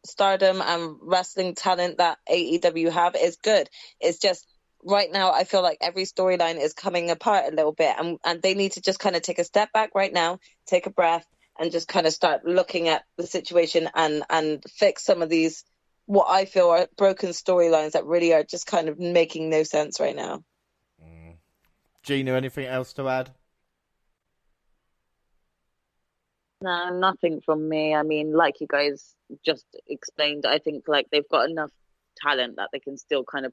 stardom and wrestling talent that AEW have is good. It's just right now I feel like every storyline is coming apart a little bit, and they need to just kind of take a step back right now, take a breath, and just kind of start looking at the situation and fix some of these what I feel are broken storylines that really are just kind of making no sense right now. Gina, anything else to add? No, nothing from me. I mean, like you guys just explained, I think they've got enough talent that they can still kind of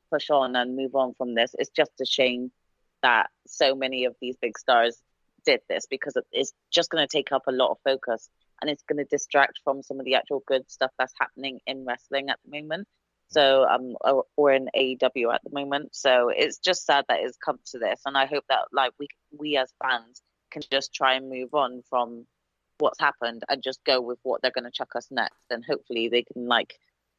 push on and move on from this. It's just a shame that so many of these big stars did this, because it's just going to take up a lot of focus, and it's going to distract from some of the actual good stuff that's happening in wrestling at the moment. So, or in AEW at the moment. So it's just sad that it's come to this, and I hope that we as fans can just try and move on from what's happened and just go with what they're going to chuck us next, and hopefully they can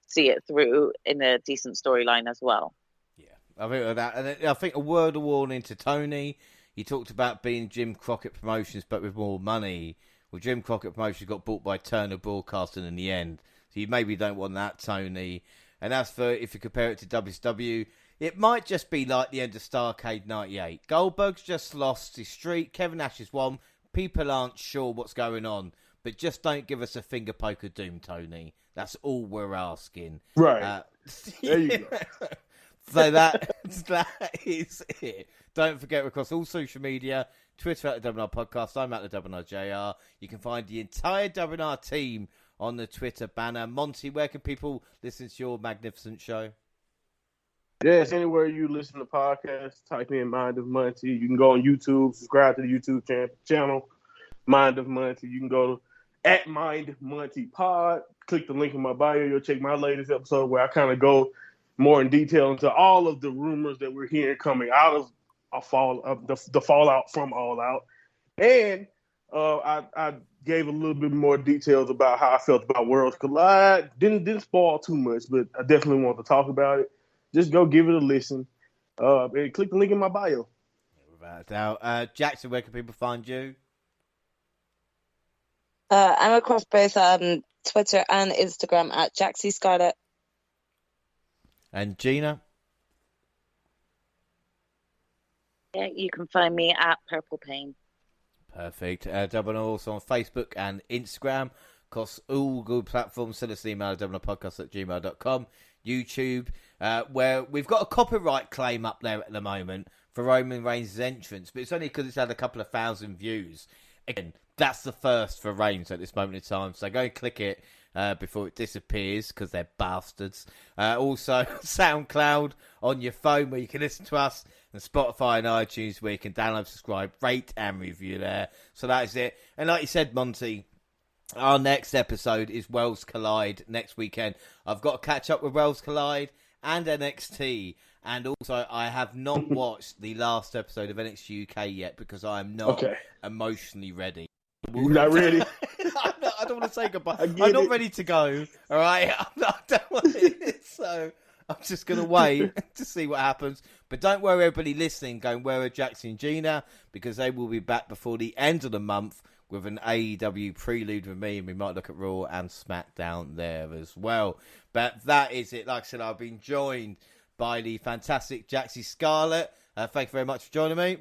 see it through in a decent storyline as well. Yeah, I think that, and I think a word of warning to Tony. He talked about being Jim Crockett Promotions, but with more money. Well, Jim Crockett Promotions got bought by Turner Broadcasting in the end, so you maybe don't want that, Tony. And as for if you compare it to WCW, it might just be like the end of Starrcade '98. Goldberg's just lost his streak. Kevin Nash has won. People aren't sure what's going on, but just don't give us a finger poke of doom, Tony. That's all we're asking. Right. There you go. So that is it. Don't forget, we're across all social media, Twitter at the WNR Podcast. I'm at the WNR JR. You can find the entire WNR team on the Twitter banner. Monty, where can people listen to your magnificent show? Yes, anywhere you listen to podcasts, type in Mind of Monty. You can go on YouTube, subscribe to the YouTube channel, Mind of Monty. You can go at Mind Monty Pod. Click the link in my bio. You'll check my latest episode where I kind of go more in detail into all of the rumors that we're hearing coming out of the fallout from All Out. And I gave a little bit more details about how I felt about Worlds Collide. Didn't spoil too much, but I definitely want to talk about it. Just go give it a listen. And click the link in my bio. Without a doubt. Jackson, where can people find you? I'm across both Twitter and Instagram at Jaxie Scarlett. And Gina? Yeah, you can find me at Purple Pain. Perfect. Double also on Facebook and Instagram. Across all good platforms. Send us an email at doublepodcast@gmail.com. YouTube, where we've got a copyright claim up there at the moment for Roman Reigns' entrance, but it's only because it's had a couple of thousand views. Again, that's the first for Reigns at this moment in time, so go and click it before it disappears, because they're bastards. Also, SoundCloud on your phone, where you can listen to us, and Spotify and iTunes, where you can download, subscribe, rate, and review there. So that is it. And like you said, Monty, our next episode is Worlds Collide next weekend. I've got to catch up with Worlds Collide and NXT. And also, I have not watched the last episode of NXT UK yet, because I am not emotionally ready. You're not ready? I don't want to say goodbye. I'm not ready to go. All right? I don't want it. So I'm just going to wait to see what happens. But don't worry, everybody listening, going, where are Jackson and Gina? Because they will be back before the end of the month with an AEW prelude with me, and we might look at Raw and SmackDown there as well. But that is it. Like I said, I've been joined by the fantastic Jaxie Scarlett. Thank you very much for joining me.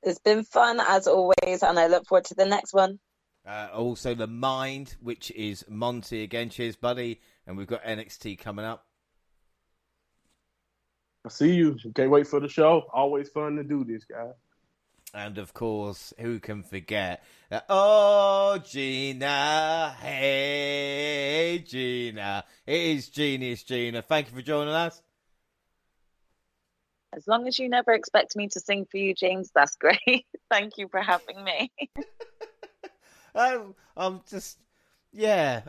It's been fun, as always, and I look forward to the next one. Also, The Mind, which is Monty again. Cheers, buddy. And we've got NXT coming up. I see you. Can't wait for the show. Always fun to do this, guys. And, of course, who can forget? Oh, Gina. Hey, Gina. It is Genius, Gina. Thank you for joining us. As long as you never expect me to sing for you, James, that's great. Thank you for having me. I'm just... Yeah,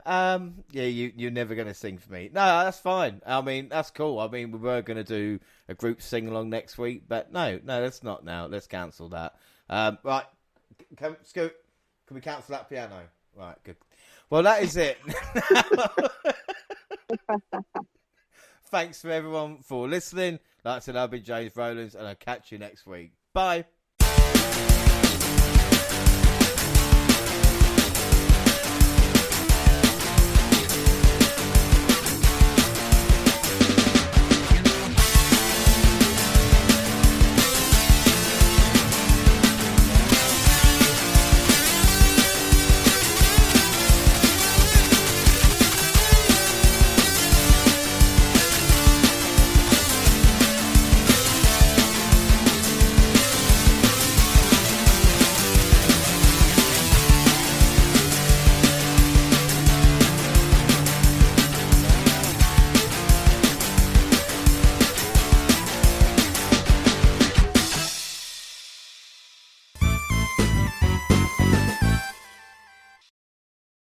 you're never going to sing for me. No, that's fine. I mean, that's cool. I mean, we were going to do a group sing-along next week, but no, let's not now. Let's cancel that. Right, Scoot, can we cancel that piano? Right, good. Well, that is it. Thanks for everyone for listening. Like I said, I've been James Rowlands, and I'll catch you next week. Bye.